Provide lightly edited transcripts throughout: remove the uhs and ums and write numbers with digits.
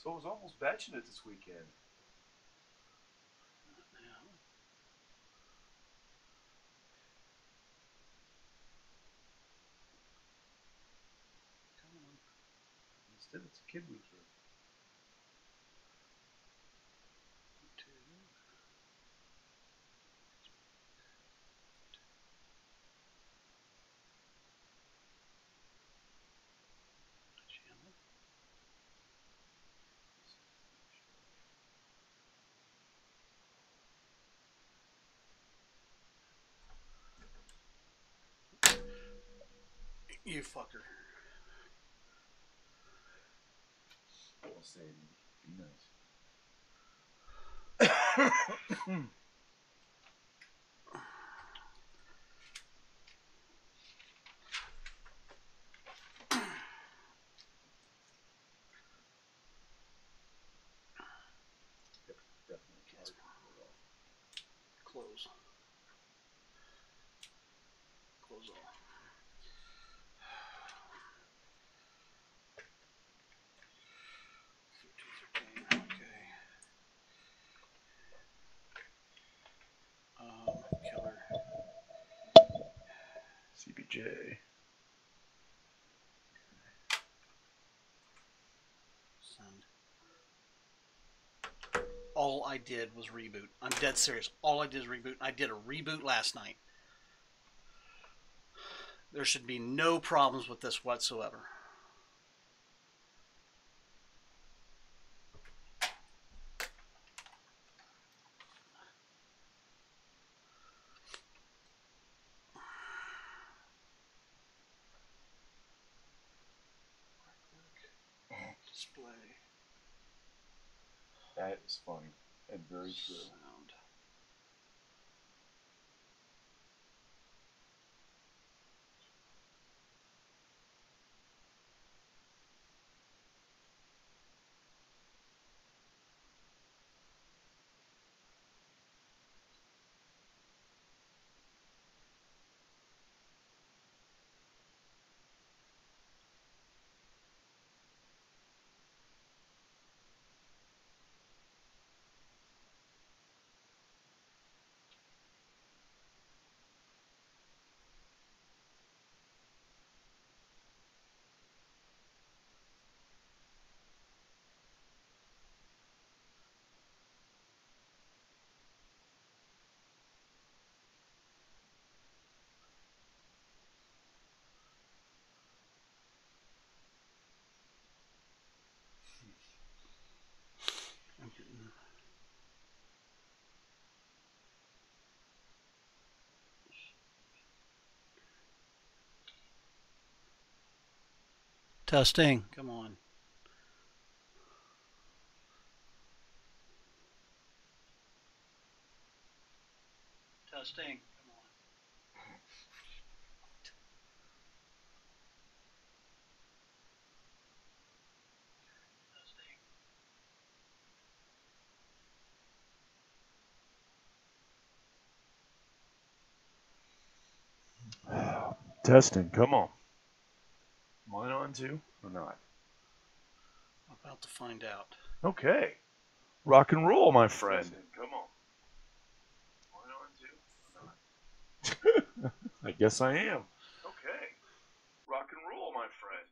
So I was almost batching it this weekend. Now. Come on. Instead, it's a kid weekend. Two. Channel. You fucker. I'll say it, Be nice. Definitely. Close. Close all. Okay. Killer. CBJ. Send. All I did was reboot. I'm dead serious. All I did is reboot. I did a reboot last night. There should be no problems with this whatsoever. Display. That is funny and very true. Sound. I'm getting. Testing. Come on. Testing. Come on. Testing. Come on. Mine on too or not? I'm about to find out. Okay. Rock and roll, my friend. Testing. Come on. Mine on too or not? I guess I am. Okay. Rock and roll, my friend.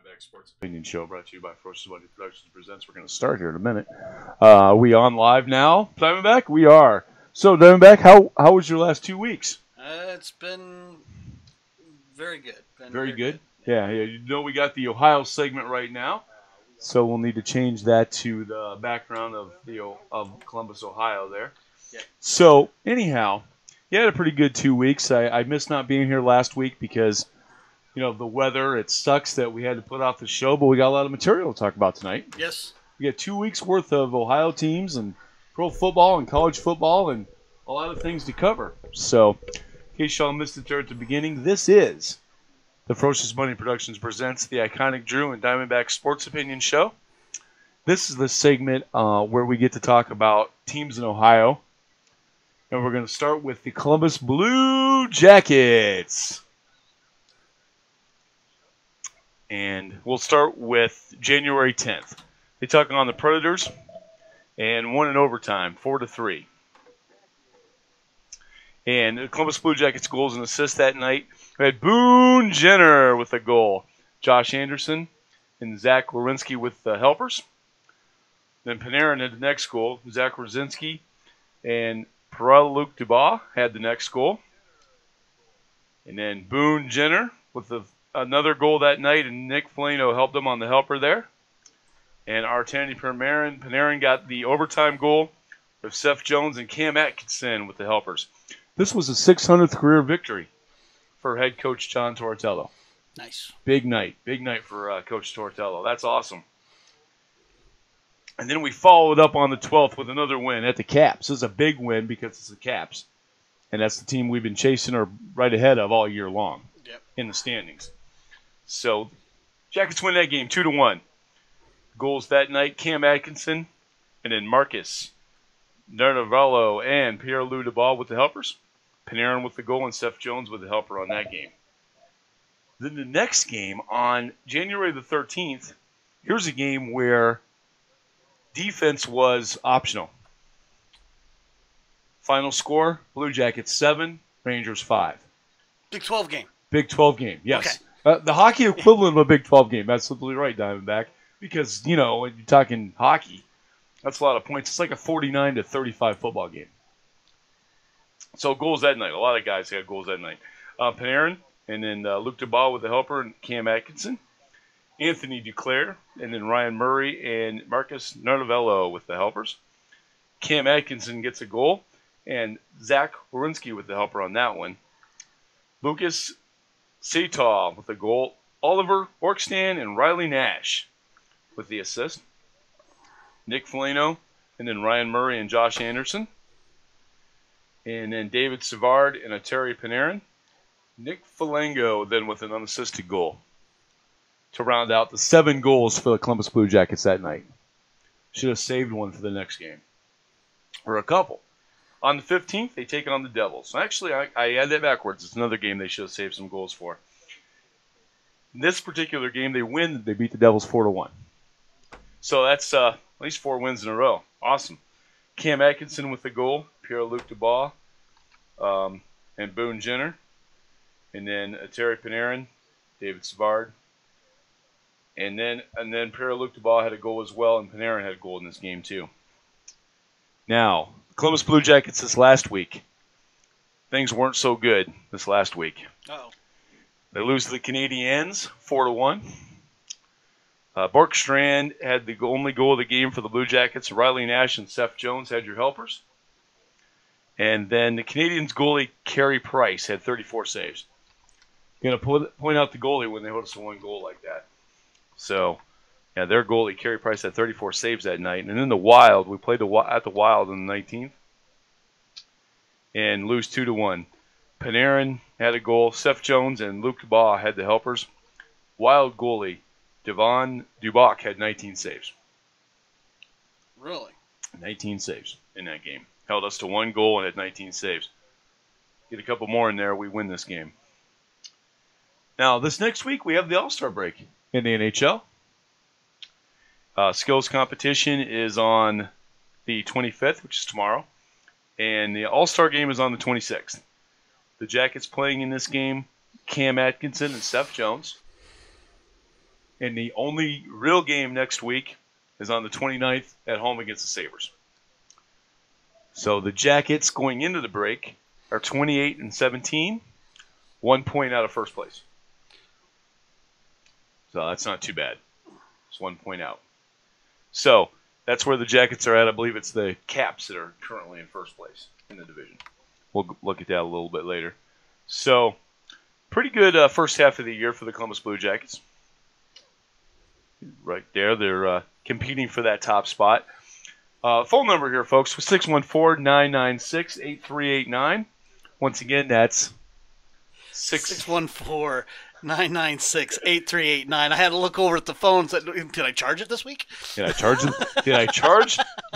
DiAmOnDbAcK Sports Opinion Show brought to you by Ferocious Money Productions Presents. We're going to start here in a minute. We on live now, Diamondback? We are. So, Diamondback, how was your last 2 weeks? It's been very good. Very good? Yeah, you know we got the Ohio segment right now, so we'll need to change that to the background of Columbus, Ohio there. Yeah. So, anyhow, you had a pretty good 2 weeks. I missed not being here last week because, you know, the weather, it sucks that we had to put off the show, but we got a lot of material to talk about tonight. Yes. We got 2 weeks worth of Ohio teams and pro football and college football and a lot of things to cover. So, in case y'all missed it there at the beginning, this is the Ferocious Money Productions presents the iconic Drew and Diamondback Sports Opinion Show. This is the segment where we get to talk about teams in Ohio. And we're going to start with the Columbus Blue Jackets. And we'll start with January 10th. They took on the Predators and won in overtime, 4-3. And the Columbus Blue Jackets goals and assists that night. We had Boone Jenner with a goal, Josh Anderson and Zach Werenski with the helpers. Then Panarin had the next goal. Zach Werenski and Pierre-Luc Dubois had the next goal. And then Boone Jenner with another goal that night, and Nick Foligno helped them on the helper there. And Artemi Panarin got the overtime goal with Seth Jones and Cam Atkinson with the helpers. This was a 600th career victory for head coach John Tortello. Nice. Big night for Coach Tortello. That's awesome. And then we followed up on the 12th with another win at the Caps. This is a big win because it's the Caps. And that's the team we've been chasing or right ahead of all year long in the standings. So, Jackets win that game 2-1. Goals that night, Cam Atkinson, and then Marcus Narnavallo and Pierre-Luc Dubois with the helpers. Panarin with the goal and Seth Jones with the helper on that game. Then the next game on January the 13th, here's a game where defense was optional. Final score, Blue Jackets 7, Rangers 5. Big 12 game. Big 12 game, yes. Okay. The hockey equivalent of a Big 12 game. That's absolutely right, Diamondback. Because, you know, when you're talking hockey, that's a lot of points. It's like a 49-35 football game. So goals that night. A lot of guys had goals that night. Panarin, and then Luc Dubois with the helper, and Cam Atkinson. Anthony Duclair, and then Ryan Murray and Marcus Narnavallo with the helpers. Cam Atkinson gets a goal, and Zach Werenski with the helper on that one. Lucas Sataw with the goal. Oliver Orkstan and Riley Nash with the assist. Nick Foligno, and then Ryan Murray and Josh Anderson. And then David Savard and Artemi Panarin. Nick Foligno then with an unassisted goal to round out the 7 goals for the Columbus Blue Jackets that night. Should have saved one for the next game. Or a couple. On the 15th, they take on the Devils. Actually, I had that backwards. It's another game they should have saved some goals for. In this particular game, they win. They beat the Devils 4-1. So that's at least 4 wins in a row. Awesome. Cam Atkinson with the goal. Pierre-Luc Dubois. And Boone Jenner. And then Artemi Panarin. David Savard. And then Pierre-Luc Dubois had a goal as well, and Panarin had a goal in this game too. Now, Columbus Blue Jackets this last week. Things weren't so good this last week. Uh-oh. They lose to the Canadiens 4-1. Borkstrand had the only goal of the game for the Blue Jackets. Riley Nash and Seth Jones had your helpers. And then the Canadiens goalie, Carey Price, had 34 saves. Going to point out the goalie when they hold us to one goal like that. So, yeah, their goalie, Carey Price, had 34 saves that night. And in the Wild, we played at the Wild on the 19th and lose 2-1. Panarin had a goal. Seth Jones and Luc Dubois had the helpers. Wild goalie, Devon Duboc, had 19 saves. Really? 19 saves in that game. Held us to one goal and had 19 saves. Get a couple more in there, we win this game. Now, this next week, we have the All-Star break in the NHL. Skills competition is on the 25th, which is tomorrow. And the All-Star game is on the 26th. The Jackets playing in this game, Cam Atkinson and Seth Jones. And the only real game next week is on the 29th at home against the Sabres. So the Jackets going into the break are 28-17, 1 point out of first place. So that's not too bad. It's 1 point out. So that's where the Jackets are at. I believe it's the Caps that are currently in first place in the division. We'll look at that a little bit later. So pretty good first half of the year for the Columbus Blue Jackets. Right there, they're competing for that top spot. Phone number here, folks, was 614-996-8389. Once again, that's 614-996-8389. I had to look over at the phones. Did I charge it this week? Did I charge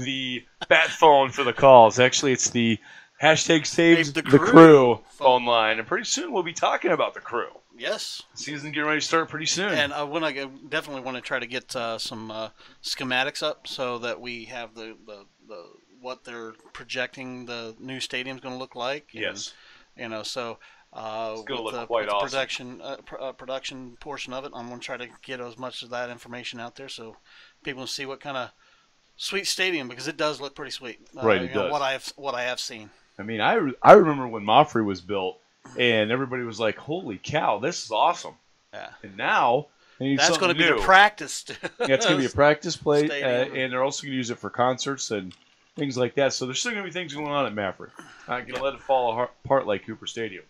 the bat phone for the calls? Actually, it's the hashtag saves the crew phone line. And pretty soon we'll be talking about the crew. Yes. Season getting ready to start pretty soon. And I definitely want to try to get some schematics up so that we have the what they're projecting the new stadium's going to look like. And, yes. So it's going to look with quite awesome. Production portion of it, I'm going to try to get as much of that information out there so people can see what kind of sweet stadium, because it does look pretty sweet. Right, it does. What I have seen. I mean, I remember when Moffrey was built. And everybody was like, "Holy cow, this is awesome!" Yeah. And now that's going to be the practice. Yeah, it's going to be a practice play, and they're also going to use it for concerts and things like that. So there's still going to be things going on at Maffrey. I'm going to let it fall apart like Cooper Stadium.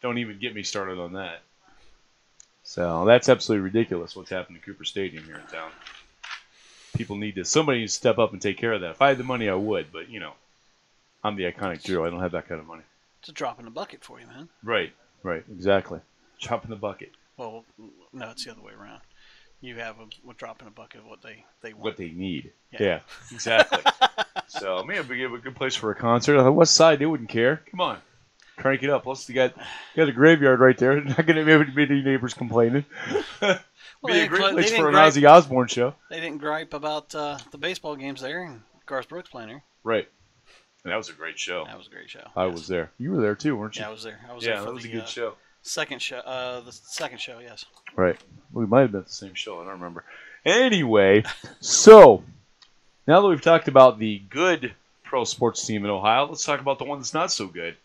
Don't even get me started on that. So that's absolutely ridiculous what's happened to Cooper Stadium here in town. Somebody needs to step up and take care of that. If I had the money, I would, but I'm the iconic Drew. I don't have that kind of money. It's a drop in the bucket for you, man. Right, exactly. Drop in the bucket. Well, no, it's the other way around. You have a drop in a bucket of what they want. What they need. Yeah exactly. So, man, we have a good place for a concert. On the west side, they wouldn't care. Come on. Crank it up. Plus, you got a graveyard right there. Not going to be any neighbors complaining. Be a great place for an Ozzy Osbourne show. They didn't gripe about the baseball games there and Garth Brooks playing there. Right. And that was a great show. I was there. You were there too, weren't you? Yeah, I was there. That was a good show. Second show. The second show, yes. Right. We might have been at the same show. I don't remember. Anyway, so now that we've talked about the good pro sports team in Ohio, let's talk about the one that's not so good.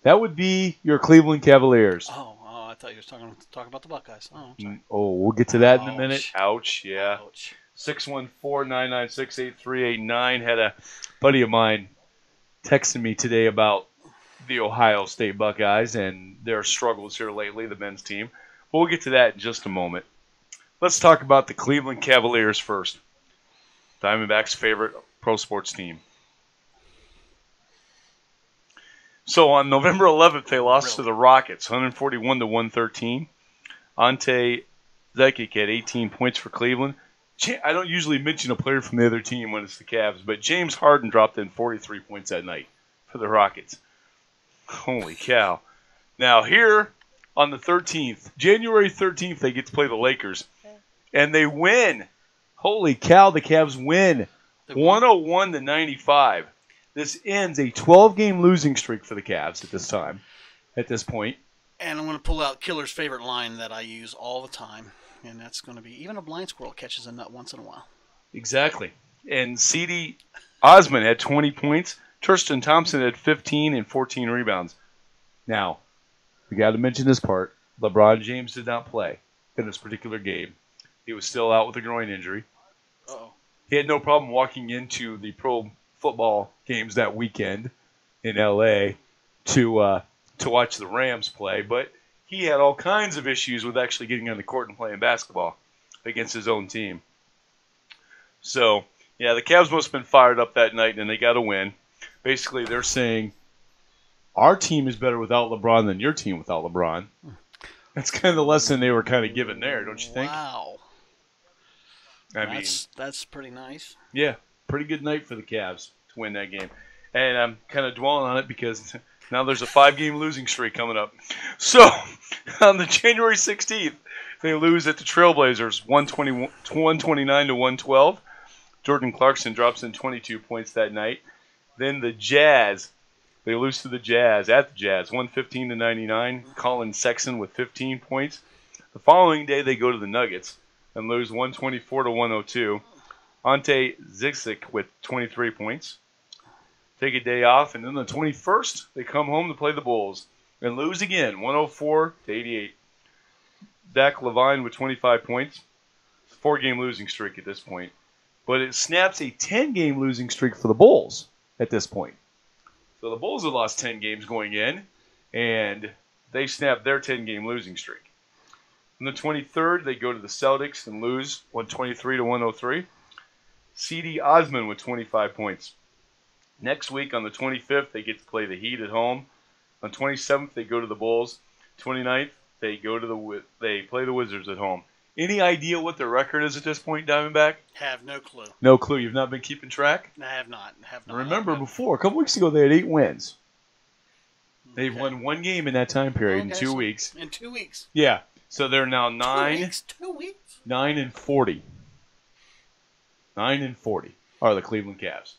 That would be your Cleveland Cavaliers. Oh, I thought you were talking about the Buckeyes. Oh, sorry. We'll get to that in a minute. Ouch, yeah. Ouch. 614-996-8389. Had a buddy of mine texting me today about the Ohio State Buckeyes and their struggles here lately, the men's team. But we'll get to that in just a moment. Let's talk about the Cleveland Cavaliers first. Diamondbacks' favorite pro sports team. So on November 11th, they lost to the Rockets, 141-113. Ante Zikic had 18 points for Cleveland. I don't usually mention a player from the other team when it's the Cavs, but James Harden dropped in 43 points that night for the Rockets. Holy cow. Now here on the 13th, January 13th, they get to play the Lakers, and they win. Holy cow, the Cavs win 101-95. This ends a 12-game losing streak for the Cavs at this point. And I'm going to pull out Killer's favorite line that I use all the time. And that's going to be, even a blind squirrel catches a nut once in a while. Exactly. And C.D. Osman had 20 points. Tristan Thompson had 15 and 14 rebounds. Now, we got to mention this part. LeBron James did not play in this particular game. He was still out with a groin injury. Uh-oh. He had no problem walking into the pro football games that weekend in L.A. to watch the Rams play, but he had all kinds of issues with actually getting on the court and playing basketball against his own team. So, yeah, the Cavs must have been fired up that night, and they got a win. Basically, they're saying, our team is better without LeBron than your team without LeBron. That's kind of the lesson they were kind of given there, don't you think? Wow. I mean, that's pretty nice. Yeah, pretty good night for the Cavs to win that game. And I'm kind of dwelling on it because now there's a 5-game losing streak coming up. So, on the January 16th, they lose at the Trailblazers 129-112. Jordan Clarkson drops in 22 points that night. Then the Jazz, they lose to the Jazz at the Jazz 115-99. Colin Sexton with 15 points. The following day, they go to the Nuggets and lose 124-102. Ante Zixic with 23 points. Take a day off, and then the 21st, they come home to play the Bulls and lose again, 104-88. Dak Levine with 25 points. It's a 4-game losing streak at this point. But it snaps a 10-game losing streak for the Bulls at this point. So the Bulls have lost 10 games going in, and they snapped their 10-game losing streak. On the 23rd, they go to the Celtics and lose 123-103. C.D. Osman with 25 points. Next week, on the 25th, they get to play the Heat at home. On 27th, they go to the Bulls. 29th, they play the Wizards at home. Any idea what their record is at this point, Diamondback? Have no clue. No clue. You've not been keeping track? I have not. Remember before, a couple weeks ago, they had 8 wins. They've won 1 game in that time period in 2 weeks. In 2 weeks. Yeah. So they're now 9. 2 weeks? 9-40. 9-40 are the Cleveland Cavs.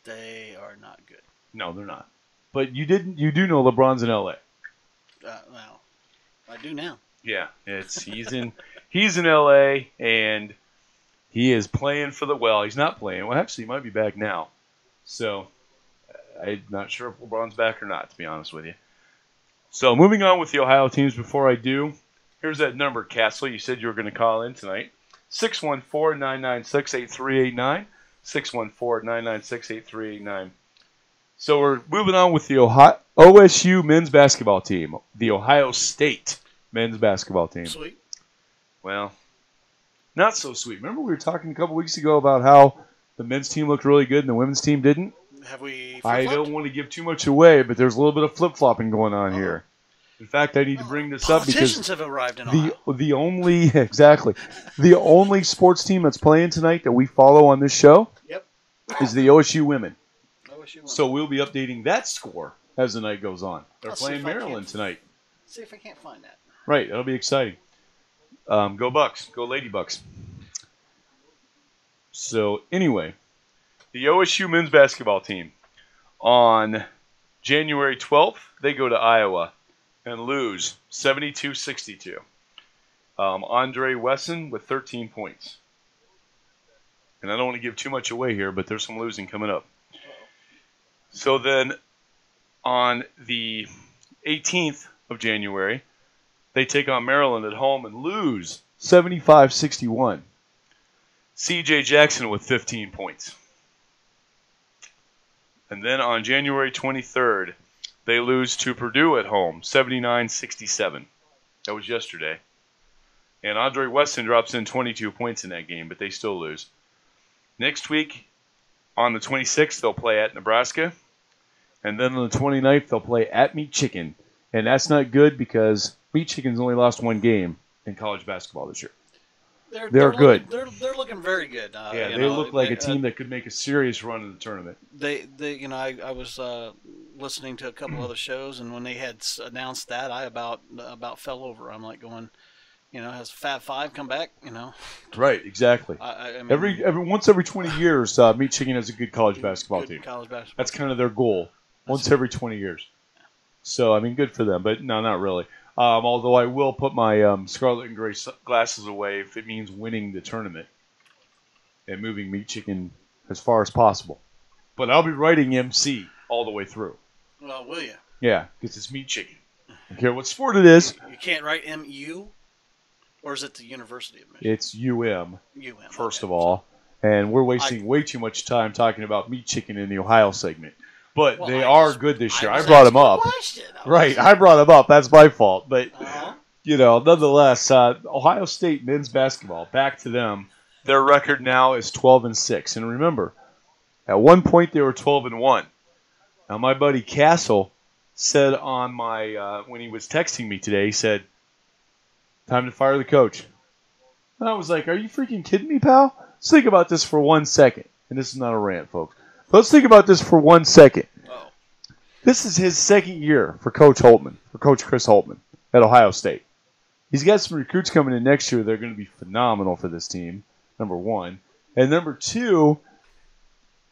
They are not good. No, they're not. But you do know LeBron's in LA. Well, I do now. Yeah, he's in LA, and he is playing for the. Well, he's not playing. Well, actually, he might be back now. So I'm not sure if LeBron's back or not, to be honest with you. So moving on with the Ohio teams. Before I do, here's that number, Castle. You said you were going to call in tonight. 614-996-8389. 614-996-8389. So we're moving on with the OSU men's basketball team, the Ohio State men's basketball team. Sweet. Well, not so sweet. Remember we were talking a couple weeks ago about how the men's team looked really good and the women's team didn't? Have we I don't want to give too much away, but there's a little bit of flip-flopping going on here. In fact, I need to bring this up because politicians have arrived in Ohio. the only sports team that's playing tonight that we follow on this show is the OSU women. So we'll be updating that score as the night goes on. They're playing Maryland tonight. See if I can't find that. Right, that'll be exciting. Go Bucks. Go Lady Bucks. So anyway, the OSU men's basketball team on January 12th, they go to Iowa and lose 72-62. Andre Wesson with 13 points. And I don't want to give too much away here, but there's some losing coming up. So then on the 18th of January, they take on Maryland at home and lose 75-61. C.J. Jackson with 15 points. And then on January 23rd, they lose to Purdue at home, 79-67. That was yesterday. And Andre Weston drops in 22 points in that game, but they still lose. Next week, on the 26th, they'll play at Nebraska. And then on the 29th, they'll play at Meat Chicken. And that's not good because Meat Chicken's only lost 1 game in college basketball this year. They're good. They're looking very good. They look like a team that could make a serious run in the tournament. I was listening to a couple other shows, and when they had announced that, I about fell over. I'm like going, has Fab Five come back? Right, exactly. I mean, every 20 years, Meat Chicken has a good college basketball team. That's kind of their goal. Once every 20 years. So good for them, but no, not really. Although I will put my scarlet and gray glasses away if it means winning the tournament and moving Meat Chicken as far as possible. But I'll be writing MC all the way through. Well, will you? Yeah, because it's Meat Chicken. I don't care what sport it is. You can't write MU? Or is it the University of Michigan? It's UM, first of all. And we're wasting way too much time talking about Meat Chicken in the Ohio segment. But they are good this year. I brought them up. I brought them up. That's my fault. But, nonetheless, Ohio State men's basketball, back to them. Their record now is 12-6. And remember, at one point they were 12-1. Now, my buddy Castle said on my when he was texting me today, he said, time to fire the coach. And I was like, are you freaking kidding me, pal? Let's think about this for 1 second. And this is not a rant, folks. Let's think about this for 1 second. This is his second year for Coach Holtman, for Coach Chris Holtman at Ohio State. He's got some recruits coming in next year. They're going to be phenomenal for this team, number one. And number two,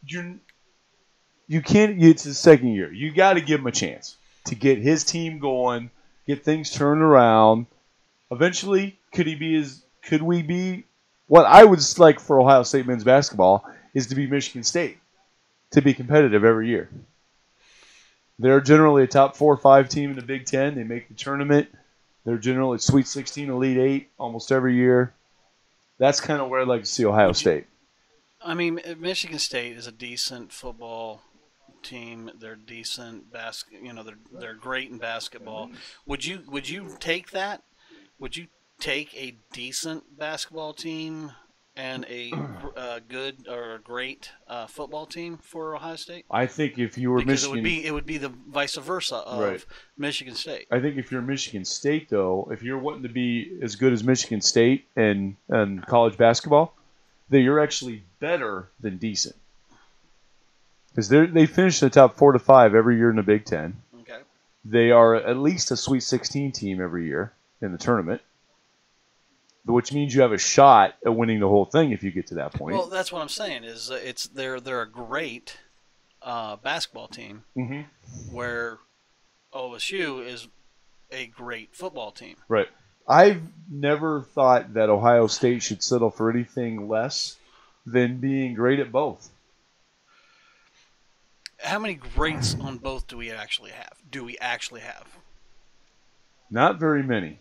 you can't. It's his second year. You got to give him a chance to get his team going, get things turned around. Eventually, could could we be? What I would like for Ohio State men's basketball is to be Michigan State, to be competitive every year. They're generally a top 4 or 5 team in the Big Ten. They make the tournament. They're generally Sweet 16, Elite 8 almost every year. That's kind of where I'd like to see Ohio State. I mean, Michigan State is a decent football team. They're decent they're great in basketball. Would you take that? Would you take a decent basketball team and a good or a great football team for Ohio State? I think if you were because Michigan, it would be the vice versa of right. Michigan State. I think if you're Michigan State, though, if you're wanting to be as good as Michigan State in college basketball, that you're actually better than decent. Because they finish in the top 4 to 5 every year in the Big Ten. Okay. They are at least a Sweet 16 team every year in the tournament, which means you have a shot at winning the whole thing if you get to that point. Well, that's what I'm saying. Is they're a great basketball team, where OSU is a great football team. Right. I've never thought that Ohio State should settle for anything less than being great at both. How many greats on both do we actually have? Not very many.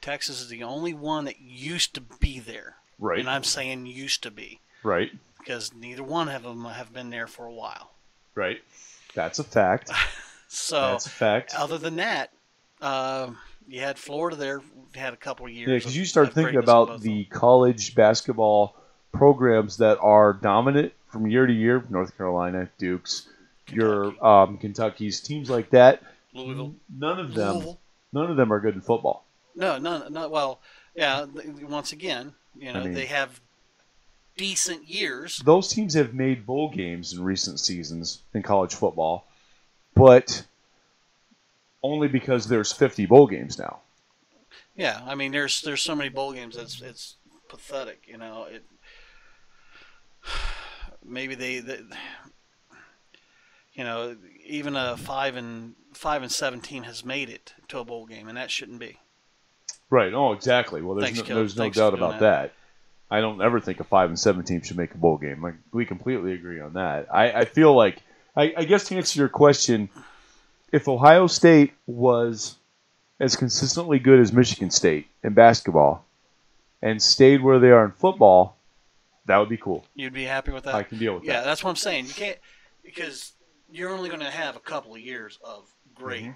Texas is the only one that used to be there. Right. And I'm saying used to be. Right. Because neither one of them have been there for a while. Right. That's a fact. So that's a fact. Other than that, you had Florida there, had a couple of years. Yeah, because you start thinking about the college basketball programs that are dominant from year to year. North Carolina, Dukes, Kentucky. Your Kentucky's, teams like that. Louisville. None of them are good in football. No, none. Well, yeah. Once again, they have decent years. Those teams have made bowl games in recent seasons in college football, but only because there's 50 bowl games now. Yeah, I mean, there's so many bowl games. It's pathetic. Maybe they even a 5-7 team has made it to a bowl game, and that shouldn't be. Right. Oh, exactly. Well, there's no doubt about that. I don't ever think a 5-7 team should make a bowl game. We completely agree on that. I feel like, I guess to answer your question, if Ohio State was as consistently good as Michigan State in basketball and stayed where they are in football, that would be cool. You'd be happy with that? I can deal with that. Yeah, that's what I'm saying. You can't, because you're only going to have a couple of years of great.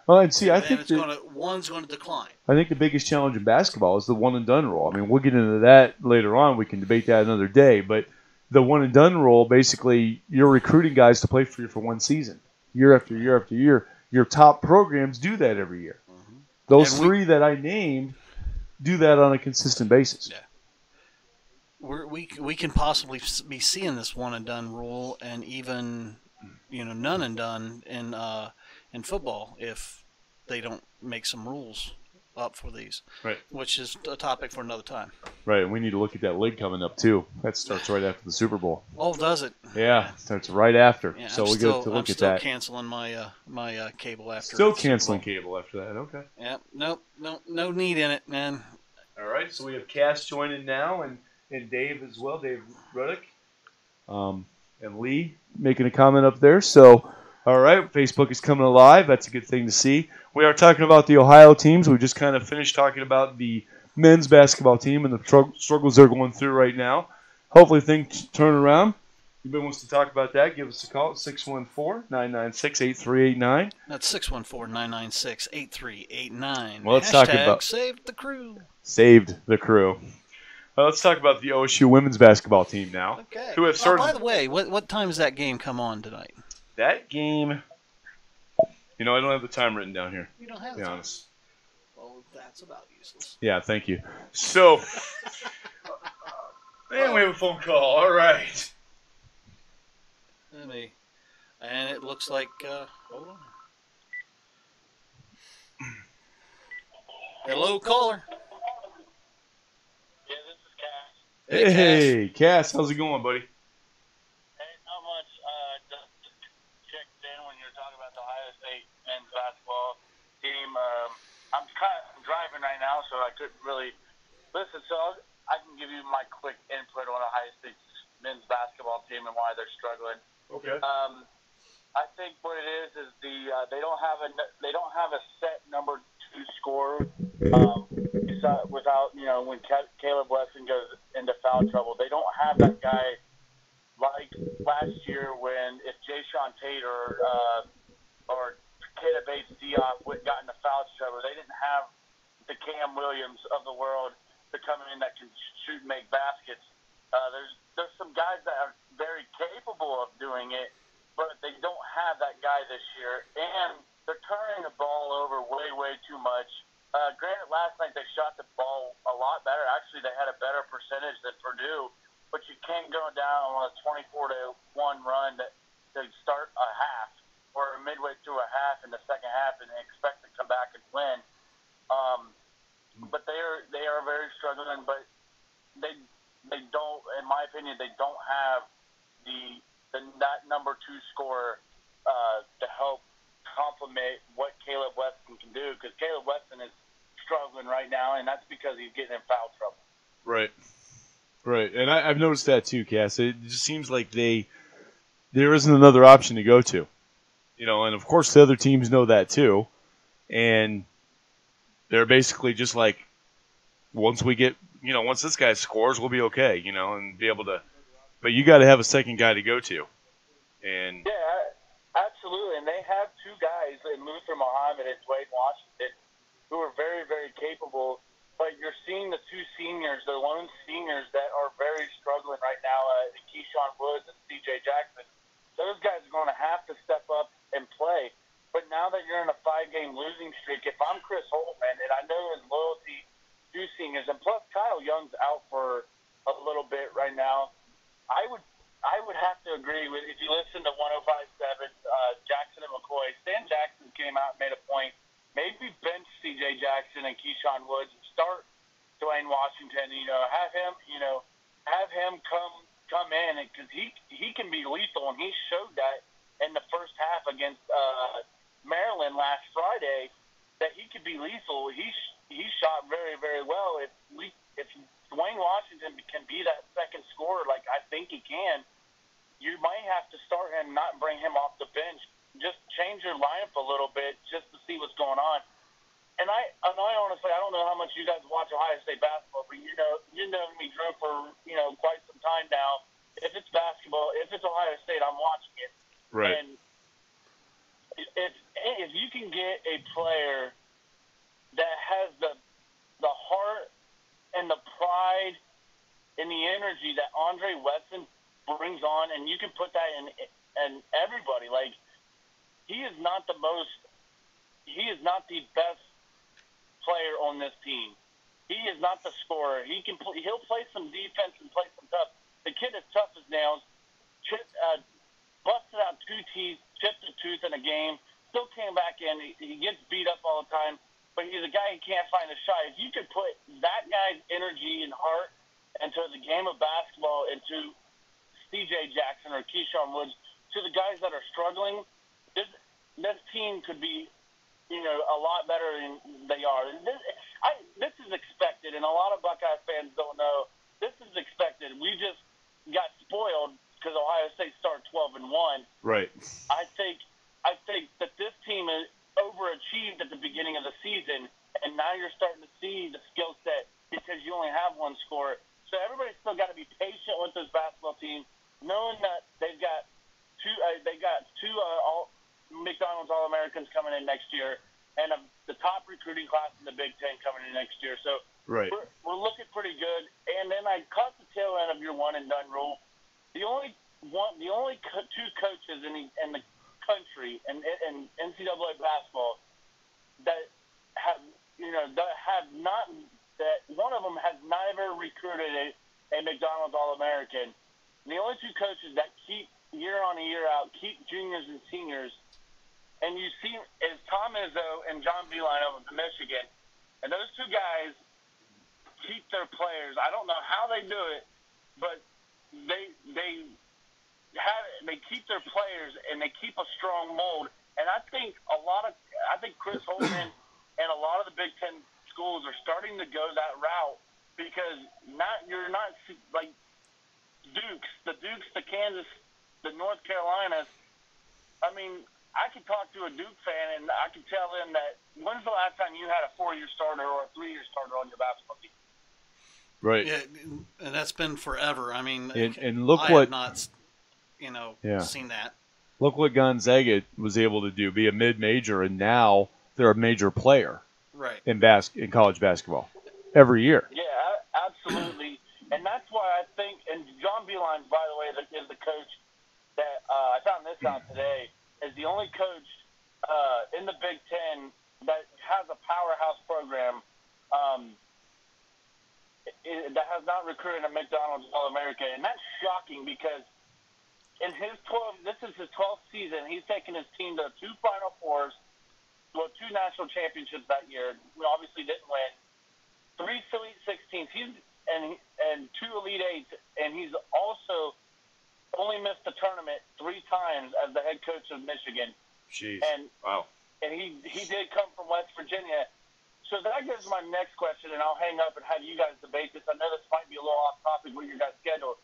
Well, and see, I think one's going to decline. I think the biggest challenge in basketball is the one and done rule. I mean, we'll get into that later on. We can debate that another day. But the one and done rule, basically, you're recruiting guys to play for you for one season, year after year after year. Your top programs do that every year. Those three that I named do that on a consistent basis. Yeah. We can possibly be seeing this one and done rule, and even none and done in football if they don't make some rules up for these. Right. Which is a topic for another time. Right, and we need to look at that league coming up too. That starts right after the Super Bowl. Oh, does it? Yeah, it starts right after. Yeah, so we got to look at that. I'm still canceling my my cable after. Still canceling cable after that. Okay. Yeah. Nope. No need in it, man. All right. So we have Cass joining now, and Dave as well, Dave Ruddick, and Lee making a comment up there. So, all right, Facebook is coming alive. That's a good thing to see. We are talking about the Ohio teams. We just kind of finished talking about the men's basketball team and the struggles they're going through right now. Hopefully things turn around. If anybody wants to talk about that, give us a call at 614-996-8389. That's 614-996-8389. Well, let's talk about Saved the Crew. Saved the Crew. Well, let's talk about the OSU women's basketball team now. Okay. Who have started... by the way, what time does that game come on tonight? That game... I don't have the time written down here. You don't have to be honest. Well, that's about useless. Yeah, thank you. So, and we have a phone call. All right. And it looks like, hold on. Hello, caller. Yeah, this is Cass. Hey, Cass, how's it going, buddy? Hey, not much. Just checked in when you were talking about the Ohio State men's basketball team. I'm driving right now, so I couldn't really Listen, so I can give you my quick input on Ohio State's men's basketball team and why they're struggling. Okay. I think what it is they don't have a set number 2 scorer. Without when Caleb Wesson goes into foul trouble, they don't have that guy like last year when if Jayshawn Tate or Keita Bates-Diop got into foul trouble, they didn't have the Cam Williams of the world to come in that can shoot and make baskets. There's some guys that are very capable of doing it, but they don't have that guy this year, and they're turning the ball over way too much. Granted, last night they shot the ball a lot better. Actually, they had a better percentage than Purdue, but you can't go down on a 24-1 run to start a half or midway through a half in the second half and expect to come back and win. But they are very struggling. But they don't, in my opinion, they don't have that number 2 scorer to help complement what Caleb Weston can do, because Caleb Weston is struggling right now, and that's because he's getting in foul trouble. Right. And I've noticed that too, Cass. It just seems like there isn't another option to go to. And of course the other teams know that too. And they're basically just like, once this guy scores, we'll be okay, and be able to. But you got to have a second guy to go to. And yeah, absolutely. And they have 2 guys in Luther Muhammad and Dwayne Washington who are very, very capable. But you're seeing the 2 seniors, the lone seniors that are very struggling right now, Keyshawn Woods and C.J. Jackson. Those guys are going to have to step up and play. But now that you're in a 5-game losing streak, if I'm Chris Holtman, and I know his loyalty to seniors, and plus Kyle Young's out for a little bit right now, I would have to agree with, if you listen to 105.7, Jackson and McCoy, Stan Jackson came out and made a point. Maybe bench C.J. Jackson and Keyshawn Woods and start Dwayne Washington. Have him come in, because he can be lethal, and he showed that in the first half against Maryland last Friday that he could be lethal. He shot very, very well. If Dwayne Washington can be that second scorer, like I think he can, you might have to start him, not bring him off the bench. Just change your lineup a little bit just to see what's going on. And I honestly, I don't know how much you guys watch Ohio State basketball, but you know me, Drew, for quite some time now. If it's basketball, if it's Ohio State, I'm watching it. right. And if you can get a player that has the heart and the pride and the energy that Andre Wesson brings on, and you can put that in everybody. Like, he is not the best player on this team. He is not the scorer. He'll play some defense and play some tough. The kid is tough as nails. Busted out 2 teeth, chipped a tooth in a game. Still came back in. He gets beat up all the time, but he's a guy who can't find a shot. If you could put that guy's energy and heart into the game of basketball, into C.J. Jackson or Keyshawn Woods, to the guys that are struggling, this team could be, a lot better than they are. And this is expected, and a lot of Buckeye fans don't know. This is expected. We just got spoiled because Ohio State started 12-1. Right. I think that this team is overachieved at the beginning of the season, and now you're starting to see the skill set because you only have 1 scorer. So everybody's still got to be patient with this basketball team, knowing that they've got two McDonald's All-Americans coming in next year, and the top recruiting class in the Big Ten coming in next year. So Right. we're looking pretty good. And then I caught the tail end of your one and done rule. The only 2 coaches in the country and NCAA basketball that have not, that one of them has never recruited a McDonald's All-American. And the only 2 coaches that keep year on and year out, keep juniors and seniors, and you see is Tom Izzo and John Beilein over to Michigan. And those 2 guys keep their players. I don't know how they do it, but they keep their players and they keep a strong mold. And I think Chris Holtman and a lot of the Big Ten schools are starting to go that route because you're not like Dukes, the Kansas, the North Carolinas. I mean, I could talk to a Duke fan and I could tell them that when's the last time you had a 4-year starter or a 3-year starter on your basketball team? Right. Yeah, and that's been forever. I mean, and look I what have not, seen that. Look what Gonzaga was able to do, be a mid-major, and now they're a major player right in college basketball every year. Yeah, absolutely. And that's why I think, and John Beeline, by the way, is the coach that I found this out today, is the only coach in the Big Ten that has a powerhouse program that has not recruited a McDonald's All-American. And that's shocking because in this is his 12th season, he's taken his team to 2 Final Fours, 2 national championships that year. We obviously didn't win. 3 Sweet 16s. And 2 Elite Eights, and he's also only missed the tournament 3 times as the head coach of Michigan. Jeez. Wow. And he did come from West Virginia. So that gives my next question, and I'll hang up and have you guys debate this. I know this might be a little off topic with your guys' schedule.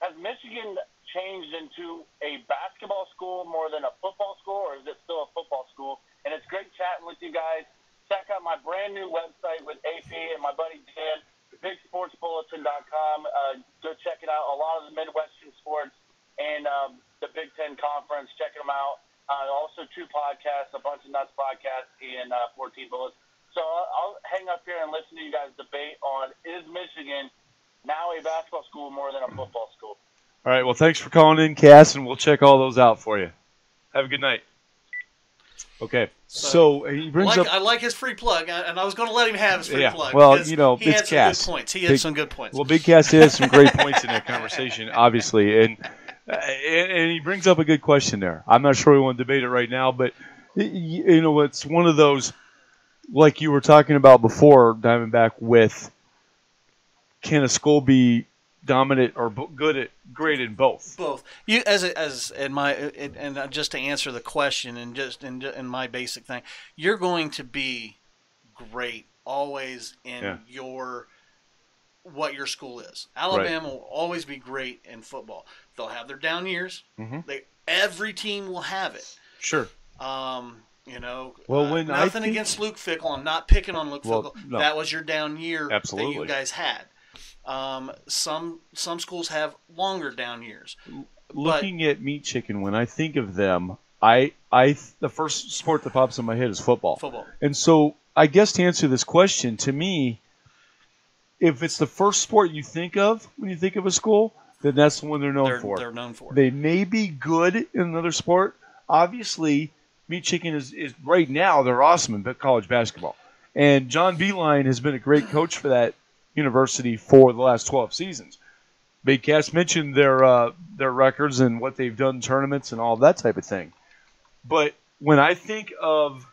Has Michigan changed into a basketball school more than a football school, or is it still a football school? And it's great chatting with you guys. Check out my brand new website with AP and my buddy Dan, BigSportsBulletin.com. Go check it out. A lot of the Midwestern sports and the Big Ten Conference. Check them out. Also 2 podcasts, a Bunch of Nuts podcast and 14 Bullets. So I'll hang up here and listen to you guys debate on, is Michigan now a basketball school more than a football school? All right, well, thanks for calling in, Cass, and we'll check all those out for you. Have a good night. Okay, so he brings up... I like his free plug, and I was going to let him have his free plug. Well, he it's had Cass. some good points. He had some good points. Well, Big Cass has some great points in that conversation, obviously, and he brings up a good question there. I'm not sure we want to debate it right now, but it's one of those, like you were talking about before, Diamondback, with can a school be dominant or great in both? Both. You and just to answer the question and just in my basic thing, you're going to be great always in what your school is. Alabama will always be great in football. They'll have their down years. Mm-hmm. Every team will have it. Sure. Nothing against Luke Fickell. I'm not picking on Luke Fickell. No. That was your down year Absolutely. that you guys had. Some schools have longer down years. Looking at Meat Chicken, when I think of them, the first sport that pops in my head is football. Football. And so I guess to answer this question, to me, if it's the first sport you think of when you think of a school, then that's the one they're known for. They're known for. They may be good in another sport. Obviously, Meat Chicken is right now, they're awesome in college basketball. And John Beeline has been a great coach for that university for the last 12 seasons. Big Cass mentioned their records and what they've done in tournaments and all that type of thing. But when I think of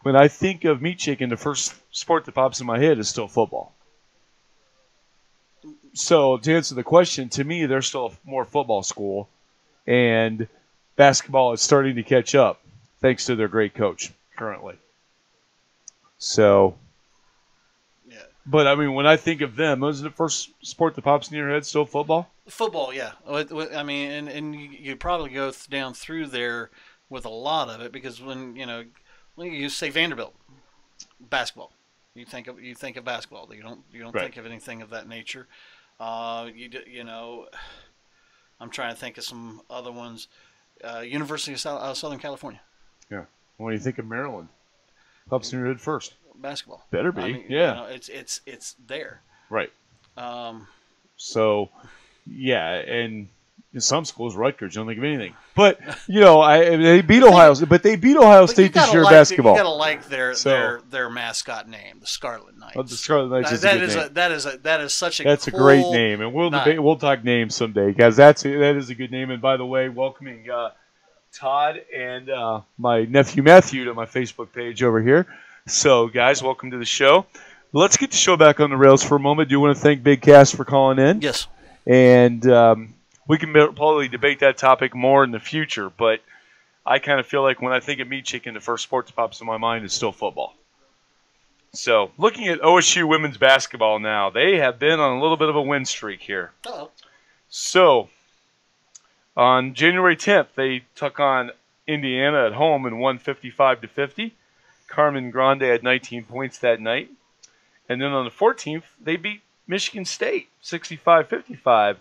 Meat Chicken, the first sport that pops in my head is still football. So to answer the question, to me, they're still a more football school, and basketball is starting to catch up thanks to their great coach currently. So, yeah. But I mean, when I think of them, was the first sport that pops in your head still football? Football, yeah. I mean, and you probably go down through there with a lot of it because when you say Vanderbilt, basketball, you think of basketball. You don't think of anything of that nature. I'm trying to think of some other ones. University of Southern California. Yeah. When you think of Maryland, pops in your head first. Basketball. Better be. I mean, yeah. It's there. Right. So, yeah, and in some schools, Rutgers don't think of anything. But they beat Ohio State this year in basketball. You gotta like their mascot name, the Scarlet Knights. The Scarlet Knights is a good name. That is such a That's cool a great name, and we'll talk names someday, guys. That is a good name. And by the way, welcoming Todd and my nephew Matthew to my Facebook page over here. So, guys, welcome to the show. Let's get the show back on the rails for a moment. Do you want to thank Big Cass for calling in? Yes. And we can probably debate that topic more in the future, but I kind of feel like when I think of Meat Chicken, the first sport that pops in my mind is still football. So, looking at OSU women's basketball now, they have been on a little bit of a win streak here. Uh-oh. So, on January 10th, they took on Indiana at home and won 55-50. Carmen Grande had 19 points that night. And then on the 14th, they beat Michigan State 65-55.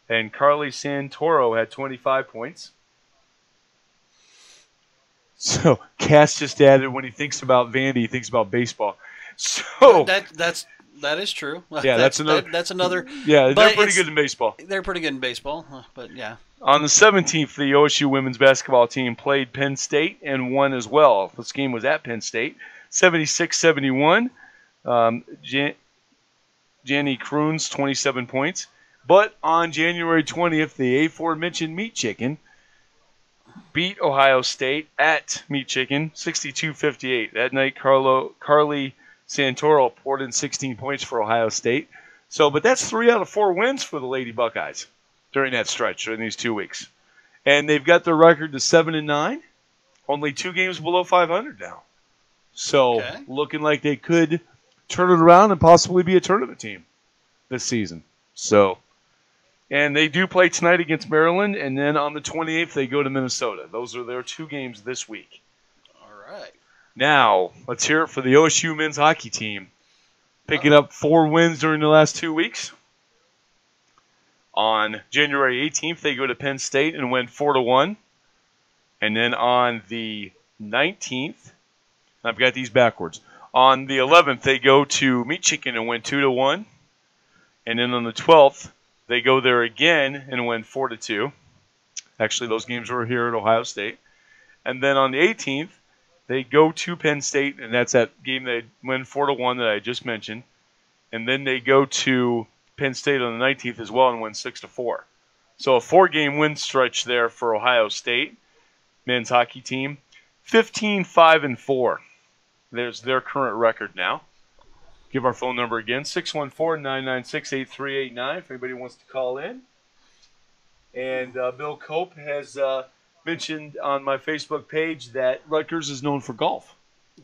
And Carly Santoro had 25 points. So, Cass just added, when he thinks about Vandy, he thinks about baseball. So that is true. Yeah, that's another. Yeah, they're pretty good in baseball. They're pretty good in baseball, but yeah. On the 17th, the OSU women's basketball team played Penn State and won as well. This game was at Penn State, 76-71. Jenny Kroons, 27 points. But on January 20th, the aforementioned Meat Chicken beat Ohio State at Meat Chicken, 62-58. That night, Carly Santoro poured in 16 points for Ohio State. But that's 3 out of 4 wins for the Lady Buckeyes during that stretch, during these 2 weeks. And they've got their record to 7-9, only 2 games below 500 now. So, looking like they could turn it around and possibly be a tournament team this season. And they do play tonight against Maryland, and then on the 28th, they go to Minnesota. Those are their 2 games this week. All right. Now, let's hear it for the OSU men's hockey team. Picking up 4 wins during the last 2 weeks. On January 18th, they go to Penn State and win 4-1. And then on the 19th, I've got these backwards. On the 11th, they go to Meat Chicken and win 2-1. And then on the 12th, they go there again and win 4-2. Actually, those games were here at Ohio State. And then on the 18th, they go to Penn State, and that's that game they win 4-1 that I just mentioned. And then they go to Penn State on the 19th as well and win 6-4. So a 4-game win stretch there for Ohio State men's hockey team. 15-5-4. There's their current record now. Give our phone number again, 614-996-8389 if anybody wants to call in. And Bill Cope has mentioned on my Facebook page that Rutgers is known for golf.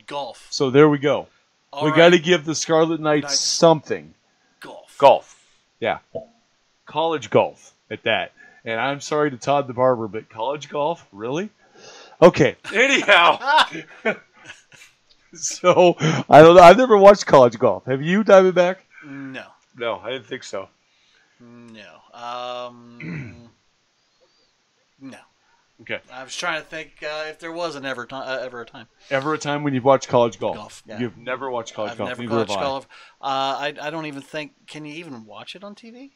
Golf. So there we go. We got to give the Scarlet Knights something. Golf. Yeah. College golf at that. And I'm sorry to Todd the Barber, but college golf? Really? Okay. Anyhow. So, I don't know. I've never watched college golf. Have you, Diamondback? No. No, I didn't think so. No. No. Okay. I was trying to think if there was ever a time. Ever a time when you've watched college golf? Yeah. You've never watched college golf. I've never watched golf. I don't even think. Can you even watch it on TV?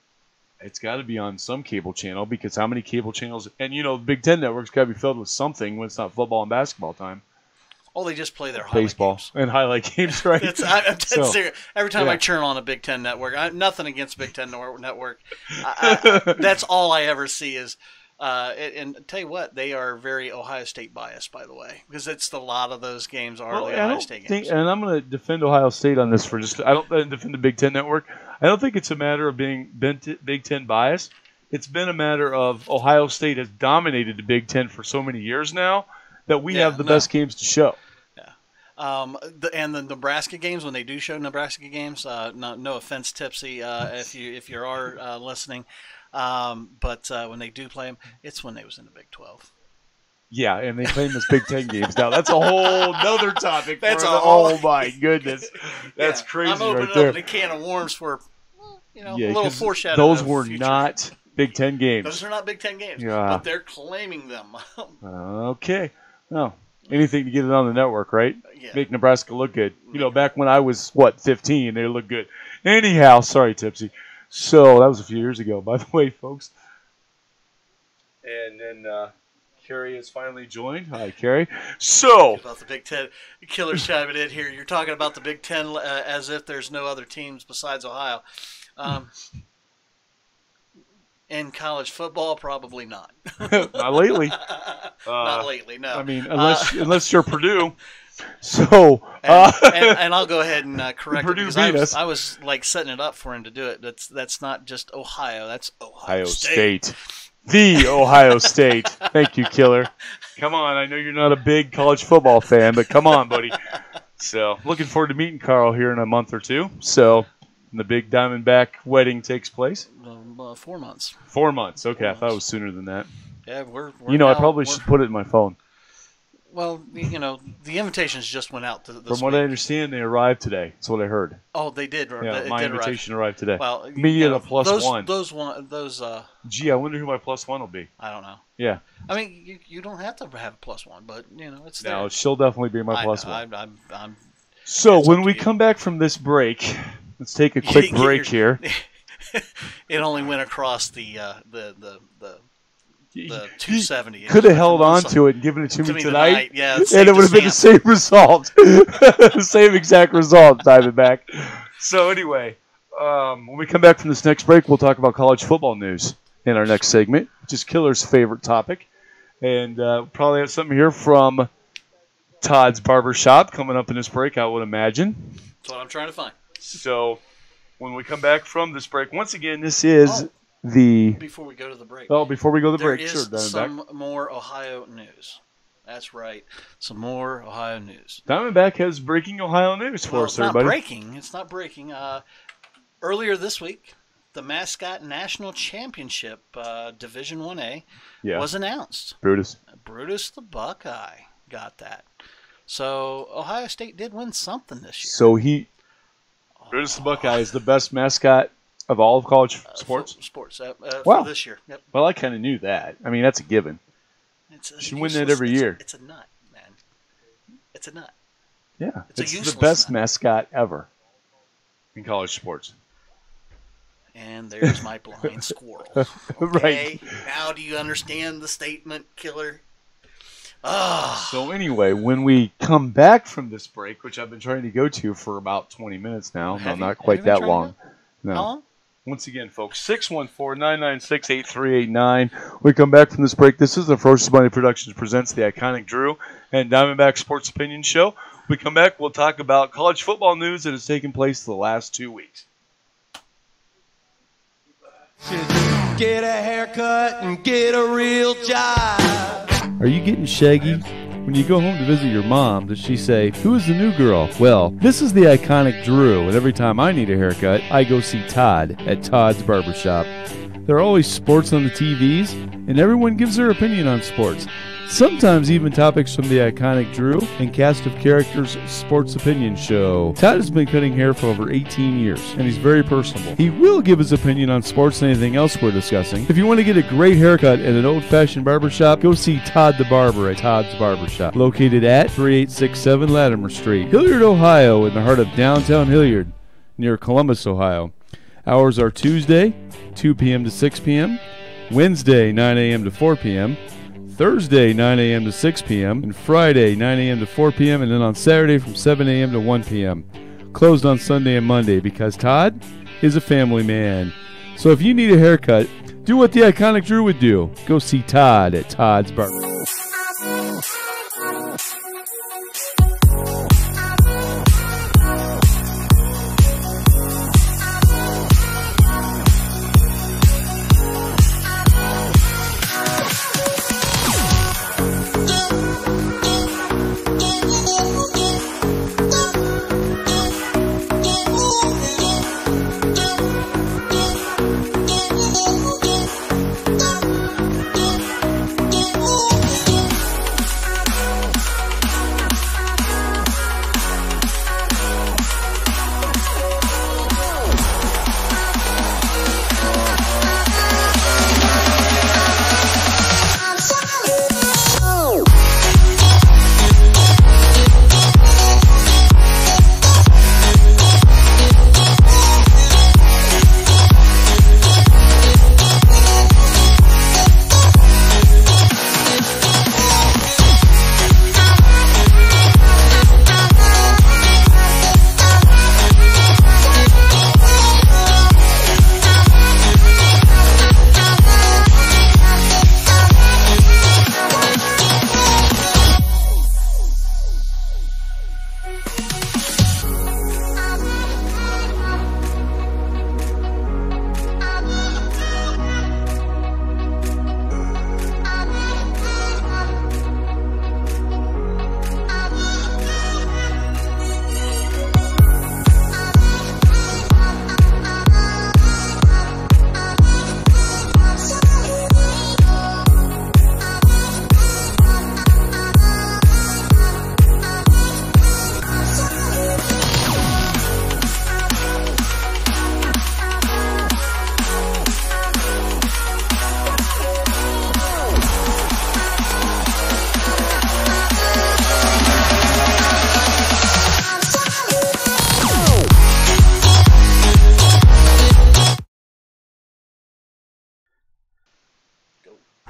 It's got to be on some cable channel because how many cable channels? And the Big Ten network's got to be filled with something when it's not football and basketball time. Oh, they just play their highlight baseball games. And highlight games, right? I'm dead serious. Every time I turn on a Big Ten network, nothing against Big Ten network. That's all I ever see is. And tell you what, they are very Ohio State biased, by the way, because a lot of those games are the Ohio State games. And I'm going to defend Ohio State on this I don't defend the Big Ten network. I don't think it's a matter of being Big Ten biased. It's been a matter of Ohio State has dominated the Big Ten for so many years now that we have the best games to show. And the Nebraska games, when they do show Nebraska games, no offense, Tipsy, if you are listening, but when they do play them, it's when they was in the Big 12. Yeah, and they play them as Big Ten games now. That's a whole other topic. Oh my goodness, that's crazy. I'm opening right up a can of worms for a Yeah, little foreshadowing. Those were not Big Ten games. Those are not Big Ten games, Yeah. but they're claiming them. Okay. No. Anything to get it on the network, right? Yeah. Make Nebraska look good. You know, back when I was, 15, they looked good. Anyhow, sorry, Tipsy. So, that was a few years ago, by the way, folks. And then Carrie has finally joined. Hi, Carrie. So, about the Big Ten. Killer's chiming in here. You're talking about the Big Ten as if there's no other teams besides Ohio. In college football, probably not. Not lately. Not lately, no. I mean, unless you're Purdue. So, and I'll go ahead and correct Purdue it because I was like setting it up for him to do it. That's not just Ohio. That's Ohio State. The Ohio State. Thank you, Killer. Come on, I know you're not a big college football fan, but come on, buddy. So, looking forward to meeting Carl here in a month or two. So, when the big Diamondback wedding takes place. 4 months. 4 months. Okay, I thought it was sooner than that. Yeah, we're I probably should put it in my phone. Well, the invitations just went out this From what week. I understand, they arrived today. That's what I heard. Oh, they did. Yeah, my invitation arrived today. Well, me at a plus one. Those. Gee, I wonder who my plus one will be. I don't know. Yeah. I mean, you don't have to have a plus one, but it's there. No, she'll definitely be my plus one. I'm So when we come back from this break, let's take a quick break here. It only went across the 270. Could have held on to it and given it to me tonight. Yeah, and it would have been the same result. The same exact result, Diamondback. So anyway, when we come back from this next break, we'll talk about college football news in our next segment, which is Killer's favorite topic. And probably have something here from Todd's Barbershop coming up in this break, I would imagine. That's what I'm trying to find. So when we come back from this break, once again, this is Before we go to the break. Oh, before we go to the break, there is some more Ohio news. That's right. Some more Ohio news. Diamondback has breaking Ohio news for us, everybody. It's not breaking. Earlier this week, the Mascot National Championship, Division 1A, was announced. Brutus the Buckeye got that. So Ohio State did win something this year. So Brutus the Buckeye is the best mascot of all of college sports? For this year. Yep. Well, I kind of knew that. I mean, that's a given. Should win that every year. It's a nut, man. It's a nut. Yeah. It's the best mascot ever in college sports. And there's my blind squirrel. Okay? Right. Now do you understand the statement, Killer? So anyway, when we come back from this break, which I've been trying to go to for about 20 minutes now. No, not quite that long. No. How long? Once again, folks, 614-996-8389. We come back from this break. This is the Ferocious Money Productions presents the Iconic Drew and Diamondback Sports Opinion Show. We come back, we'll talk about college football news that has taken place the last 2 weeks. Get a haircut and get a real job. Are you getting shaggy? When you go home to visit your mom, does she say, "Who is the new girl?" Well, this is the Iconic Drew, and every time I need a haircut, I go see Todd at Todd's Barbershop. There are always sports on the TVs, and everyone gives their opinion on sports. Sometimes even topics from the Iconic Drew and cast of characters sports opinion show. Todd has been cutting hair for over 18 years, and he's very personable. He will give his opinion on sports and anything else we're discussing. If you want to get a great haircut at an old-fashioned barbershop, go see Todd the Barber at Todd's Barbershop, located at 3867 Latimer Street, Hilliard, Ohio, in the heart of downtown Hilliard, near Columbus, Ohio. Hours are Tuesday, 2 p.m. to 6 p.m., Wednesday, 9 a.m. to 4 p.m., Thursday, 9 a.m. to 6 p.m., and Friday, 9 a.m. to 4 p.m., and then on Saturday from 7 a.m. to 1 p.m. Closed on Sunday and Monday because Todd is a family man. So if you need a haircut, do what the Iconic Drew would do. Go see Todd at Todd's Barber.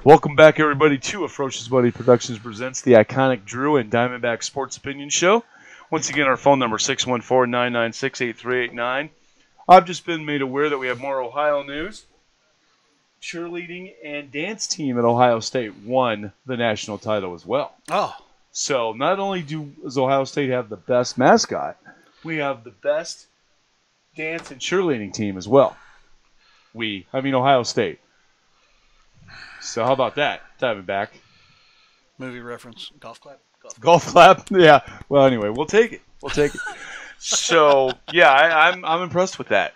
Welcome back, everybody, to Atrocious Buddy Productions presents the iconic Drew and Diamondback Sports Opinion Show. Once again, our phone number 614-996-8389. I've just been made aware that we have more Ohio news. Cheerleading and dance team at Ohio State won the national title as well. Oh. So not only does Ohio State have the best mascot, we have the best dance and cheerleading team as well. Ohio State. So how about that? Diamondback. Movie reference. Golf clap. Golf clap? Yeah. Well, anyway, we'll take it. So, yeah, I'm impressed with that.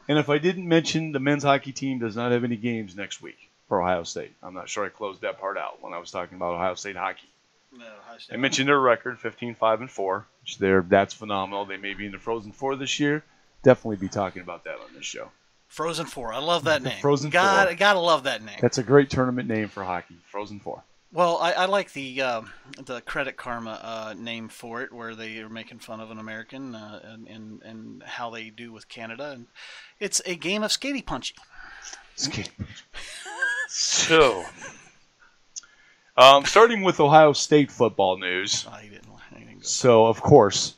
And if I didn't mention, the men's hockey team does not have any games next week for Ohio State. I'm not sure I closed that part out when I was talking about Ohio State hockey. No, Ohio State. I mentioned their record, 15-5-4, which that's phenomenal. They may be in the Frozen Four this year. Definitely be talking about that on this show. Frozen Four. I love that name. Frozen Four. Gotta love that name. That's a great tournament name for hockey, Frozen Four. Well, I like the Credit Karma name for it, where they are making fun of an American and how they do with Canada. And it's a game of skatey punchy. So, starting with Ohio State football news. He didn't go. So, of course,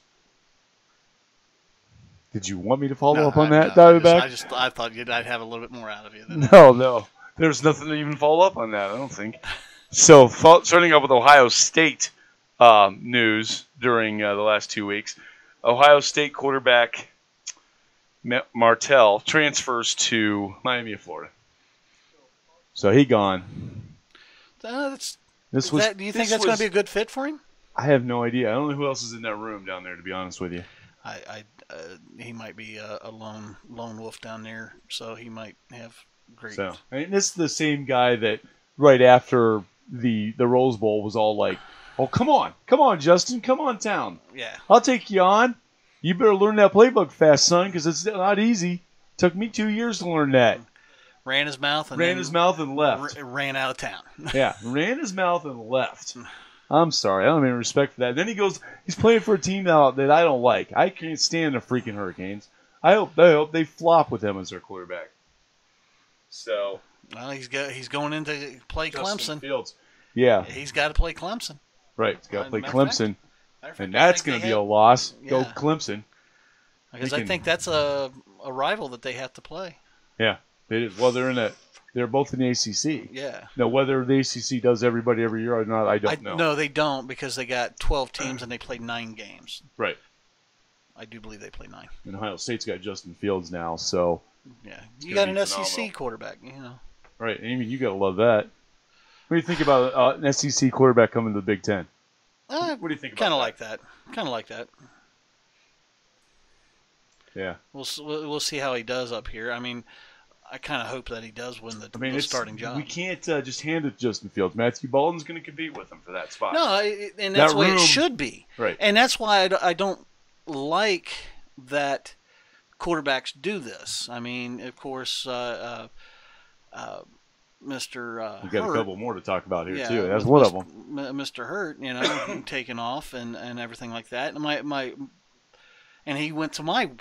did you want me to follow up on that, no, Diamondback? I thought I'd have a little bit more out of you. No. There's nothing to even follow up on that, I don't think. So, starting up with Ohio State news during the last 2 weeks, Ohio State quarterback Martell transfers to Miami of Florida. So he gone. Do you think that's going to be a good fit for him? I have no idea. I don't know who else is in that room down there, to be honest with you. He might be a lone wolf down there, so he might have great. So, this is the same guy that right after the Rose Bowl was all like, "Oh, come on, Justin, come on, town. Yeah, I'll take you on. You better learn that playbook fast, son, because it's not easy. Took me 2 years to learn that." Ran his mouth and left. Ran out of town. Yeah, ran his mouth and left. I'm sorry, I don't have any respect for that. Then he's playing for a team now that I don't like. I can't stand the freaking Hurricanes. I hope they flop with him as their quarterback. So. Well, he's going in to play Justin Clemson. Fields. Yeah. He's got to play Clemson. Right. He's got to play Clemson. Fact, and that's going to be a loss. Yeah. Go Clemson. Because I think that's a rival that they have to play. Yeah. It is. Well, they're both in the ACC. Yeah. Now, whether the ACC does everybody every year or not, I don't know. No, they don't, because they got 12 teams and they play 9 games. Right. I do believe they play 9. And Ohio State's got Justin Fields now, so. Yeah. You got an SEC quarterback, Right. And even you got to love that. What do you think about an SEC quarterback coming to the Big Ten? What do you think about that? Kind of like that. Yeah. We'll see how he does up here. I mean, I kind of hope that he does win the starting job. We can't just hand it to Justin Fields. Matthew Bolden's going to compete with him for that spot. No, and that's the way it should be. Right. And that's why I don't like that quarterbacks do this. I mean, of course, Mr. We've got a couple more to talk about here, too. That's one of them. Mr. Hurt, taking off and everything like that. And he went to my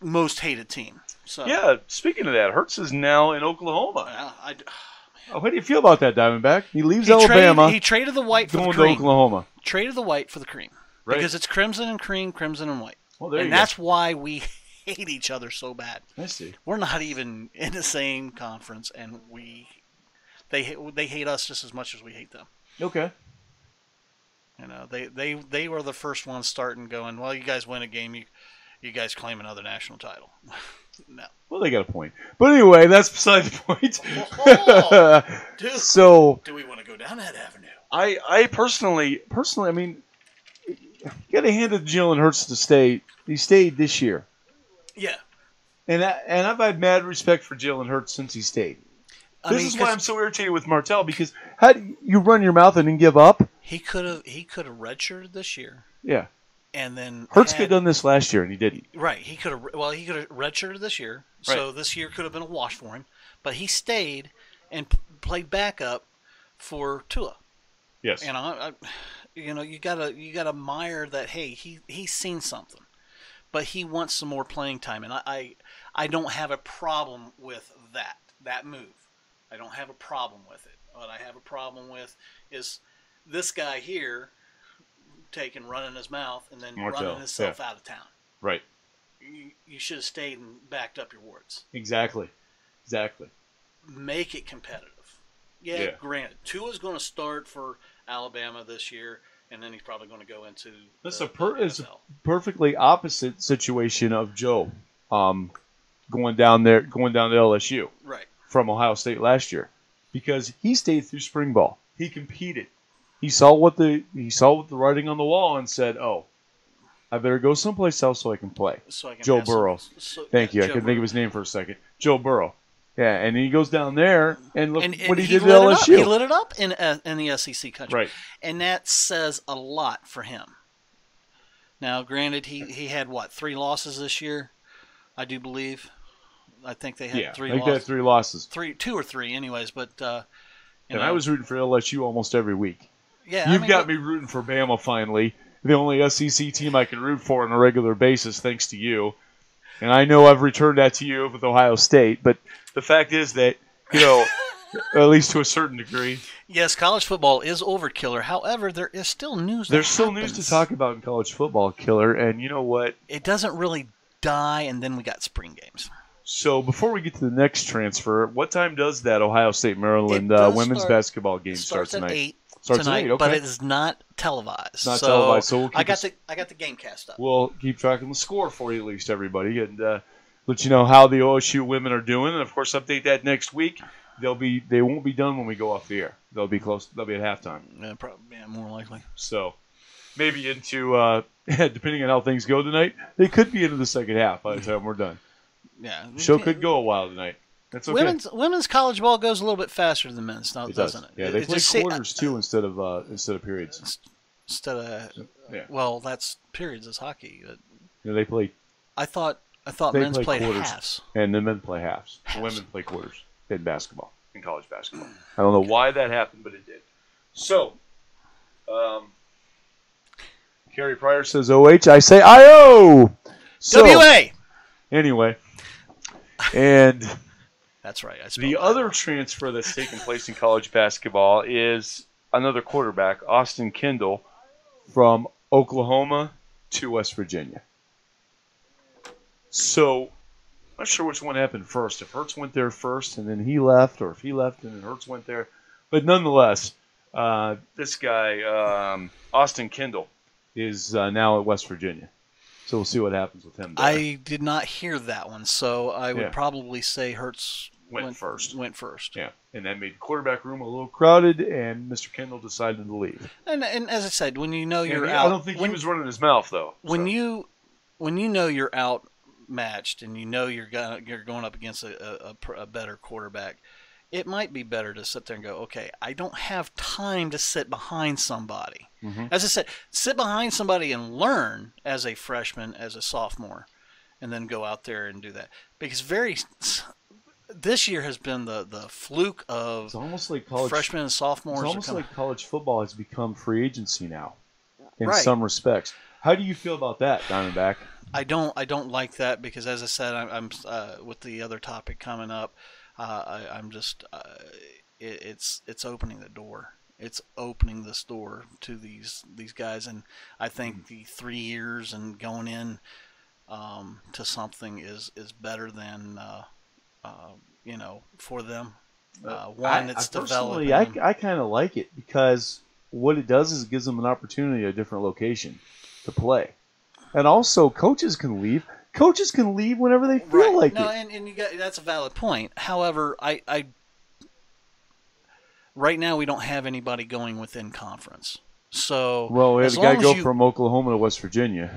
most hated team. So yeah, speaking of that, Hurts is now in Oklahoma. What do you feel about that, Diamondback? He leaves Alabama. He traded the white for the cream. Going to Oklahoma. Traded the white for the cream. Right. Because it's crimson and cream, crimson and white. Well, there you go. That's why we hate each other so bad. I see. We're not even in the same conference, and they hate us just as much as we hate them. Okay. They were the first ones starting going, well, you guys win a game, you guys claim another national title. No. Well, they got a point. But anyway, that's beside the point. Dude, so, do we want to go down that avenue? I personally, I mean, you got to hand it to Jalen Hurts to stay. He stayed this year. Yeah. And I've had mad respect for Jalen Hurts since he stayed. This is why I'm so irritated with Martell, because how do you run your mouth and then give up? He could have redshirted this year. Yeah. And then Hurts could have done this last year, and he didn't. Right. He could have redshirted this year, so this year could have been a wash for him. But he stayed and played backup for Tua. Yes. And you gotta admire that. Hey, he's seen something, but he wants some more playing time, and I don't have a problem with that move. I don't have a problem with it. What I have a problem with is this guy here running his mouth and then Martell, running himself out of town. Right. You should have stayed and backed up your words. Exactly. Make it competitive. Yeah. Granted, Tua's going to start for Alabama this year, and then he's probably going to go into It's the a NFL. perfectly opposite situation of Joe going down to LSU Right. from Ohio State last year, because he stayed through spring ball. He competed. He saw what the writing on the wall and said, "Oh, I better go someplace else so I can play." So I can Joe have Burrow. Thank you. I couldn't think of his name for a second. Joe Burrow. Yeah, and he goes down there and look what he did at LSU. He lit it up in the SEC country. Right. And that says a lot for him. Now, granted, he had, 3 losses this year, I do believe. I think they had 3 losses. They had 3 losses. 2 or 3 anyways, but... I was rooting for LSU almost every week. Yeah, You've got me rooting for Bama finally, the only SEC team I can root for on a regular basis, thanks to you. And I know I've returned that to you with Ohio State, but the fact is that, at least to a certain degree. Yes, college football is overkiller. However, there is still news. There's still news to talk about in college football, Killer, and you know what? It doesn't really die, and then we got spring games. So before we get to the next transfer, what time does that Ohio State-Maryland women's basketball game start tonight? At 8. Starts tonight, at 8, okay. but it is not televised. It's not televised, so we'll keep I got the game cast up. We'll keep tracking the score for you, at least, everybody, and let you know how the OSU women are doing, and of course, update that next week. They won't be done when we go off the air. They'll be close. They'll be at halftime. Yeah, probably, more likely. So maybe into depending on how things go tonight, they could be into the second half by the time we're done. Yeah, Show could go a while tonight. That's okay. Women's college ball goes a little bit faster than men's, doesn't it? Yeah, they play quarters too instead of periods. Well, that's periods is hockey. They play. I thought men's played quarters, halves, and the men play halves. Women play quarters in basketball, in college basketball. I don't know why that happened, but it did. So, Carrie Pryor says OH. I say IO. So, WA. Anyway, and. That's right. The other transfer that's taken place in college basketball is another quarterback, Austin Kendall, from Oklahoma to West Virginia. So, I'm not sure which one happened first. If Hurts went there first and then he left, or if he left and then Hurts went there. But nonetheless, this guy, Austin Kendall, is now at West Virginia. So we'll see what happens with him there. I did not hear that one, so I would probably say Hurts went first. Yeah, and that made the quarterback room a little crowded, and Mr. Kendall decided to leave. And as I said, when you know you're out, I don't think he was running his mouth though. When you know you're outmatched and you know you're going up against a better quarterback, it might be better to sit there and go, okay, I don't have time to sit behind somebody. Mm-hmm. As I said, sit behind somebody and learn as a freshman, as a sophomore, and then go out there and do that. Because this year has been the fluke of it's almost like freshmen and sophomores. It's almost like college football has become free agency now, in right. some respects. How do you feel about that, Diamondback? I don't like that because, as I said, I'm with the other topic coming up. I'm just it's opening the door. It's opening this door to these guys, and I think the 3 years and going in to something is better than for them. One that's developing. I kind of like it because what it does is it gives them an opportunity at a different location to play, and also coaches can leave. Coaches can leave whenever they feel like it. And you got, that's a valid point. However, I right now we don't have anybody going within conference. So we had a guy go from Oklahoma to West Virginia.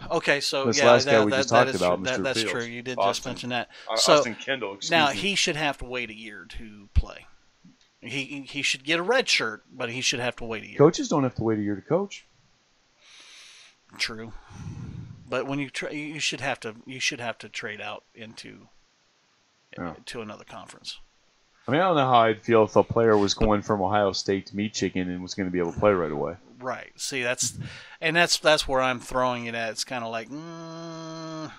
Okay, so this last guy we just talked about, Mr. That's Fields. true. You did Austin, just mention that. Austin Kendall. Now he should have to wait a year to play. He should get a red shirt, but he should have to wait a year. Coaches don't have to wait a year to coach. True. But when you should have to trade out into to another conference. I mean, I don't know how I'd feel if a player was going from Ohio State to Meat Chicken and was going to be able to play right away. Right. See, that's where I'm throwing it at. It's kind of like, no.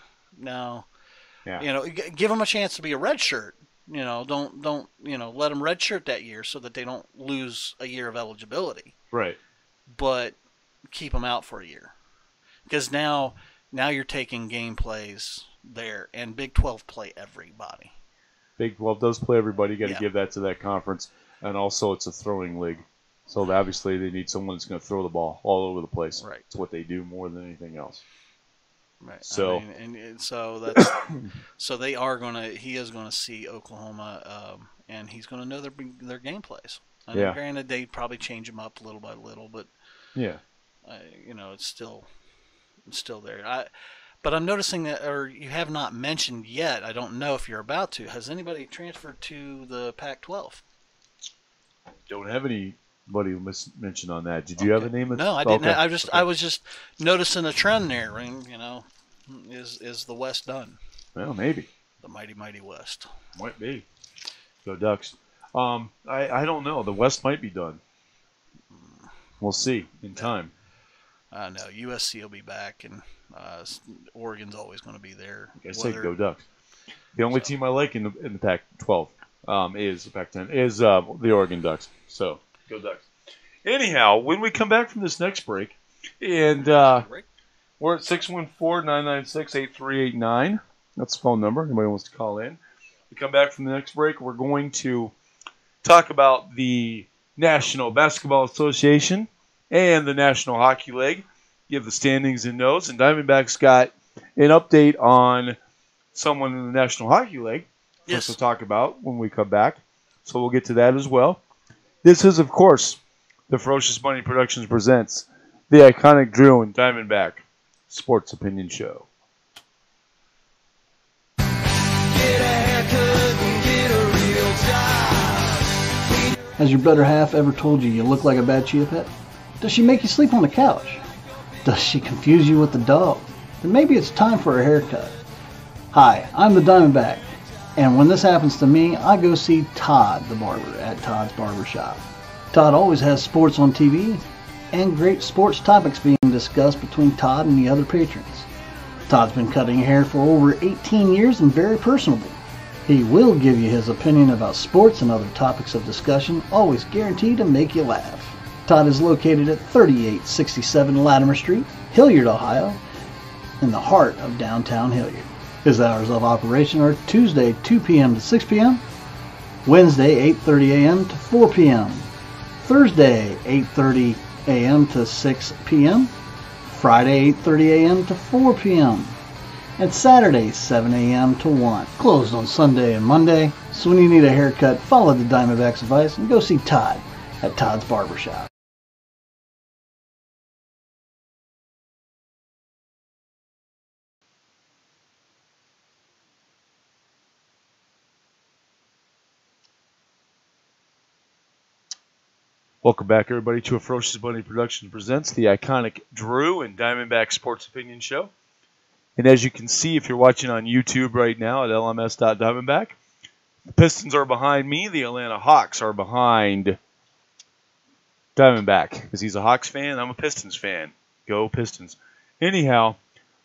Yeah. Give him a chance to be a red shirt, Don't let them redshirt that year so that they don't lose a year of eligibility. Right. But keep them out for a year, because now you're taking game plays there, and Big 12 play everybody. Big 12 does play everybody. You got to give that to that conference, and also it's a throwing league, so obviously they need someone that's going to throw the ball all over the place. Right. It's what they do more than anything else. Right. So so that's so they are gonna. He is gonna see Oklahoma, and he's gonna know their game plays. I mean, granted, they probably change them up little by little, but it's still there. But I'm noticing that, or you have not mentioned yet. I don't know if you're about to. Has anybody transferred to the Pac-12? Don't have anybody mentioned on that. Did you have a name? No, I didn't. I was just noticing a trend there. Is the West done? Well, maybe. The mighty, mighty West. Might be. Go Ducks. I don't know. The West might be done. We'll see in time. No, USC will be back, and Oregon's always going to be there. Like I said, go Ducks. The only team I like in the Pac-12 is the Pac-10 is the Oregon Ducks. So go Ducks. Anyhow, when we come back from this next break, and we're at 614-996-8389. That's the phone number. Anybody wants to call in. We come back from the next break, we're going to talk about the National Basketball Association and the National Hockey League. Give the standings and notes. And Diamondback's got an update on someone in the National Hockey League for us to talk about when we come back. So we'll get to that as well. This is, of course, the Ferocious Bunny Productions presents the iconic Drew and Diamondback Sports Opinion Show. Get a haircut and get a real job. Has your better half ever told you look like a bad chia pet? Does she make you sleep on the couch? Does she confuse you with the dog? Then maybe it's time for a haircut. Hi, I'm the Diamondback, and when this happens to me, I go see Todd the barber at Todd's Barber Shop. Todd always has sports on TV and great sports topics being discussed between Todd and the other patrons. Todd's been cutting hair for over 18 years and very personable. He will give you his opinion about sports and other topics of discussion, always guaranteed to make you laugh. Todd is located at 3867 Latimer Street, Hilliard, Ohio, in the heart of downtown Hilliard. His hours of operation are Tuesday 2 p.m. to 6 p.m., Wednesday 8:30 a.m. to 4 p.m., Thursday 8:30 a.m. to 6 p.m., Friday 8:30 a.m. to 4 p.m., and Saturday 7 a.m. to 1. Closed on Sunday and Monday, so when you need a haircut, follow the Diamondback's advice and go see Todd at Todd's Barber Shop. Welcome back, everybody, to a Ferocious Bunny Productions presents the iconic Drew and Diamondback Sports Opinion Show. And as you can see, if you're watching on YouTube right now at LMS.Diamondback, the Pistons are behind me. The Atlanta Hawks are behind Diamondback. Because he's a Hawks fan, I'm a Pistons fan. Go Pistons. Anyhow,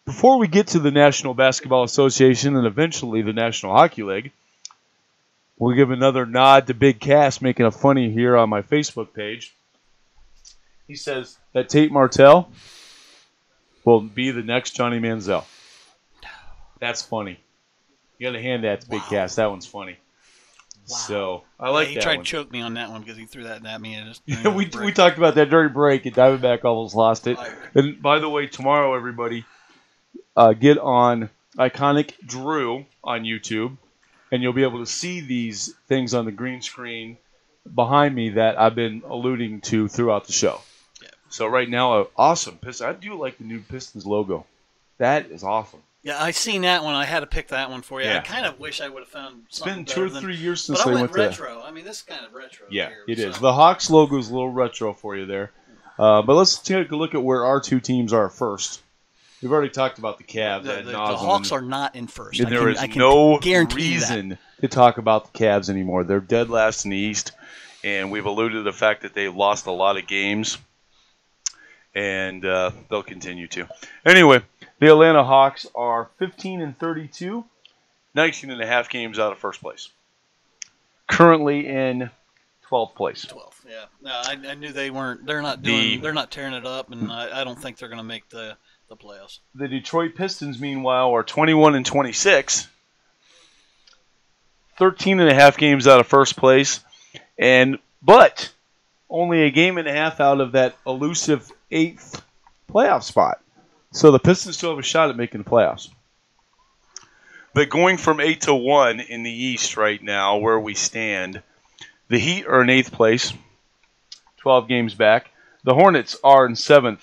before we get to the National Basketball Association and eventually the National Hockey League, we'll give another nod to Big Cass making a funny here on my Facebook page. He says that Tate Martell will be the next Johnny Manziel. That's funny. You got to hand that to Big Cass. That one's funny. Wow. So I like that. He tried one. to choke me on that one because he threw that at me. And we talked about that during break, and Diamondback almost lost it. And by the way, tomorrow, everybody, get on Iconic Drew on YouTube. And you'll be able to see these things on the green screen behind me that I've been alluding to throughout the show. Yeah. So right now, awesome Pistons. I do like the new Pistons logo. That is awesome. Yeah, I seen that one. I had to pick that one for you. Yeah. I kind of wish I would have found something. It's been 2 or 3 years since I they went went retro. I mean, this is kind of retro. Yeah, here, it is. The Hawks logo is a little retro for you there. But let's take a look at where our two teams are first. We've already talked about the Cavs. The Hawks are not in first. And there is no reason to talk about the Cavs anymore. They're dead last in the East, and we've alluded to the fact that they lost a lot of games, and they'll continue to. Anyway, the Atlanta Hawks are 15-32, 19 and a half games out of first place. currently in 12th place. 12th. Yeah. No, I knew they weren't. They're not doing. They're not tearing it up, and I don't think they're going to make the playoffs. The Detroit Pistons, meanwhile, are 21 and 26, 13 and a half games out of first place, but only a game and a half out of that elusive 8th playoff spot. So the Pistons still have a shot at making the playoffs. But going from 8 to 1 in the East right now, where we stand, the Heat are in 8th place, 12 games back. The Hornets are in 7th,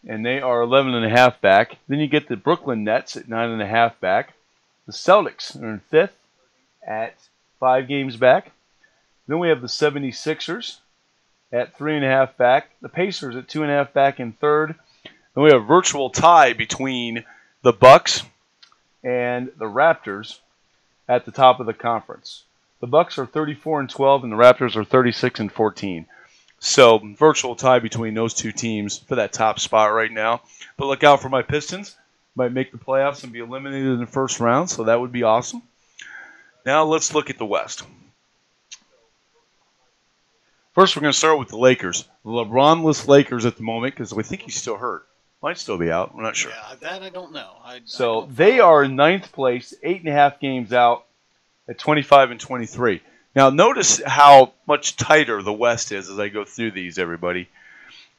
and they are 11.5 back. Then you get the Brooklyn Nets at 9.5 back. The Celtics are in 5th at 5 games back. Then we have the 76ers at 3.5 back. The Pacers at 2.5 back in 3rd. Then we have a virtual tie between the Bucks and the Raptors at the top of the conference. The Bucks are 34 and 12, and the Raptors are 36 and 14. So, virtual tie between those two teams for that top spot right now. But look out for my Pistons. Might make the playoffs and be eliminated in the first round, so that would be awesome. Now, let's look at the West. First, we're going to start with the Lakers. The LeBron-less Lakers at the moment, because we think he's still hurt. Might still be out. We're not sure. Yeah, that I don't know. So, they are in 9th place, 8.5 games out at 25 and 23. Now, notice how much tighter the West is as I go through these, everybody.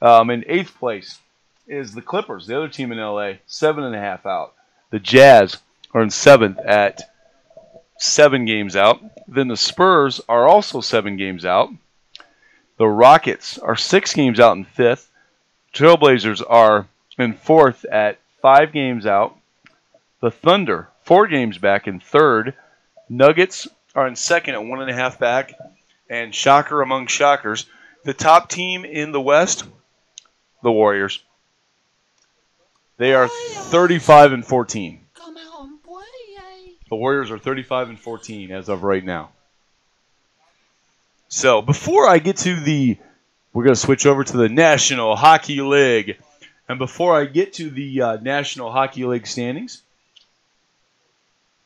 In 8th place is the Clippers, the other team in L.A., 7.5 out. The Jazz are in 7th at 7 games out. Then the Spurs are also 7 games out. The Rockets are 6 games out in 5th. Trailblazers are in 4th at 5 games out. The Thunder, 4 games back in 3rd. Nuggets are in 2nd at 1.5 back. And shocker among shockers, the top team in the West, the Warriors. They are 35 and 14. Come out and play. The Warriors are 35 and 14 as of right now. So before I get to we're going to switch over to the National Hockey League. And before I get to the National Hockey League standings,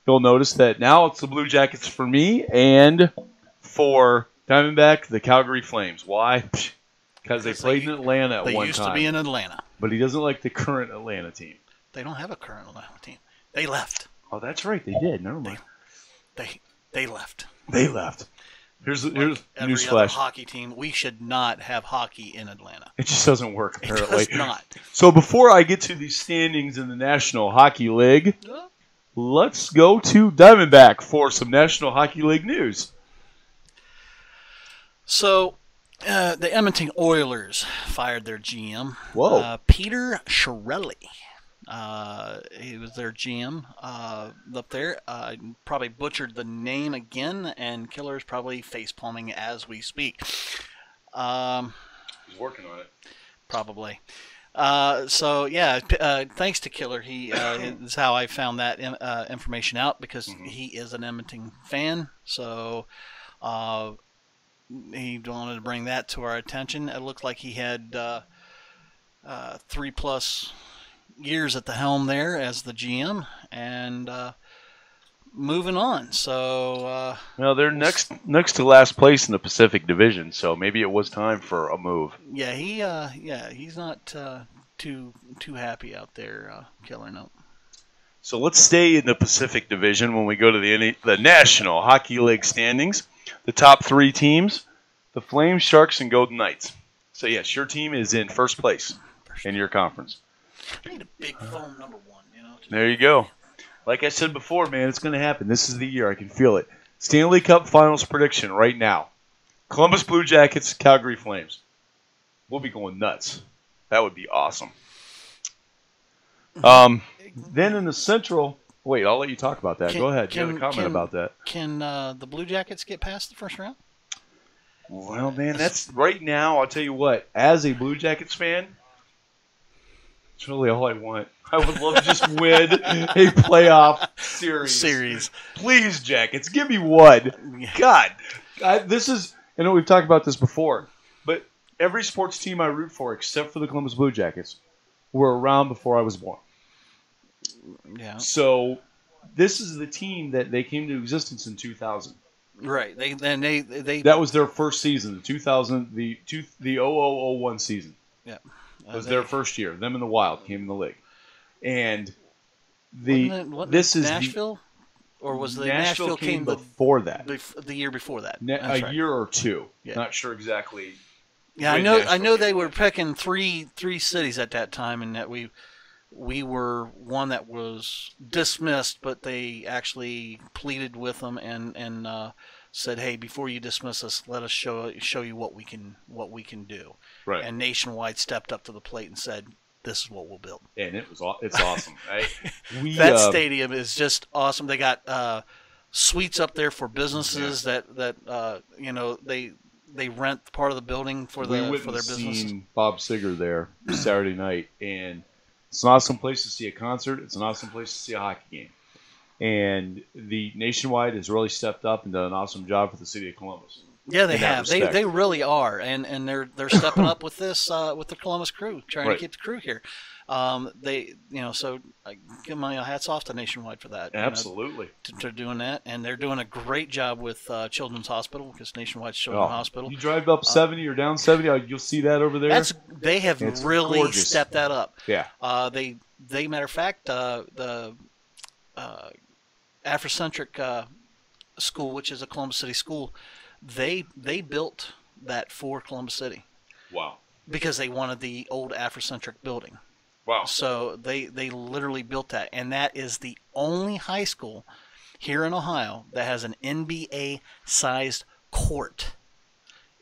you'll notice that now it's the Blue Jackets for me and for Diamondback, the Calgary Flames. Why? Because they played in Atlanta at one time. They used to be in Atlanta. But he doesn't like the current Atlanta team. They don't have a current Atlanta team. They left. Oh, that's right. They did. Never mind. They left. They left. Here's every other newsflash. hockey team. We should not have hockey in Atlanta. It just doesn't work, apparently. It does not. So before I get to the standings in the National Hockey League, let's go to Diamondback for some National Hockey League news. So, the Edmonton Oilers fired their GM. Whoa. Peter Chiarelli. He was their GM up there. Probably butchered the name again, and Killer's probably facepalming as we speak. He's working on it. Probably. So, yeah, thanks to Killer. He is how I found that information out, because he is an Edmonton fan. So, he wanted to bring that to our attention. It looked like he had 3+ years at the helm there as the GM, and moving on. So well, they're next to last place in the Pacific Division, so maybe it was time for a move. Yeah, he's not too happy out there, Killer. No. So let's stay in the Pacific Division when we go to the National Hockey League standings. The top 3 teams, the Flames, Sharks, and Golden Knights. So yes, your team is in first place in your conference. I need a big phone number 1, you know. There you go. Like I said before, man, it's going to happen. This is the year. I can feel it. Stanley Cup Finals prediction right now. Columbus Blue Jackets, Calgary Flames. We'll be going nuts. That would be awesome. Then in the Central... Wait, I'll let you talk about that. Go ahead. You have a comment about that. Can the Blue Jackets get past the first round? Well, man, that's right now. I'll tell you what. As a Blue Jackets fan, it's really all I want. I would love to just win a playoff series. Please, Jackets, give me one. God, this is. I know we've talked about this before, but every sports team I root for, except for the Columbus Blue Jackets, were around before I was born. Yeah. So this is the team that they came to existence in 2000. Right. They That was their first season, the 0001 season. Yeah. Was their first year. Them and the Wild came in the league, and wasn't this it is Nashville, or was the Nashville came before that? The year before that? A year or two. Yeah. Not sure exactly. Yeah, when I Nashville know they came were back. picking three cities at that time, and that we were one that was dismissed, but they actually pleaded with them and said, "Hey, before you dismiss us, let us show you what we can do." Right. And Nationwide stepped up to the plate and said, "This is what we'll build." And it's awesome. That stadium is just awesome. They got suites up there for businesses that they rent part of the building for we their went and business. seen Bob Seger there Saturday night, and it's an awesome place to see a concert. It's an awesome place to see a hockey game. And the Nationwide has really stepped up and done an awesome job for the city of Columbus. Yeah, they in that have. respect. They really are, and they're stepping up with this with the Columbus crew, trying Right. to keep the crew here. So I give my hats off to Nationwide for that. Absolutely. To doing that, and they're doing a great job with Children's Hospital, because Nationwide's Children's Hospital. You drive up 70 or down 70, you'll see that over there. They have It's really gorgeous. stepped that up. Yeah. They matter of fact, the Afrocentric school, which is a Columbus City school, they built that for Columbus City Wow. because they wanted the old Afrocentric building. Wow. So they literally built that, and that is the only high school here in Ohio that has an NBA-sized court.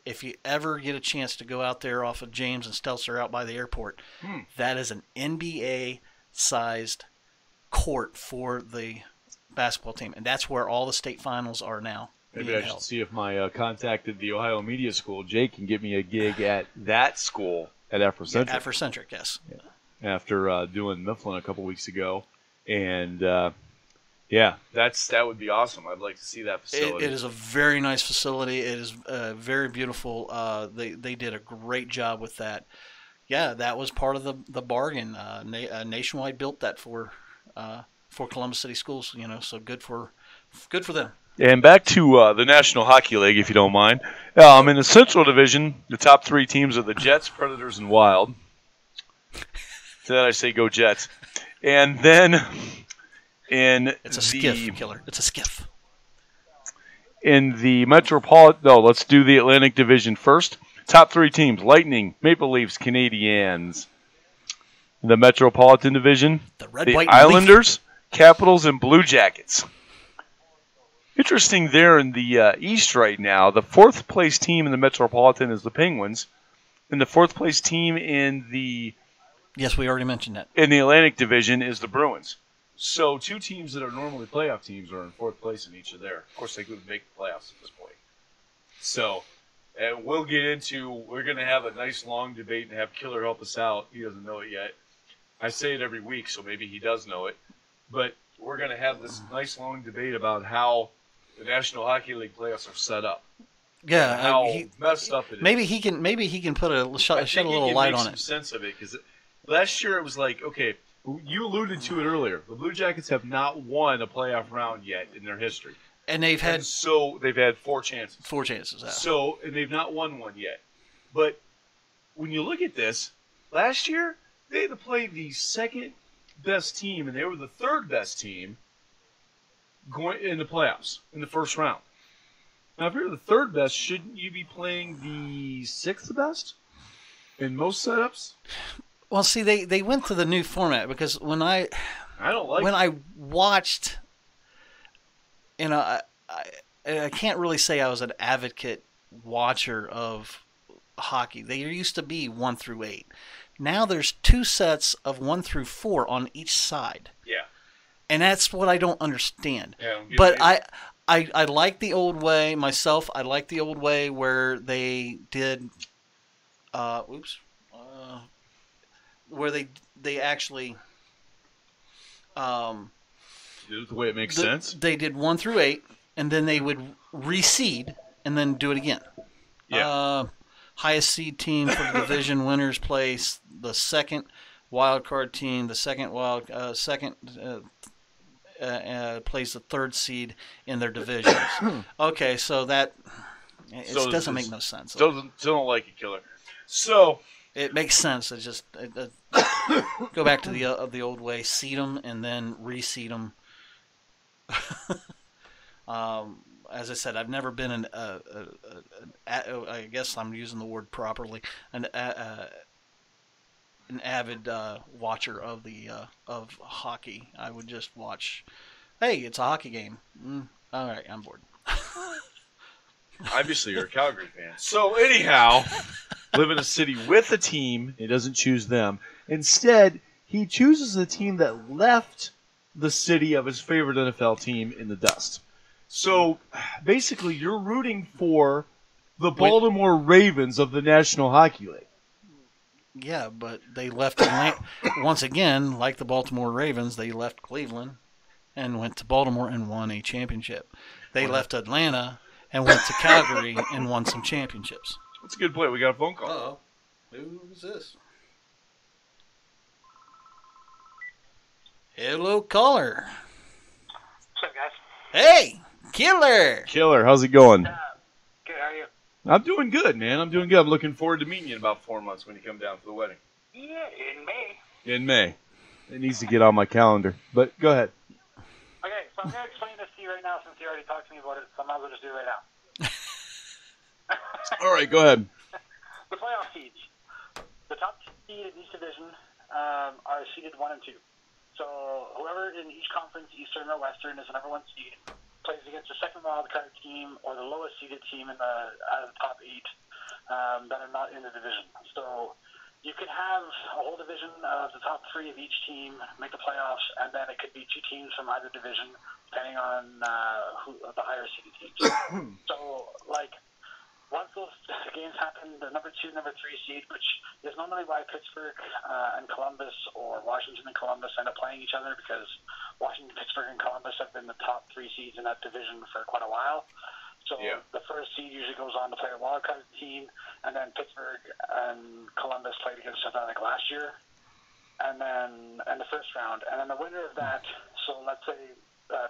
If you ever get a chance to go out there off of James and Stelzer out by the airport, that is an NBA-sized court for the basketball team, and that's where all the state finals are now. Maybe I should see if my contact at the Ohio Media School, Jake, can get me a gig at that school at Afrocentric. Afrocentric, yes. After doing Mifflin a couple weeks ago, and that would be awesome. I'd like to see that facility. It is a very nice facility. It is very beautiful. They did a great job with that. Yeah, that was part of the bargain. Nationwide built that for Columbus City Schools. So good for them. And back to the National Hockey League, if you don't mind. In the Central Division, the top three teams are the Jets, Predators, and Wild. So then I say go Jets. And then It's a skiff, killer. It's a skiff. In the let's do the Atlantic Division first. Top three teams: Lightning, Maple Leafs, Canadiens. The Metropolitan Division: The Red, the White, and Islanders, Capitals, and Blue Jackets. Interesting there in the East right now. The fourth place team in the Metropolitan is the Penguins, and the fourth place team in the Yes, we already mentioned that. in the Atlantic Division is the Bruins. So two teams that are normally playoff teams are in fourth place in each of there. Of course, they couldn't make the playoffs at this point. So, and we're going to have a nice long debate and have Killer help us out. He doesn't know it yet. I say it every week, so maybe he does know it. But we're going to have this nice long debate about how the National Hockey League playoffs are set up. Yeah, And how messed up it is. maybe he can put shed a little light on Make it. some sense of it, because last year it was like, okay, you alluded to it earlier. The Blue Jackets have not won a playoff round yet in their history. And they've had they've had four chances. Yeah. And they've not won one yet. But when you look at this, last year they had to play the second best team, and they were the third best team going in the playoffs in the first round. Now, if you're the third best, shouldn't you be playing the sixth best in most setups? Well, see, they went to the new format, because when I watched, I can't really say I was an advocate watcher of hockey. There used to be 1 through 8. Now there's 2 sets of 1 through 4 on each side. Yeah. And that's what I don't understand. Yeah, but I like the old way myself. I like the old way where they did where they actually the way it makes sense. They did 1 through 8, and then they would reseed and then do it again. Yeah. Highest seed team for the division winners place the second wild card team, the second plays the third seed in their divisions. Okay, so that doesn't make no sense. Still don't like it, Killer. So it makes sense. It's just go back to the old way: seed them and then reseed them. As I said, I've never been I guess I'm using the word properly, an avid watcher of of hockey. I would just watch. Hey, it's a hockey game. All right, I'm bored. Obviously, you're a Calgary fan. So anyhow, live in a city with a team. He doesn't choose them. Instead, he chooses a team that left the city of his favorite NFL team in the dust. So basically, you're rooting for the Baltimore Ravens of the National Hockey League. Yeah, but they left Atlanta. Once again, like the Baltimore Ravens, they left Cleveland and went to Baltimore and won a championship. They left Atlanta and went to Calgary and won some championships. That's a good play. We got a phone call. Uh-oh. Who's this? Hello, caller. What's up, guys? Hey, Killer. Killer, how's it going? Good, how are you? I'm doing good, man. I'm doing good. I'm looking forward to meeting you in about 4 months when you come down for the wedding. Yeah, in May. In May. It needs to get on my calendar. But go ahead. Okay, so I'm going to explain this to you right now since you already talked to me about it, so I might as well just do it right now. All right, go ahead. The playoff seeds. The top seed in each division are seeded 1 and 2. So whoever in each conference, Eastern or Western, is the number 1 seed, plays against the second wild card team or the lowest seeded team in out of the top 8 that are not in the division. So you could have a whole division of the top 3 of each team make the playoffs, and then it could be 2 teams from either division, depending on who the higher seeded teams. So, like, once those games happen, the number 2, number 3 seed, which is normally why Pittsburgh and Columbus or Washington and Columbus end up playing each other, because Washington, Pittsburgh, and Columbus have been the top 3 seeds in that division for quite a while. So the first seed usually goes on to play a wild card team, and then Pittsburgh and Columbus played against each other like last year, and then in the first round, and then the winner of that. So let's say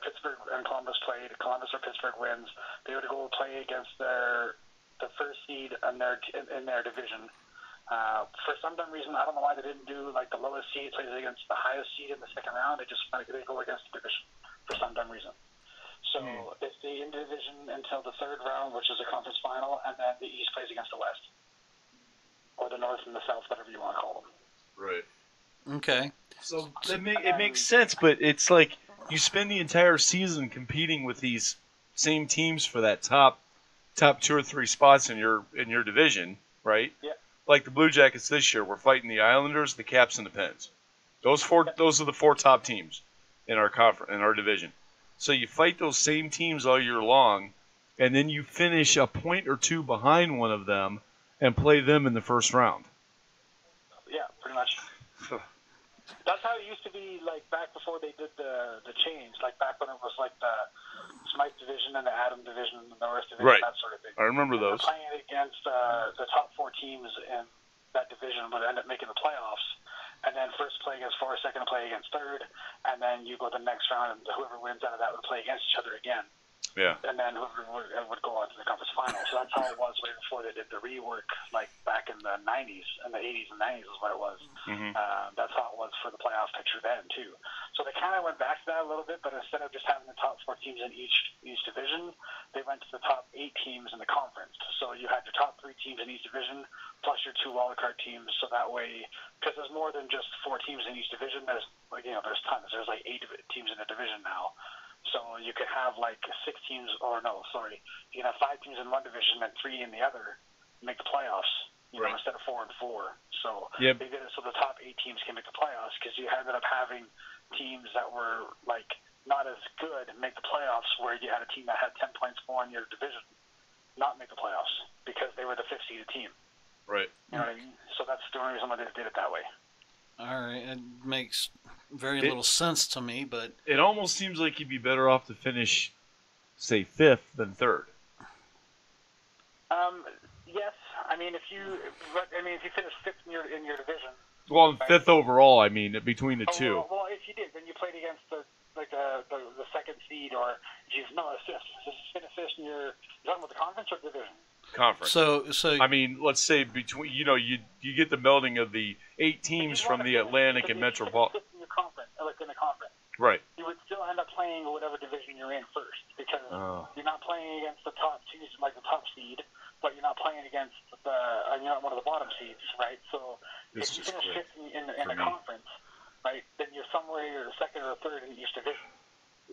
Pittsburgh and Columbus played. Columbus or Pittsburgh wins. They would go play against the first seed in their division. For some dumb reason, I don't know why they didn't do like the lowest seed plays against the highest seed in the second round. They just they go against the division for some dumb reason. So it's the in division until the third round, which is a conference final, and then the East plays against the West, or the North and the South, whatever you want to call them. Right. Okay. So it makes sense, but it's like you spend the entire season competing with these same teams for that top 2 or 3 spots in your division, right? Yeah. Like the Blue Jackets this year, we're fighting the Islanders, the Caps, and the Pens. Those are the 4 top teams in our division. So you fight those same teams all year long, and then you finish a point or 2 behind one of them and play them in the first round. Yeah, pretty much. That's how it used to be, like back before they did the change, like back when it was like the Smythe division and the Adam division and the Norris division, right. That sort of thing. I remember those. Playing it against the top 4 teams in that division would end up making the playoffs, and then first play against 4, second play against third, and then you go to the next round, and whoever wins out of that would play against each other again. Yeah. And then whoever would go on to the conference final. So that's how it was way before they did the rework, like back in the 90s, in the 80s and 90s is what it was. Mm-hmm. That's how it was for the playoff picture then, too. So they kind of went back to that a little bit, but instead of just having the top 4 teams in each division, they went to the top 8 teams in the conference. So you had your top 3 teams in each division, plus your 2 wildcard teams. So that way, because there's more than just 4 teams in each division, there's tons. There's like 8 teams in a division now. So you could have like 6 teams, or no, sorry, you can have 5 teams in one division and 3 in the other make the playoffs, right. Instead of 4 and 4. So yep. they did it so the top 8 teams can make the playoffs, because you ended up having teams that were like not as good make the playoffs, where you had a team that had 10 points more in your division not make the playoffs because they were the 5th seeded team. Right. You know what I mean? So that's the only reason why they did it that way. All right, it makes very little sense to me, but it almost seems like you'd be better off to finish, say, 5th than 3rd. Yes, I mean if you finish 5th in your division. Well, 5th overall, I mean, between the 2. Well, if you did, then you played against the or no, it's fifth. This is fifth in you're talking about the conference or division? Conference. So I mean, let's say between you get the melding of the 8 teams from the Atlantic and Metropolitan. In your conference, like in the conference, Right. you would still end up playing whatever division you're in first because you're not playing against the top two, like the top seed, but you're not playing against you're not one of the bottom seeds, right? So if you finish fifth in the conference, right, then you're somewhere you're second or third in each division.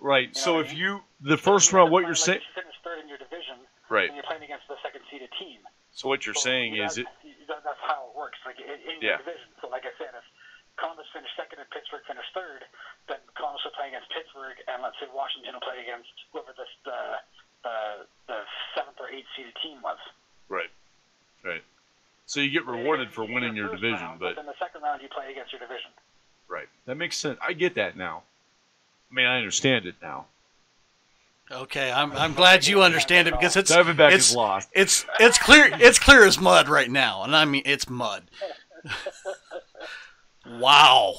Right. You know so what if I mean? the first round, what you're saying, if you finish third in your division, right? then you're playing against the second seeded team. So what you're saying is that's how it works, like in your division. So like I said, if Columbus finished second and Pittsburgh finished third, then Columbus will play against Pittsburgh, and let's say Washington will play against whoever the seventh or eighth seeded team was. Right. Right. So you get rewarded for winning your division, but in the second round you play against your division. Right. That makes sense. I get that now. I mean, I understand it now. Okay, I'm glad you understand it because Diamondback is lost. It's clear as mud right now, and I mean it's mud. Wow.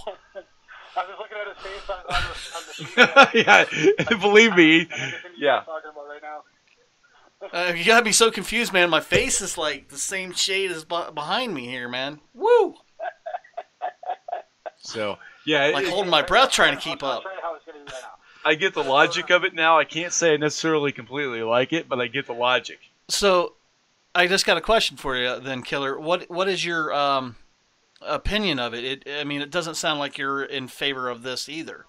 I was looking at his face on the Yeah, believe me. Yeah. Talking about right now. You gotta be so confused, man. My face is like the same shade as behind me here, man. Woo! So yeah, like holding my breath trying to keep up. I get the logic of it now. I can't say I necessarily completely like it, but I get the logic. So, I just got a question for you then, Killer. What is your opinion of it? I mean, it doesn't sound like you're in favor of this either.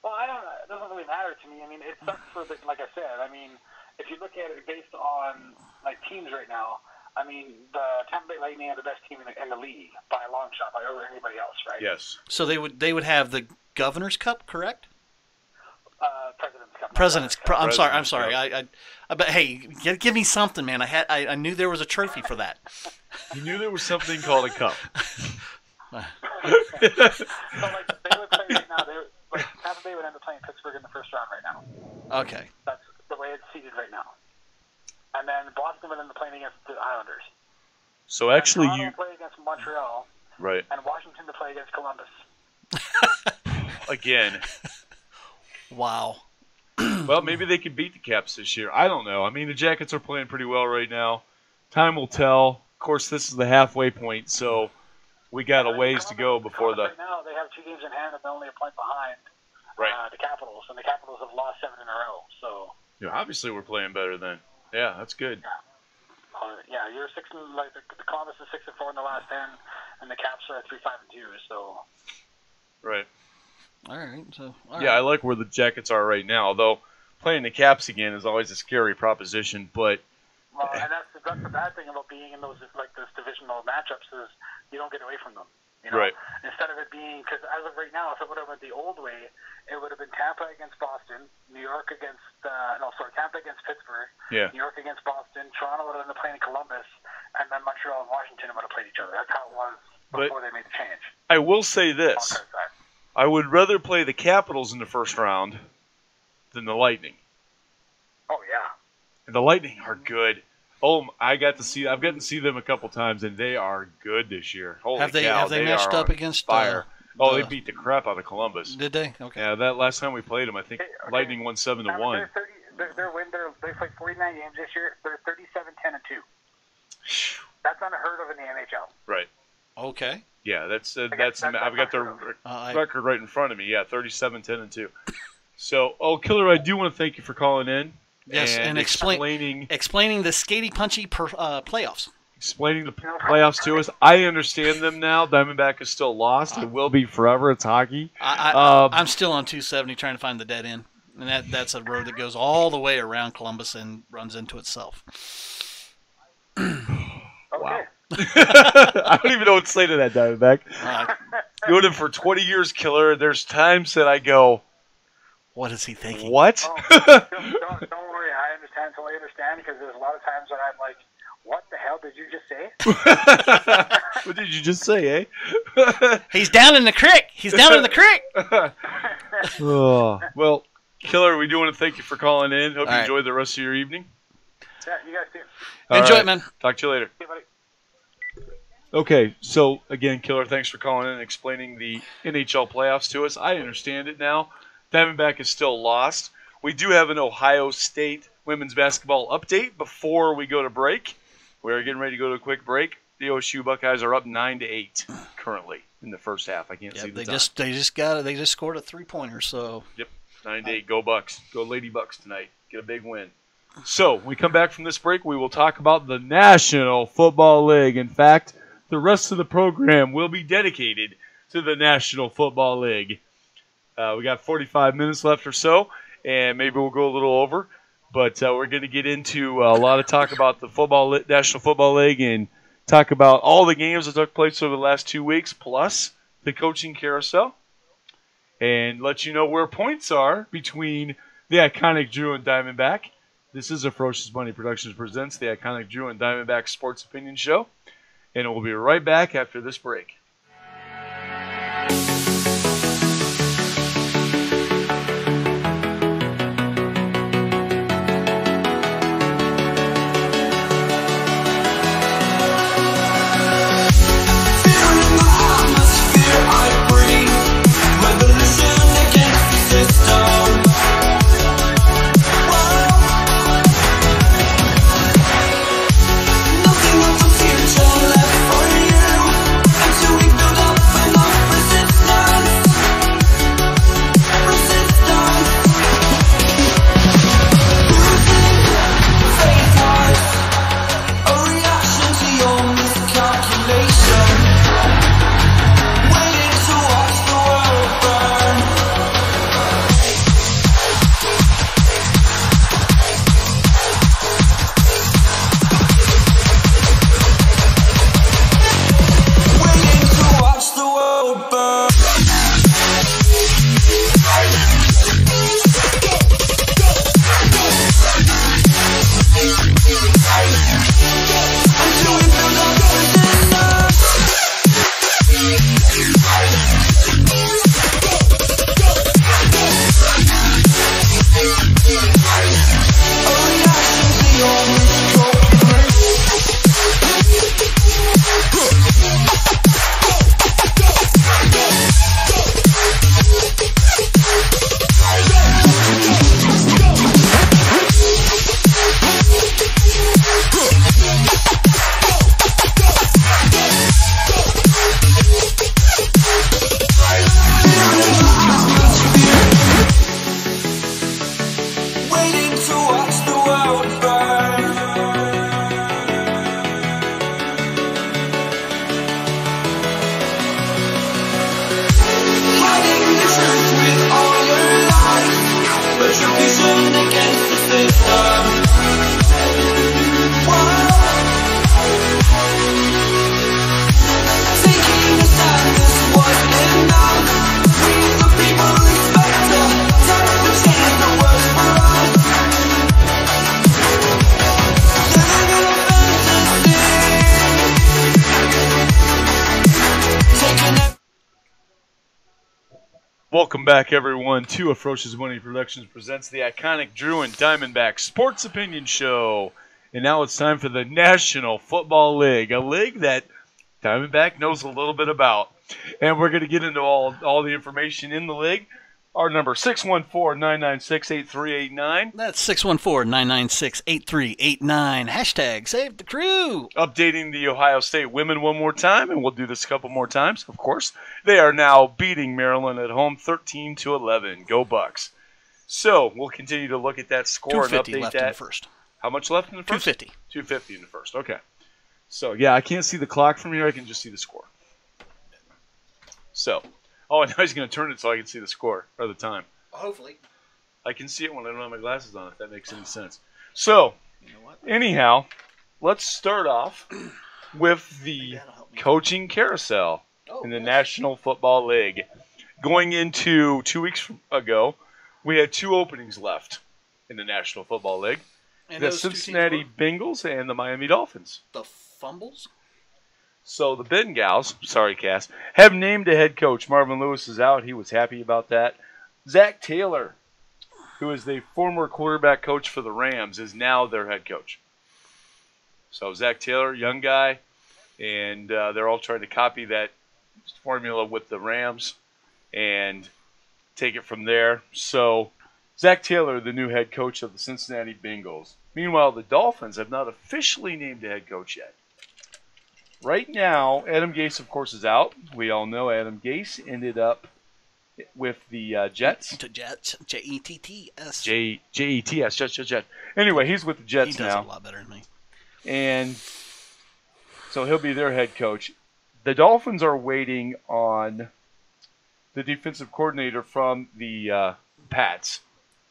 Well, I don't know. It doesn't really matter to me. I mean, it sucks for like I said. I mean, if you look at it based on like teams right now, I mean, the Tampa Bay Lightning are the best team in the league by a long shot, by over anybody else, right? Yes. So they would have the Governor's Cup, correct? President's Cup. I'm sorry. But hey, give me something, man. I knew there was a trophy for that. You knew there was something called a cup. So like they would play right now. Tampa Bay would end up playing Pittsburgh in the first round right now. Okay. That's the way it's seeded right now. And then Boston would end up playing against the Islanders. So actually, you play against Montreal. Right. And Washington to play against Columbus. Again. Wow. Well, maybe they could beat the Caps this year. I don't know. I mean, the Jackets are playing pretty well right now. Time will tell. Of course, this is the halfway point, so we got a ways to go before Right now, they have 2 games in hand and they're only a point behind the Capitals, and the Capitals have lost 7 in a row. So yeah, obviously we're playing better then. Yeah, that's good. Yeah, you're 6 and like the Columbus is 6-4 in the last 10, and the Caps are 3-5-2. So right. All right. So I like where the Jackets are right now. Although playing the Caps again is always a scary proposition, but well, and that's the bad thing about being in those those divisional matchups is you don't get away from them. You know? Right. Instead of it being, because as of right now, if it would have went the old way, it would have been Tampa against Boston, Tampa against Pittsburgh, New York against Boston, Toronto would have ended up playing Columbus, and then Montreal and Washington would have played each other. That's how it was before they made the change. I will say this. I would rather play the Capitals in the first round than the Lightning. Oh, yeah. And the Lightning are good. Oh, I've gotten to see them a couple times, and they are good this year. Holy cow, have they matched up against fire? They beat the crap out of Columbus. Did they? Okay. Yeah, that last time we played them, I think Lightning won 7-1. They played 49 games this year. They're 37-10-2. That's unheard of in the NHL. Right. Okay. Yeah, that's I've got their record right in front of me. Yeah, 37-10-2. So, Killer, I do want to thank you for calling in. Yes, and explaining the skatey punchy playoffs. Explaining the playoffs to us. I understand them now. Diamondback is still lost. It will be forever. It's hockey. I'm still on 270 trying to find the dead end. And that's a road that goes all the way around Columbus and runs into itself. Wow. I don't even know what to say to that, Diamondback. Doing it for 20 years, Killer. There's times that I go, what is he thinking? What? Don't worry. I totally understand, because there's a lot of times when I'm like, what the hell did you just say? What did you just say, eh? He's down in the creek. He's down in the creek. Well, Killer, we do want to thank you for calling in. Hope you enjoy the rest of your evening. Yeah, you guys do. Enjoy it, man. Talk to you later. Okay, buddy. Okay, so again, Killer, thanks for calling in and explaining the NHL playoffs to us. I understand it now. Diamondback is still lost. We do have an Ohio State women's basketball update before we go to break. We are getting ready to go to a quick break. The OSU Buckeyes are up 9-8 currently in the first half. I can't see the time. They just scored a 3-pointer. So yep, 9-8. Go Bucks. Go Lady Bucks tonight. Get a big win. So when we come back from this break, we will talk about the National Football League. In fact, the rest of the program will be dedicated to the National Football League. We got 45 minutes left or so, and maybe we'll go a little over. But we're going to get into a lot of talk about the National Football League and talk about all the games that took place over the last 2 weeks, plus the coaching carousel, and let you know where points are between the iconic Drew and Diamondback. This is a Ferocious Money Productions presents the iconic Drew and Diamondback Sports Opinion Show, and we'll be right back after this break. Welcome back, everyone, to A Ferocious Money Productions presents the iconic Drew and Diamondback Sports Opinion Show. And now it's time for the National Football League, a league that Diamondback knows a little bit about. And we're going to get into all the information in the league. Our number, 614-996-8389. That's 614-996-8389. Hashtag save the crew. Updating the Ohio State women one more time, and we'll do this a couple more times, of course. They are now beating Maryland at home 13-11. Go Bucks. So we'll continue to look at that score and update left that. in the first. How much left in the first? 250. 250 in the first. Okay. So, yeah, I can't see the clock from here. I can just see the score. So... Oh, and now he's going to turn it so I can see the score, or the time. Hopefully. I can see it when I don't have my glasses on, if that makes any sense. So, anyhow, let's start off with the coaching carousel in the National Football League. Going into 2 weeks ago, we had two openings left in the National Football League. And the Cincinnati Bengals and the Miami Dolphins. The Fumbles? So the Bengals, sorry Cass, have named a head coach. Marvin Lewis is out. He was happy about that. Zach Taylor, who is the former quarterback coach for the Rams, is now their head coach. So Zach Taylor, young guy, and they're all trying to copy that formula with the Rams and take it from there. So Zach Taylor, the new head coach of the Cincinnati Bengals. Meanwhile, the Dolphins have not officially named a head coach yet. Right now, Adam Gase, of course, is out. We all know Adam Gase ended up with the Jets. The Jets. Jetts. Jets, Jets. Anyway, he's with the Jets now. He does a lot better than me. And so he'll be their head coach. The Dolphins are waiting on the defensive coordinator from the Pats.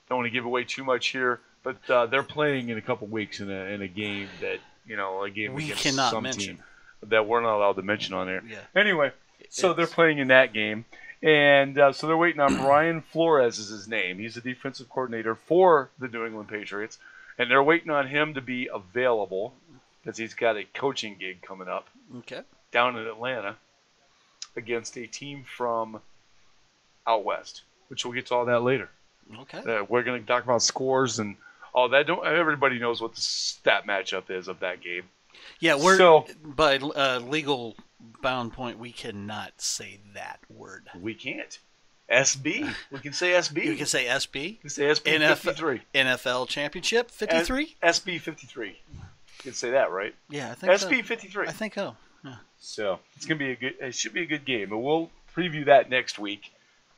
Don't want to give away too much here, but they're playing in a couple weeks in a game that, a game we against cannot some mention. team that we're not allowed to mention on there. Yeah. Anyway, so they're playing in that game. And so they're waiting on Brian Flores is his name. He's the defensive coordinator for the New England Patriots. And they're waiting on him to be available because he's got a coaching gig coming up down in Atlanta against a team from out west, which we'll get to all that later. Okay. We're going to talk about scores and all that. Everybody knows what the stat matchup is of that game. Yeah, by legal bound point, we cannot say that word. We can't. SB. We can say SB. You can say SB. You can say SB 53. NFL Championship 53? SB 53. You can say that, right? Yeah, I think SB 53. I think so. Yeah. So it's gonna be it should be a good game. But we'll preview that next week.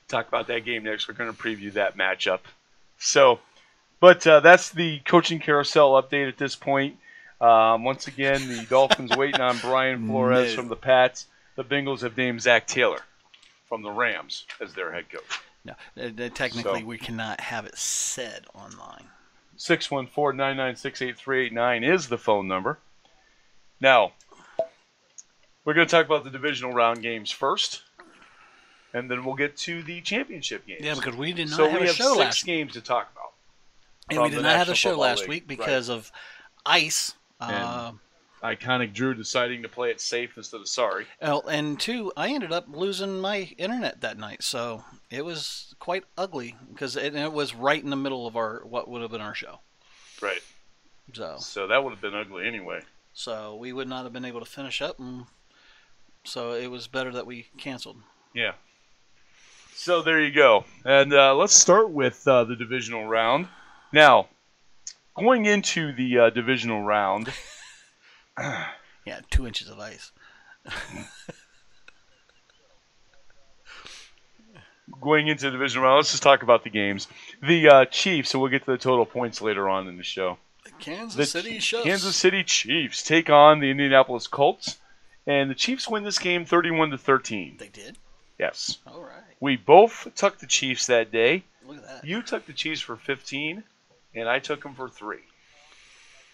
Talk about that game next. We're gonna preview that matchup. So, but that's the coaching carousel update at this point. Once again, the Dolphins waiting on Brian Flores from the Pats. The Bengals have named Zach Taylor from the Rams as their head coach. No, technically we cannot have it said online. 614-996-8389 is the phone number. Now, we're going to talk about the divisional round games first, and then we'll get to the championship games. Yeah, because we did not have a show six last week. games to talk about. And we did not have a show last week League. because of ice. And Iconic Drew deciding to play it safe instead of sorry. And two, I ended up losing my internet that night, so it was quite ugly because it was right in the middle of what would have been our show. Right. So that would have been ugly anyway. So we would not have been able to finish up, and so it was better that we canceled. Yeah. So there you go. And let's start with the divisional round. Now, going into the divisional round. Yeah, 2 inches of ice. Going into the divisional round, let's just talk about the games. The Chiefs, so we'll get to the total points later on in the show. The Kansas City Chiefs take on the Indianapolis Colts, and the Chiefs win this game 31-13. They did? Yes. All right. We both took the Chiefs that day. Look at that. You took the Chiefs for 15, and I took them for 3.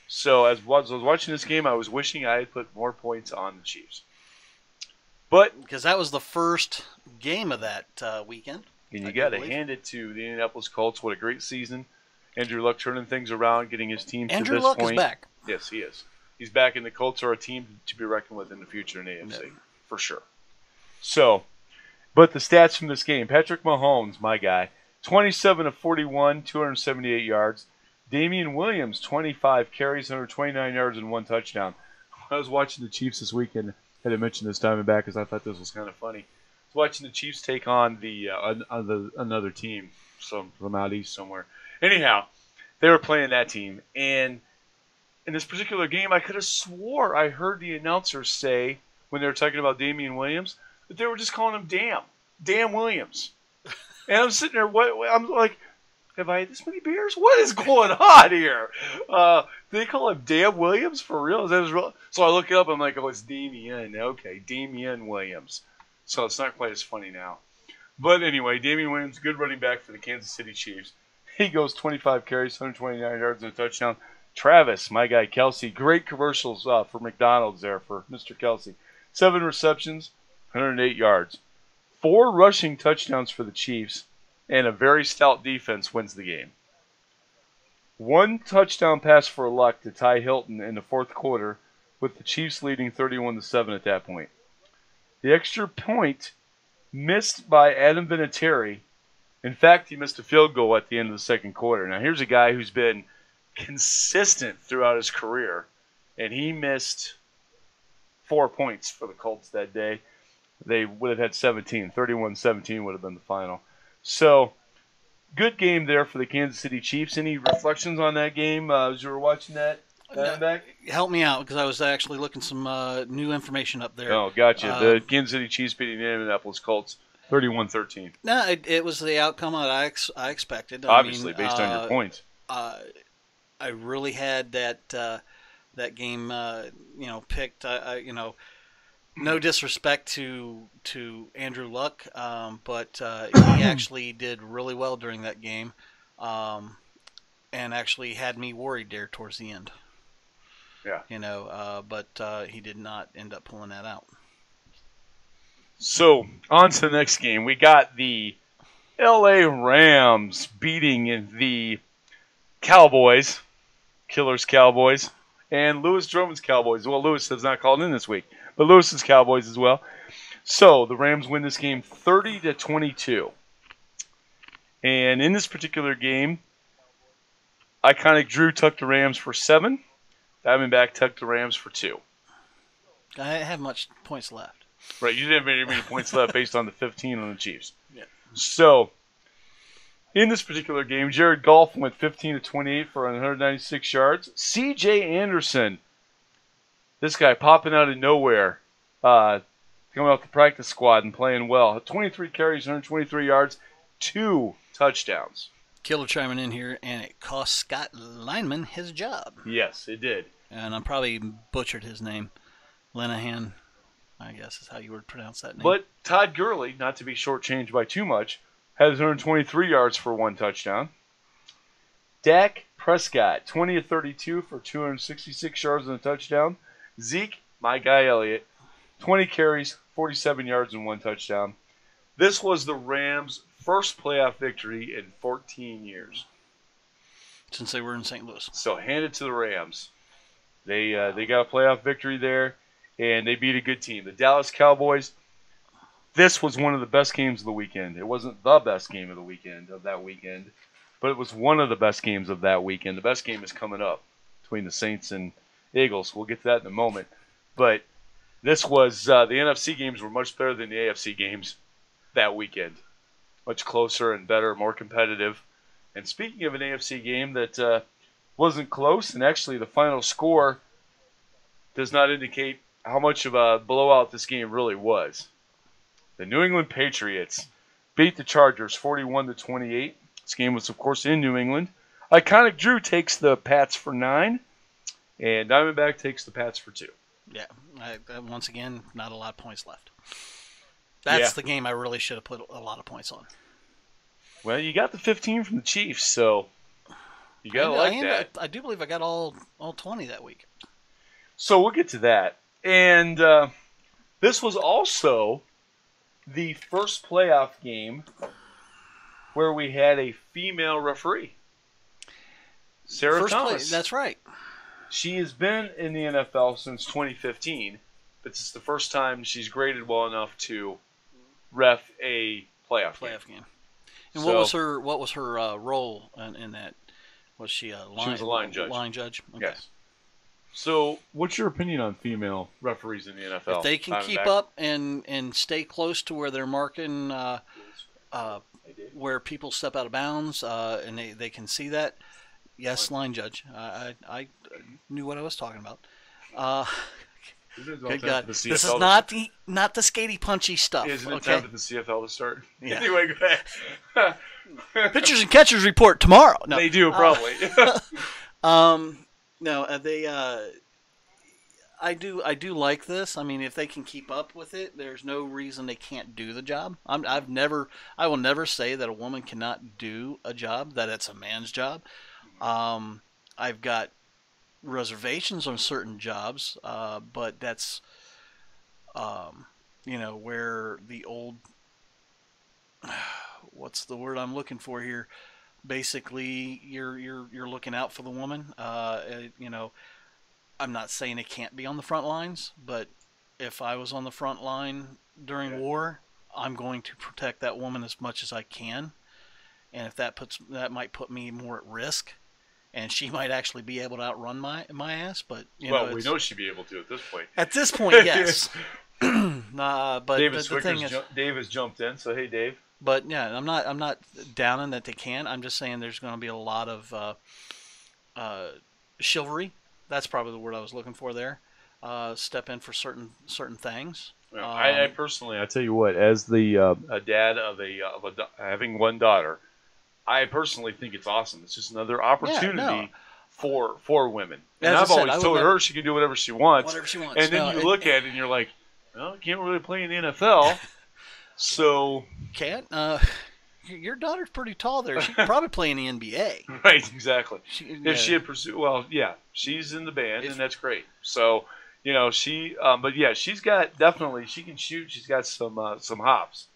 So as I was watching this game, I was wishing I had put more points on the Chiefs. But because that was the first game of that weekend. And you got to hand it to the Indianapolis Colts. What a great season. Andrew Luck turning things around, getting his team to this point. Andrew Luck is back. Yes, he is. He's back, and the Colts are a team to be reckoned with in the future in AFC, for sure. So, but the stats from this game. Patrick Mahomes, my guy, 27 of 41, 278 yards. Damian Williams, 25 carries, 129 yards, and 1 touchdown. I was watching the Chiefs this weekend. I had to mention this Diamondback because I thought this was kind of funny. I was watching the Chiefs take on another team from out east somewhere. Anyhow, they were playing that team. And in this particular game, I could have swore I heard the announcers say, when they were talking about Damian Williams, that they were just calling him Dan Williams. And I'm sitting there, I'm like, have I had this many beers? What is going on here? They call him Dan Williams for real? Is that his real? So I look it up. I'm like, oh, it's Damian. Okay, Damian Williams. So it's not quite as funny now. But anyway, Damian Williams, good running back for the Kansas City Chiefs. He goes 25 carries, 129 yards, and a touchdown. Travis, my guy Kelsey, great commercials for McDonald's there for Mr. Kelsey. 7 receptions, 108 yards. 4 rushing touchdowns for the Chiefs. And a very stout defense wins the game. 1 touchdown pass for Luck to Ty Hilton in the 4th quarter, with the Chiefs leading 31-7 at that point. The extra point missed by Adam Vinatieri. In fact, he missed a field goal at the end of the 2nd quarter. Now, here's a guy who's been consistent throughout his career, and he missed 4 points for the Colts that day. They would have had 17. 31-17 would have been the final. So, good game there for the Kansas City Chiefs. Any reflections on that game as you were watching that? Back? Help me out because I was actually looking some new information up there. Oh, gotcha. The Kansas City Chiefs beating the Indianapolis Colts 31-13. No, it was the outcome that I expected. Obviously, based on your points. I really had that game, picked. No disrespect to Andrew Luck, but he actually did really well during that game, and actually had me worried there towards the end. Yeah. But he did not end up pulling that out. So, on to the next game. We got the LA Rams beating the Cowboys, Killers Cowboys, and Lewis Drummond's Cowboys. Well, Lewis has not called in this week, but Lewis's Cowboys as well. So, the Rams win this game 30-22. And in this particular game, Iconic Drew took the Rams for 7. Diamondback took the Rams for 2. I didn't have much points left. Right, you didn't have very many points left based on the 15 on the Chiefs. Yeah. So, in this particular game, Jared Goff went 15-28 for 196 yards. C.J. Anderson, this guy popping out of nowhere, coming off the practice squad and playing well. 23 carries, 123 yards, 2 touchdowns. Killer chiming in here, and it cost Scott Lineman his job. Yes, it did. And I probably butchered his name. Linehan, I guess is how you would pronounce that name. But Todd Gurley, not to be shortchanged by too much, has 123 yards for 1 touchdown. Dak Prescott, 20-32 for 266 yards and a touchdown. Zeke, my guy Elliott, 20 carries, 47 yards and 1 touchdown. This was the Rams' first playoff victory in 14 years. Since they were in St. Louis. So hand it to the Rams. They got a playoff victory there, and they beat a good team. The Dallas Cowboys, this was one of the best games of the weekend. It wasn't the best game of that weekend, but it was one of the best games of that weekend. The best game is coming up between the Saints and Eagles. We'll get to that in a moment. But this was, the NFC games were much better than the AFC games that weekend. Much closer and better, more competitive. And speaking of an AFC game that wasn't close, and actually the final score does not indicate how much of a blowout this game really was. The New England Patriots beat the Chargers 41-28. This game was, of course, in New England. Iconic Drew takes the Pats for 9, and Diamondback takes the Pats for 2. Yeah, once again, not a lot of points left. That's the game I really should have put a lot of points on. Well, you got the 15 from the Chiefs, so you got to like that. I do believe I got all 20 that week. So we'll get to that. And this was also the first playoff game where we had a female referee. Sarah Thomas. That's right. She has been in the NFL since 2015, but this is the first time she's graded well enough to ref a playoff game. And what was her role in that? Was she a line? She was a line judge. Line judge. Okay. Yes. So, what's your opinion on female referees in the NFL? If they can keep up and stay close to where they're marking where people step out of bounds, and they can see that, yes, line judge. I knew what I was talking about. Good God. This is not the skatey punchy stuff. Isn't it time for the CFL to start? Yeah. Anyway, go ahead. Pitchers and catchers report tomorrow. No. They do, probably. No, they. I do like this. I mean, if they can keep up with it, there's no reason they can't do the job. I will never say that a woman cannot do a job, that it's a man's job. I've got reservations on certain jobs, but that's, where the old, what's the word I'm looking for here? Basically, you're looking out for the woman. I'm not saying it can't be on the front lines, but if I was on the front line during war, I'm going to protect that woman as much as I can. And if that might put me more at risk, and she might actually be able to outrun my ass. But we know she'd be able to at this point. At this point, yes. But Dave the thing is, Dave has jumped in. So hey, Dave. But yeah, I'm not downing that they can. I'm just saying there's going to be a lot of chivalry. That's probably the word I was looking for there. Step in for certain things. Well, I personally, I tell you what, as the a dad of having one daughter, I personally think it's awesome. It's just another opportunity for women. And I've always told her she can do whatever she wants. Whatever she wants. And then you look at it and you're like, well, you can't really play in the NFL. So can't. Your daughter's pretty tall there. She could probably play in the NBA. Right, exactly. If she had pursued, well, yeah, she's in the band, and that's great. So, but yeah, she's got definitely, she can shoot. She's got some hops.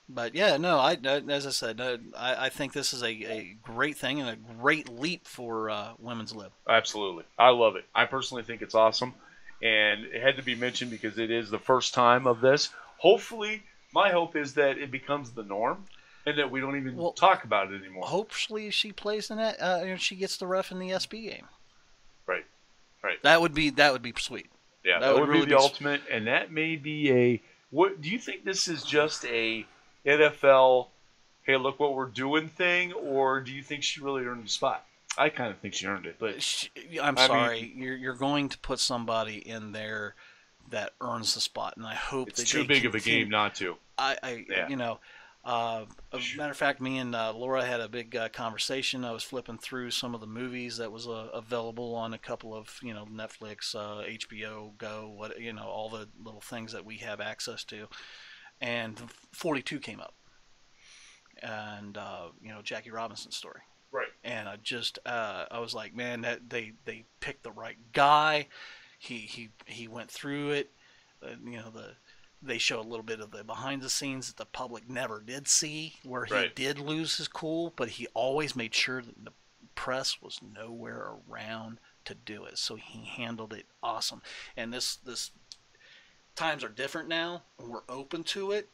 But yeah, no, as I said, I think this is a great thing and a great leap for women's lib. Absolutely. I love it. I personally think it's awesome. And it had to be mentioned because it is the first time of this. Hopefully, my hope is that it becomes the norm and that we don't even talk about it anymore. Hopefully she plays in that and she gets the ref in the SB game. Right. That would be sweet. Yeah, that would really be the ultimate. And that may be what do you think this is just a NFL, hey, look what we're doing thing, or do you think she really earned the spot? I kind of think she earned it, but I'm sorry, you're going to put somebody in there that earns the spot, and I hope it's too big of a game not to. As a matter of fact, me and Laura had a big conversation. I was flipping through some of the movies that was available on a couple of Netflix, HBO Go, all the little things that we have access to, and 42 came up, and Jackie Robinson's story. Right. And I was like, man, that they picked the right guy. He went through it. They show a little bit of the behind the scenes that the public never did see, where he did lose his cool, but he always made sure that the press was nowhere around to do it. So he handled it awesome. And this times are different now, and we're open to it.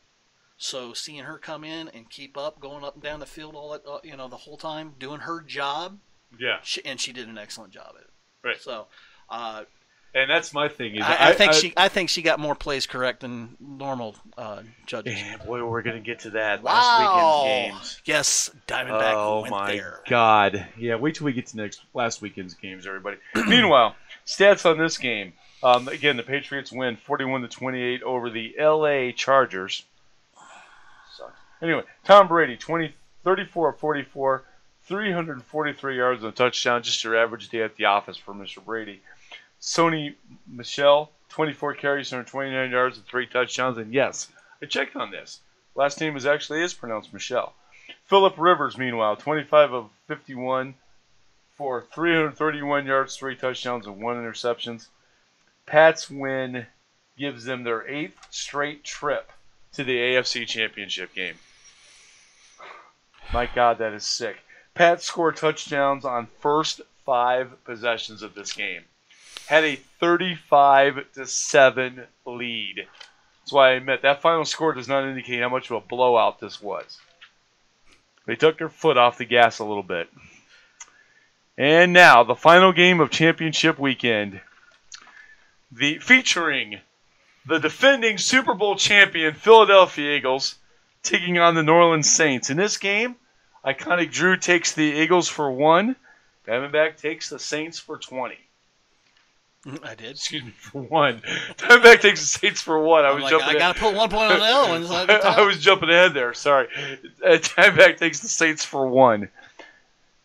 So seeing her come in and keep up, going up and down the field all that, the whole time, doing her job. Yeah. And she did an excellent job at it. Right. So, and that's my thing. Is I think she got more plays correct than normal judges. And boy, we're gonna get to that last weekend's games. Yes, Diamondback went Oh there. my God! Yeah, wait till we get to last weekend's games, everybody. Meanwhile, stats on this game. Again, the Patriots win 41-28 over the LA Chargers. Anyway, Tom Brady, 34 of 44, 343 yards and a touchdown, just your average day at the office for Mr. Brady. Sony Michel, 24 carries, 129 yards and 3 touchdowns. And yes, I checked on this. Last name is pronounced Michel. Phillip Rivers, meanwhile, 25 of 51 for 331 yards, 3 touchdowns, and 1 interception. Pats win gives them their 8th straight trip to the AFC Championship game. My God, that is sick. Pats scored touchdowns on first 5 possessions of this game. Had a 35-7 lead. That's why I admit that final score does not indicate how much of a blowout this was. They took their foot off the gas a little bit. And now, the final game of championship weekend. Featuring the defending Super Bowl champion Philadelphia Eagles taking on the New Orleans Saints. In this game, Iconic Drew takes the Eagles for 1. Diamondback takes the Saints for 20. I did. Excuse me, for 1. Diamondback takes the Saints for 1. I got to put 1 point on the other one. I was jumping ahead there. Sorry. Diamondback takes the Saints for 1.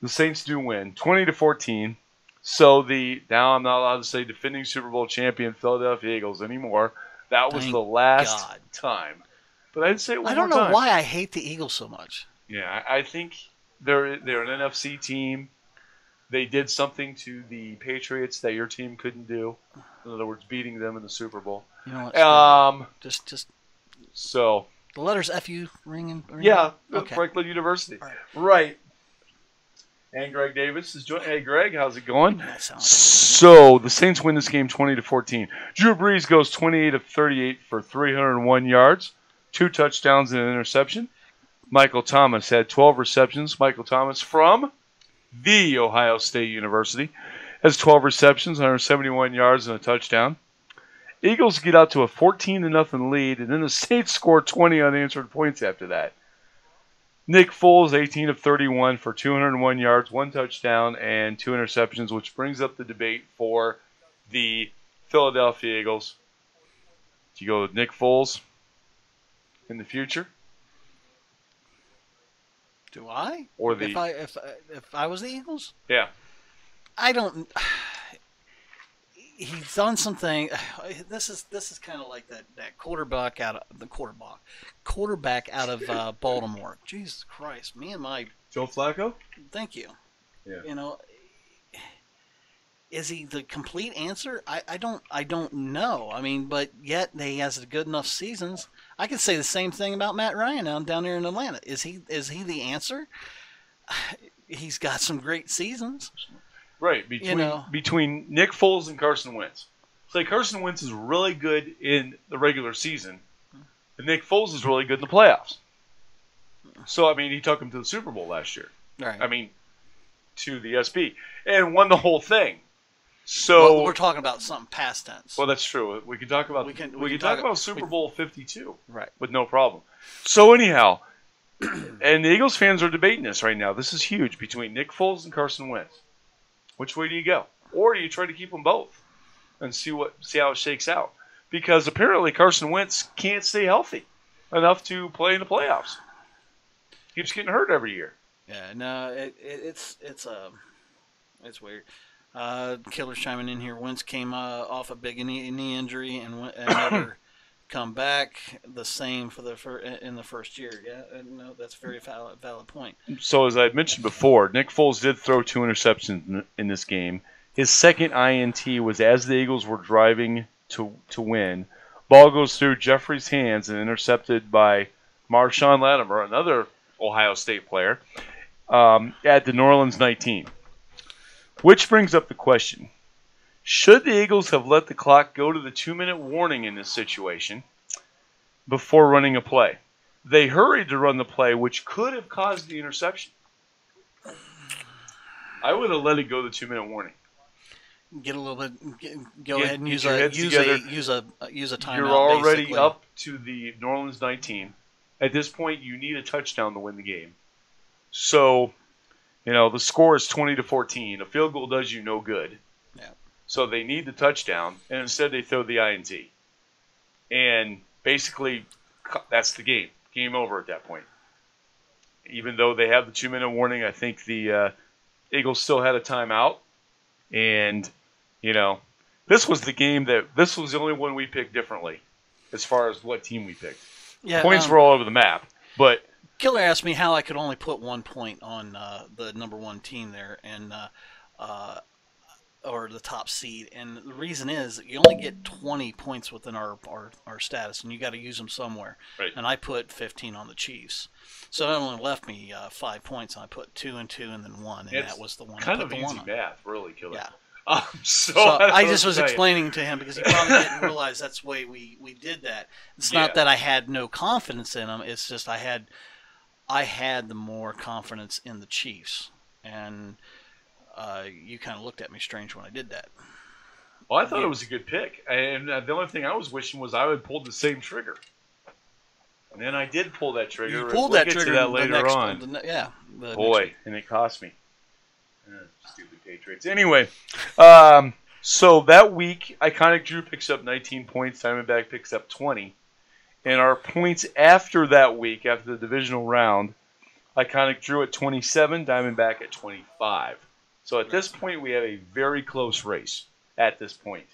The Saints do win, 20-14. So now I'm not allowed to say defending Super Bowl champion Philadelphia Eagles anymore. That was the last time. But I'd say it one I don't more know time. why I hate the Eagles so much. Yeah, I think they're an NFC team. They did something to the Patriots that your team couldn't do. In other words, beating them in the Super Bowl. You know what? Just so the letters FU ringing. Yeah, okay. Franklin University. Right. And Greg Davis is joining. Hey, Greg, how's it going? So the Saints win this game 20-14. Drew Brees goes 28 of 38 for 301 yards, 2 touchdowns and an interception. Michael Thomas had 12 receptions. Michael Thomas from the Ohio State University has 12 receptions, 171 yards and a touchdown. Eagles get out to a 14-0 lead, and then the Saints score 20 unanswered points after that. Nick Foles, 18 of 31 for 201 yards, 1 touchdown, and 2 interceptions, which brings up the debate for the Philadelphia Eagles. Do you go with Nick Foles in the future? Do I? Or the if I was the Eagles? Yeah. I don't. He's done something. This is kind of like that quarterback out of Baltimore. Jesus Christ, me and my Joe Flacco? Thank you. Yeah. You know, is he the complete answer? I don't know. I mean, but yet he has good enough seasons. I could say the same thing about Matt Ryan down there in Atlanta. Is he the answer? He's got some great seasons. Right, between Nick Foles and Carson Wentz. So Carson Wentz is really good in the regular season, and Nick Foles is really good in the playoffs. So, I mean, he took him to the Super Bowl last year. Right. I mean, to the SB, and won the whole thing. So we're talking about something past tense. Well, that's true. We can talk about we can talk about Super Bowl 52, right? With no problem. So anyhow, and the Eagles fans are debating this right now. This is huge between Nick Foles and Carson Wentz. Which way do you go? Or do you try to keep them both and see how it shakes out? Because apparently Carson Wentz can't stay healthy enough to play in the playoffs. Keeps getting hurt every year. Yeah, no, it's weird. Killer's chiming in here. Wentz came off a big knee injury and never come back the same in the first year. Yeah, no, that's a very valid point. So as I mentioned before, Nick Foles did throw 2 interceptions in this game. His second INT was as the Eagles were driving to win. Ball goes through Jeffrey's hands and intercepted by Marshawn Lattimore, another Ohio State player, at the New Orleans 19. Which brings up the question. Should the Eagles have let the clock go to the 2-minute warning in this situation before running a play? They hurried to run the play, which could have caused the interception. I would have let it go to the 2-minute warning. Get a little bit. Go ahead and use a timeout. You're already basically up to the New Orleans 19. At this point, you need a touchdown to win the game. So, the score is 20-14. A field goal does you no good. Yeah. So they need the touchdown, and instead they throw the INT. And basically, that's the game. Game over at that point. Even though they have the 2-minute warning, I think the Eagles still had a timeout. And, this was the game this was the only one we picked differently as far as what team we picked. Yeah, points were all over the map. But Killer asked me how I could only put 1 point on the number 1 team there, and or the top seed, and the reason is you only get 20 points within our status, and you got to use them somewhere. Right. And I put 15 on the Chiefs, so that only left me 5 points, and I put 2 and 2, and then 1, and that was the one. Kind I of put the easy one math, really, Killer. Yeah. So I just was explaining to him because he probably didn't realize that's the way we did that. It's not that I had no confidence in him. It's just I had the more confidence in the Chiefs, and you kind of looked at me strange when I did that. Well, I thought it was a good pick, and the only thing I was wishing was I would pull the same trigger. And then I did pull that trigger. You pulled that trigger to that later on. Boy, and it cost me. Stupid Patriots. Anyway, so that week, Iconic Drew picks up 19 points. Diamondback picks up 20. And our points after that week, after the divisional round, Iconic Drew at 27, Diamondback at 25. So at this point, we have a very close race at this point.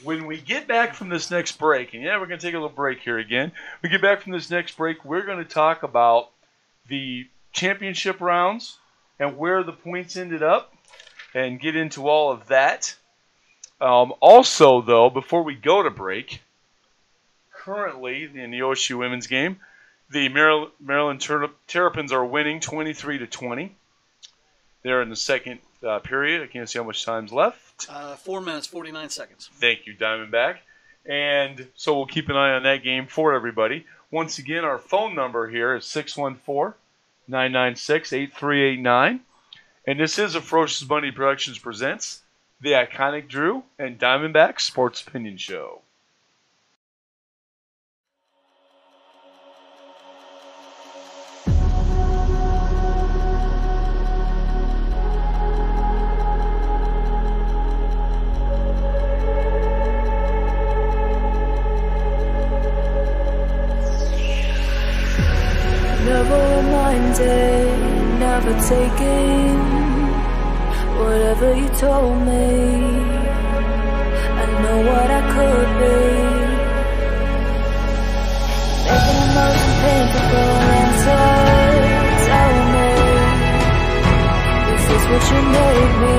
When we get back from this next break, and we're going to take a little break here again. We get back from this next break, we're going to talk about the championship rounds and where the points ended up and get into all of that. Also, though, before we go to break, currently in the OSU women's game, the Maryland Terrapins are winning 23-20. They're in the second period. I can't see how much time's left. 4 minutes, 49 seconds. Thank you, Diamondback. And so we'll keep an eye on that game for everybody. Once again, our phone number here is 614-996-8389. And this is a Ferocious Bunny Productions presents the Iconic Drew and Diamondback Sports Opinion Show. Feeble-minded, never taking whatever you told me. I know what I could be. Making emotion painful answers. Tell me, is this what you made me?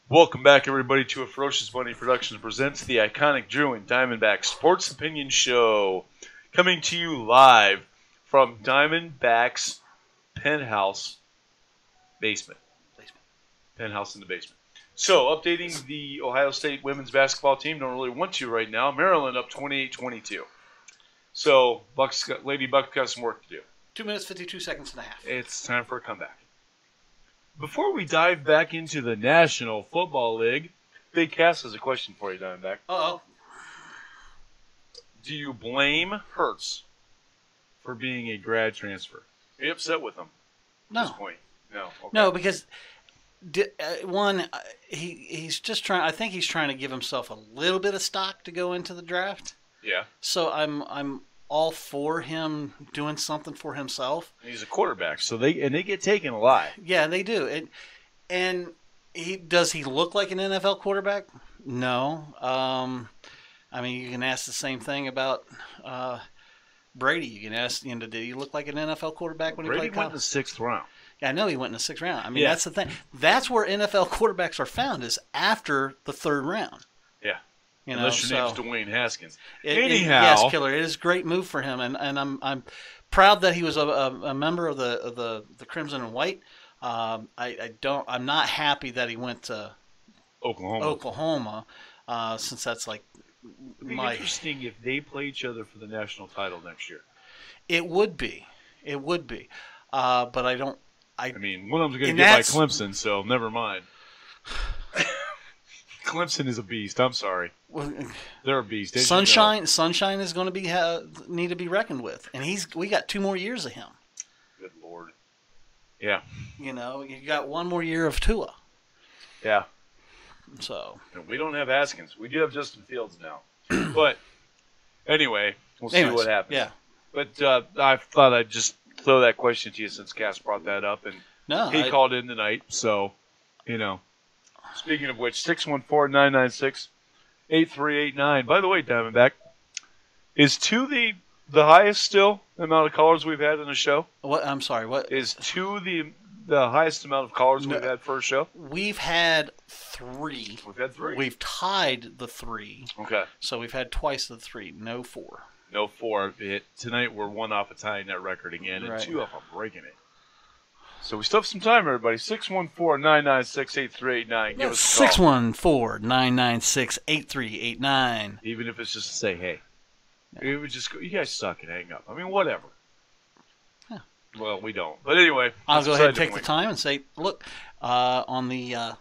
Welcome back, everybody, to a Ferocious Bunny Productions presents the iconic Drew and Diamondback Sports Opinion Show, coming to you live from Diamondback's penthouse basement. Penthouse in the basement. So, updating the Ohio State women's basketball team. Don't really want to right now. Maryland up 28-22. So, Lady Bucks got some work to do. 2 minutes, 52 seconds and a half. It's time for a comeback. Before we dive back into the National Football League, Big Cass has a question for you, Diamondback. Uh-oh. Do you blame Hurts for being a grad transfer? Are you upset with him at this point? No. Okay. No, because one, he's just trying. I think he's trying to give himself a little bit of stock to go into the draft. Yeah. So I'm all for him doing something for himself. He's a quarterback, so they get taken a lot. Yeah, they do. And does he look like an NFL quarterback? No. I mean, you can ask the same thing about Brady. You can ask, did he look like an NFL quarterback when he played college? Brady went in the 6th round. Yeah, I know he went in the 6th round. I mean, Yeah. that's the thing. That's where NFL quarterbacks are found, is after the 3rd round. Yeah. You know, Unless your so name's Dwayne Haskins. Anyhow, yes, Killer. It is a great move for him, and I'm proud that he was a member of the Crimson and White. I'm not happy that he went to Oklahoma, since that's like It'd be interesting if they play each other for the national title next year. It would be, but I don't. I mean, one of them's going to get by Clemson, so never mind. Clemson is a beast. I'm sorry, they're a beast. Sunshine is going to be need to be reckoned with, and we got 2 more years of him. Good Lord. Yeah. You know, you got 1 more year of Tua. Yeah. So and we don't have Haskins. We do have Justin Fields now. But anyway, we'll see what happens. Yeah. But I thought I'd just throw that question to you since Cass brought that up, and he called in tonight. So, you know, speaking of which, 614-996-8389. By the way, Diamondback, is 2 the highest still amount of callers we've had in the show? What? I'm sorry. What is 2 the highest amount of callers we've had for a show? We've had 3. We've had 3. We've tied the 3. Okay. So we've had twice the 3. No 4. No 4. Tonight we're 1 off of tying that record again, and 2 off of breaking it. So we still have some time, everybody. 614-996-8389. Give us a call. 614-996-8389. Even if it's just to say, hey. It would just go, you guys suck, and hang up. I mean, whatever. Yeah. Well, we don't. But anyway. I'll go ahead and take the time and say, look, on the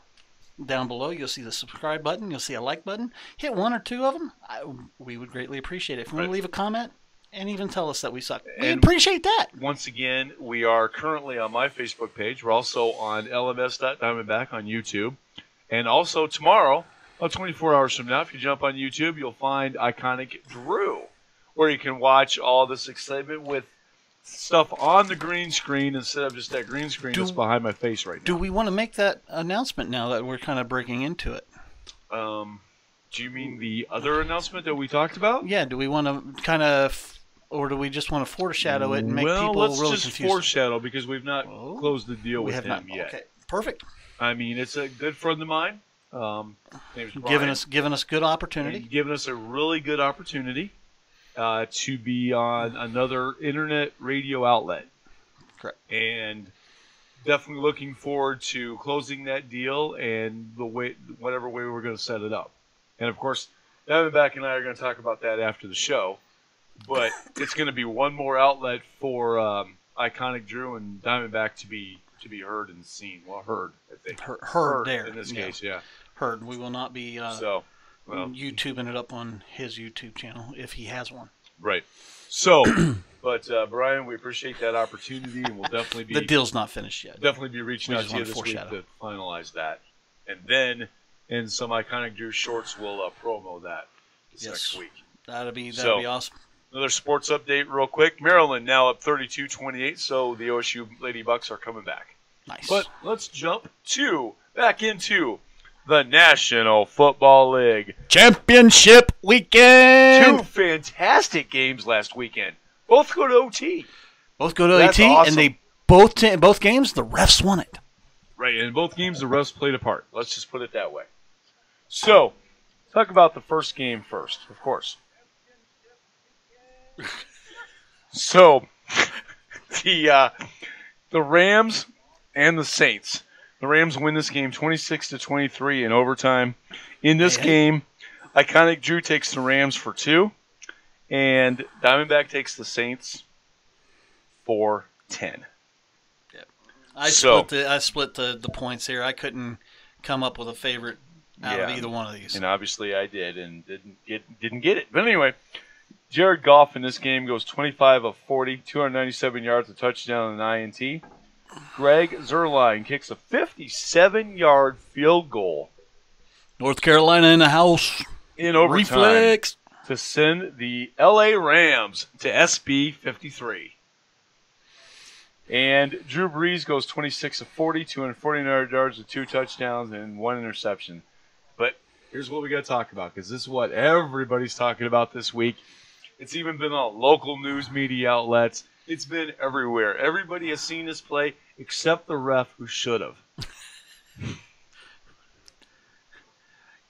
down below, you'll see the subscribe button. You'll see a like button. Hit 1 or 2 of them. We would greatly appreciate it. If you want to leave a comment and even tell us that we suck, we appreciate that. Once again, we are currently on my Facebook page. We're also on LMS.Diamondback on YouTube. And also tomorrow, about 24 hours from now, if you jump on YouTube, you'll find Iconic Drew, where you can watch all this excitement with stuff on the green screen instead of just that green screen that's behind my face right now. Do we want to make that announcement now that we're kind of breaking into it? Do you mean the other announcement that we talked about? Yeah, do we want to kind of, or do we just want to foreshadow it and make people really confused? Well, let's just foreshadow because we've not closed the deal with him yet. Okay, perfect. I mean, it's a good friend of mine. Name's Brian. Giving us good opportunity. And giving us a really good opportunity. To be on another internet radio outlet. Correct. And definitely looking forward to closing that deal and whatever way we're going to set it up. And of course, Diamondback and I are going to talk about that after the show. But it's going to be one more outlet for Iconic Drew and Diamondback to be heard and seen. Well, heard, I think. Heard there. In this case, yeah. Heard. We will not be YouTubing it up on his YouTube channel if he has one. Right. So, but Brian, we appreciate that opportunity, and we'll definitely be... The deal's not finished yet. Definitely be reaching out to you this week to finalize that. And then, in some Iconic Drew shorts, we'll promo that next week. That'll be awesome. Another sports update real quick. Maryland now up 32-28, so the OSU Lady Bucks are coming back. Nice. But let's jump back into the National Football League Championship Weekend. 2 fantastic games last weekend. Both go to OT. Awesome. And they both games the refs won it. Right, and in both games the refs played a part. Let's just put it that way. So, talk about the first game first, of course. So, the Rams and the Saints. The Rams win this game 26-23 in overtime. In this game, Iconic Drew takes the Rams for 2, and Diamondback takes the Saints for 10. Yep. I split the points here. I couldn't come up with a favorite out of either one of these. And obviously I did, and didn't get it. But anyway, Jared Goff in this game goes 25 of 40, 297 yards, a touchdown, and an INT. Greg Zuerlein kicks a 57-yard field goal. North Carolina in the house. In overtime. Reflex. To send the LA Rams to SB 53. And Drew Brees goes 26 of 40, 249 yards with 2 touchdowns and 1 interception. But here's what we got to talk about, because this is what everybody's talking about this week. It's even been on local news media outlets. It's been everywhere. Everybody has seen this play. except the ref who should have.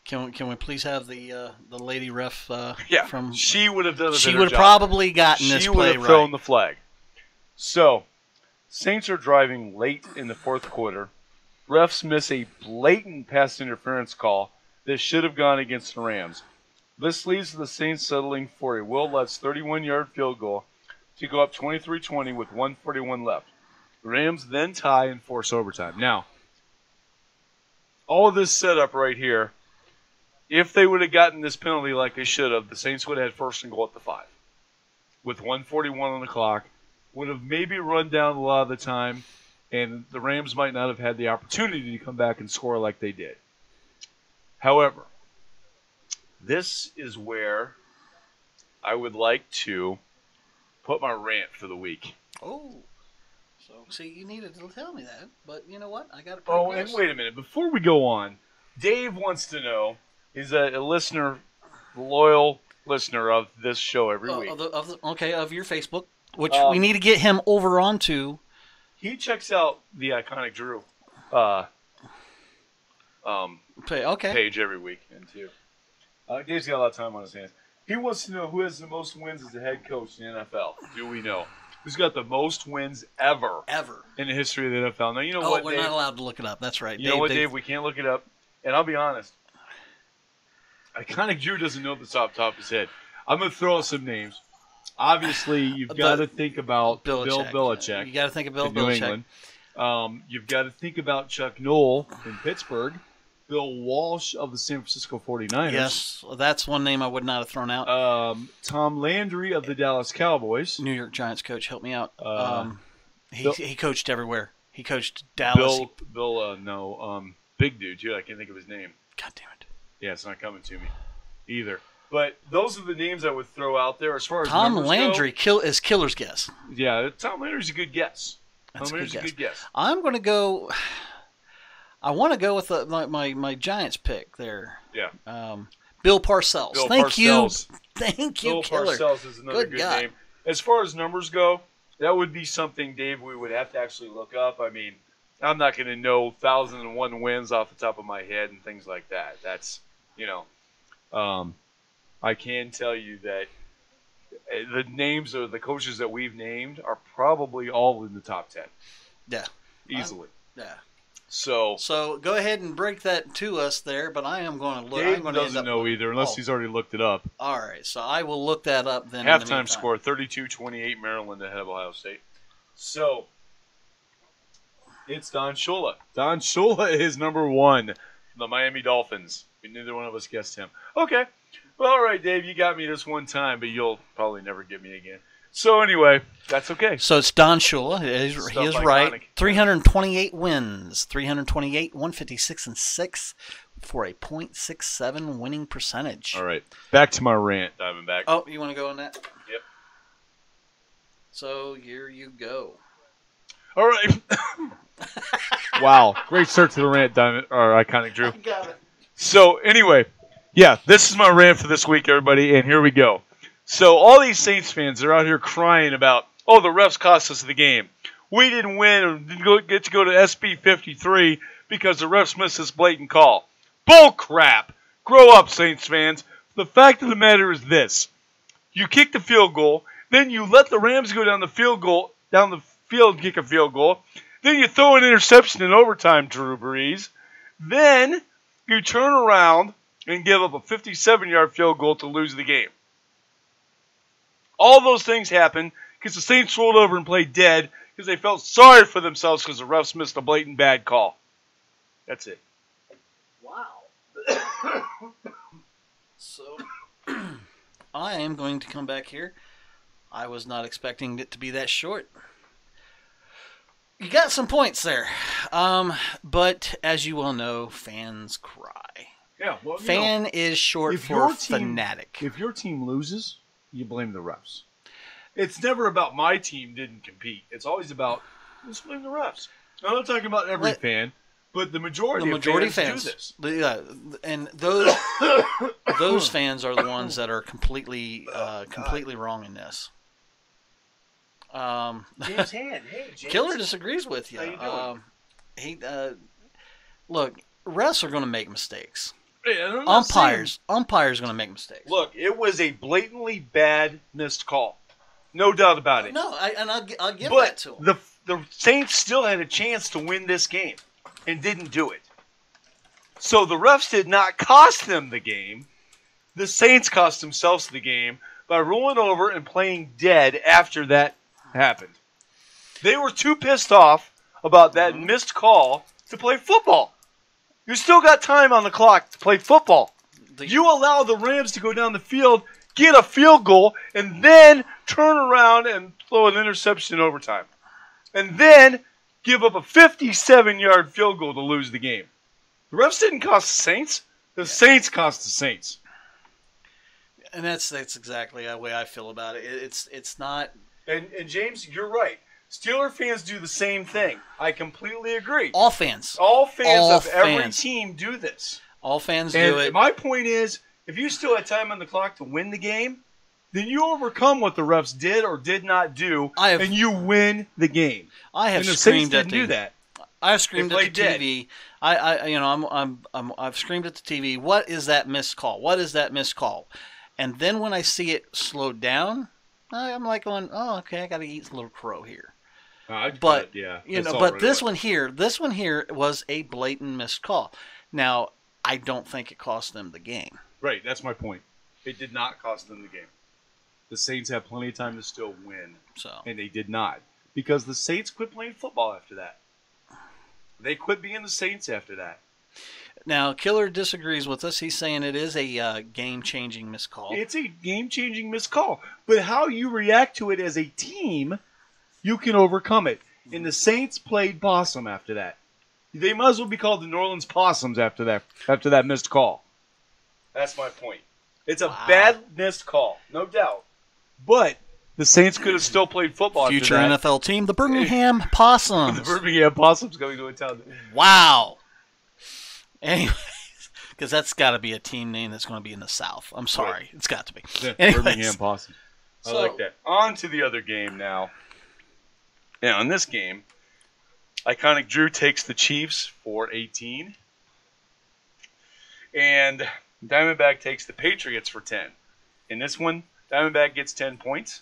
Can we please have the lady ref? Yeah, from she would have done a better She would have job. probably gotten this She play would have thrown right. the flag. So, Saints are driving late in the fourth quarter. Refs miss a blatant pass interference call that should have gone against the Rams. This leads to the Saints settling for a Will Lutz 31-yard field goal to go up 23-20 with 1:41 left. The Rams then tie and force overtime. Now, all of this setup right here, if they would have gotten this penalty like they should have, the Saints would have had first and goal at the 5. With 1:41 on the clock, would have maybe run down a lot of the time, and the Rams might not have had the opportunity to come back and score like they did. However, this is where I would like to put my rant for the week. Oh, so see, you needed to tell me that, but you know what? I got it. Oh, and wait a minute. Before we go on, Dave wants to know, he's a listener, loyal listener of this show every week. Of your Facebook, which we need to get him over onto. He checks out the Iconic Drew page every week, and too. Dave's got a lot of time on his hands. He wants to know who has the most wins as a head coach in the NFL. Do we know? Who's got the most wins ever in the history of the NFL? Now, you know what, we're Dave? not allowed to look it up. That's right. You know what, Dave? We can't look it up. And I'll be honest. Iconic Drew doesn't know the top of his head. I'm going to throw out some names. Obviously, you've got to think about Bill Belichick. You got to think of Bill in New Belichick. England. You've got to think about Chuck Noll in Pittsburgh. Bill Walsh of the San Francisco 49ers. Yes, that's one name I would not have thrown out. Tom Landry of the Dallas Cowboys. New York Giants coach, help me out. He coached everywhere. He coached Dallas. Big dude, too. I can't think of his name. God damn it. Yeah, it's not coming to me either. But those are the names I would throw out there as far as Tom numbers Landry go. is killer's guess. Yeah, Tom Landry's a good guess. That's a good guess. I want to go with my Giants pick there. Yeah. Bill Parcells. Thank you, Bill Killer. Parcells is another good name. As far as numbers go, that would be something, Dave, we would have to actually look up. I mean, I'm not going to know 1,001 wins off the top of my head and things like that. That's, I can tell you that the names of the coaches that we've named are probably all in the top 10. Yeah. Easily. Yeah. So go ahead and break that to us there, but I am going to look. Dave doesn't know either unless he's already looked it up. All right, so I will look that up then. Halftime score, 32-28 Maryland ahead of Ohio State. So it's Don Shula. Don Shula is number 1, the Miami Dolphins. Neither one of us guessed him. Okay. Well, all right, Dave, you got me this one time, but you'll probably never get me again. So anyway, that's okay. So it's Don Shula. He is right. 328 wins, 328, 156 and 6 for a .67 winning percentage. All right, back to my rant, Diamondback. Oh, you want to go on that? Yep. So here you go. All right. Wow, great start to the rant, Iconic Drew. I got it. So anyway, yeah, this is my rant for this week, everybody, and here we go. So all these Saints fans are out here crying about, oh, the refs cost us the game. We didn't win or didn't get to go to SB 53 because the refs missed this blatant call. Bull crap. Grow up, Saints fans. The fact of the matter is this. You kick the field goal, then you let the Rams go down the field and kick a field goal. Then you throw an interception in overtime, Drew Brees. Then you turn around and give up a 57-yard field goal to lose the game. All those things happened because the Saints rolled over and played dead because they felt sorry for themselves because the refs missed a blatant bad call. That's it. Wow. So, I am going to come back here. I was not expecting it to be that short. You got some points there. But as you well know, fans cry. Yeah, well, Fan is short for fanatic. If your team loses, you blame the refs. It's never about my team didn't compete. It's always about, let's blame the refs. I'm not talking about every fan, but the majority of fans do this. Yeah, and those fans are the ones that are completely wrong in this. James Hand. Hey, James. Killer disagrees with you. How you doing? Look, refs are going to make mistakes. Hey, I'm not saying- Umpires are going to make mistakes. Look, it was a blatantly bad missed call. No doubt about it. No, I'll give But that to him. the Saints still had a chance to win this game and didn't do it. So the refs did not cost them the game. The Saints cost themselves the game by rolling over and playing dead after that happened. They were too pissed off about that missed call to play football. You still got time on the clock to play football. You allow the Rams to go down the field, get a field goal, and then turn around and throw an interception in overtime. And then give up a 57-yard field goal to lose the game. The refs didn't cost the Saints. The Saints cost the Saints. And that's exactly the way I feel about it. It's not. And James, you're right. Steeler fans do the same thing. I completely agree. All fans. All fans All of every fans. team do this. All fans And do it. my point is, if you still had time on the clock to win the game, then you overcome what the refs did or did not do, and you win the game. I have and the screamed Saints at didn't do that. I have screamed They at the played TV. I've screamed at the TV. What is that missed call? What is that missed call? And then when I see it slowed down, I'm like going, oh, okay, I got to eat a little crow here. But yeah, but this one here was a blatant missed call. Now I don't think it cost them the game. Right, that's my point. It did not cost them the game. The Saints had plenty of time to still win, and they did not because the Saints quit playing football after that. They quit being the Saints after that. Now, Killer disagrees with us. He's saying it is a game-changing missed call. It's a game-changing missed call. But how you react to it as a team, you can overcome it. And the Saints played possum after that. They might as well be called the New Orleans Possums after that missed call. That's my point. It's a bad missed call, no doubt. But the Saints could have still played football Future after that. NFL team, the Birmingham Possums. The Birmingham Possums going to a town. Wow. Anyways, because that's got to be a team name that's going to be in the South. I'm sorry. Right. It's got to be. Yeah, Anyways. Birmingham Possums. I like that. On to the other game now. Now, in this game, Iconic Drew takes the Chiefs for 18. And Diamondback takes the Patriots for 10. In this one, Diamondback gets 10 points.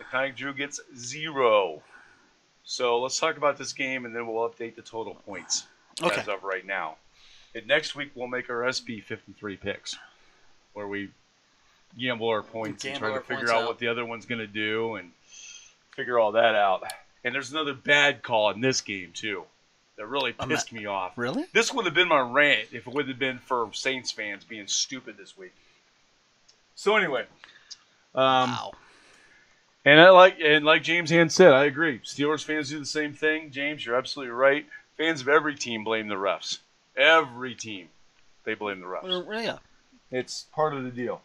Iconic Drew gets 0. So let's talk about this game, and then we'll update the total points as of right now. And next week, we'll make our SP 53 picks, where we gamble our points and try to figure out what the other one's going to do and figure all that out. And there's another bad call in this game, too, that really pissed me off. Really? This would have been my rant if it would have been for Saints fans being stupid this week. So anyway. Wow. And like James Hand said, I agree. Steelers fans do the same thing. James, you're absolutely right. Fans of every team blame the refs. Every team, they blame the refs. Well, yeah. It's part of the deal.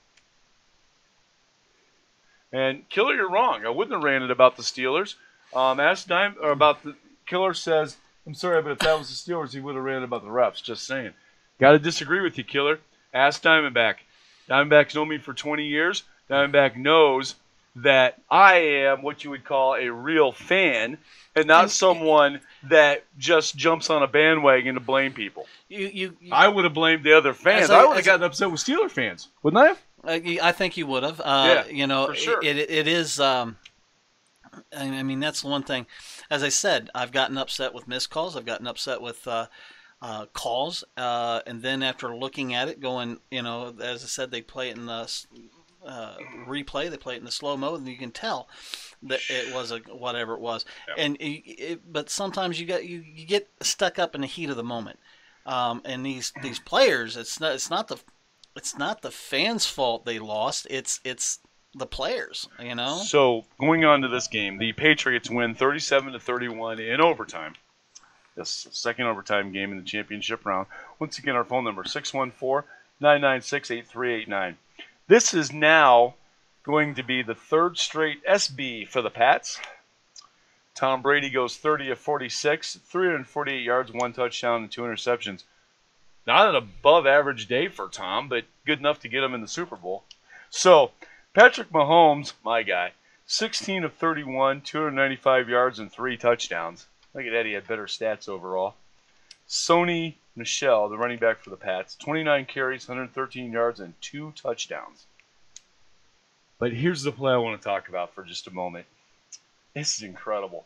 And Killer, you're wrong. I wouldn't have ranted about the Steelers. About the Killer says, I'm sorry, but if that was the Steelers, he would have ranted about the refs. Just saying. Got to disagree with you, Killer. Ask Diamondback. Diamondback's known me for 20 years. Diamondback knows that I am what you would call a real fan and not someone that just jumps on a bandwagon to blame people. I would have blamed the other fans. I would have gotten upset with Steeler fans, wouldn't I have? I think you would have. For sure. It is. I mean, that's the one thing. As I said, I've gotten upset with missed calls. I've gotten upset with calls, and then after looking at it, going, as I said, they play it in the replay. They play it in the slow mo, and you can tell that it was whatever it was. Yep. And but sometimes you get stuck up in the heat of the moment, and these players, it's not the fans' fault they lost. It's the players, So going on to this game, the Patriots win 37-31 in overtime. This second overtime game in the championship round. Once again, our phone number 614-996-8389. This is now going to be the third straight SB for the Pats. Tom Brady goes 30 of 46, 348 yards, 1 touchdown, and 2 interceptions. Not an above average day for Tom, but good enough to get him in the Super Bowl. So, Patrick Mahomes, my guy, 16 of 31, 295 yards and 3 touchdowns. Look at that, he had better stats overall. Sony Michel, the running back for the Pats, 29 carries, 113 yards, and 2 touchdowns. But here's the play I want to talk about for just a moment. This is incredible.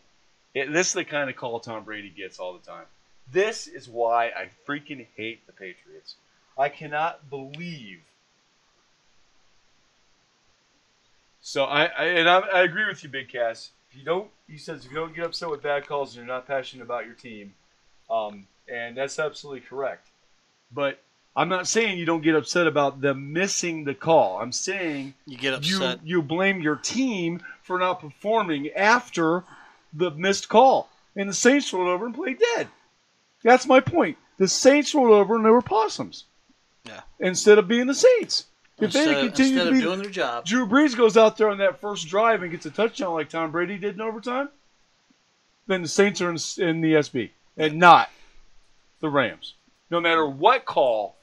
This is the kind of call Tom Brady gets all the time. This is why I freaking hate the Patriots. I cannot believe. So I agree with you, Big Cass. He says if you don't get upset with bad calls, and you're not passionate about your team, and that's absolutely correct. But I'm not saying you don't get upset about them missing the call. I'm saying you get upset. You blame your team for not performing after the missed call, and the Saints rolled over and played dead. That's my point. The Saints rolled over and they were possums. Yeah. Instead of being the Saints. If they instead continue to be doing their job. Drew Brees goes out there on that first drive and gets a touchdown like Tom Brady did in overtime, then the Saints are in the SB and not the Rams. No matter what call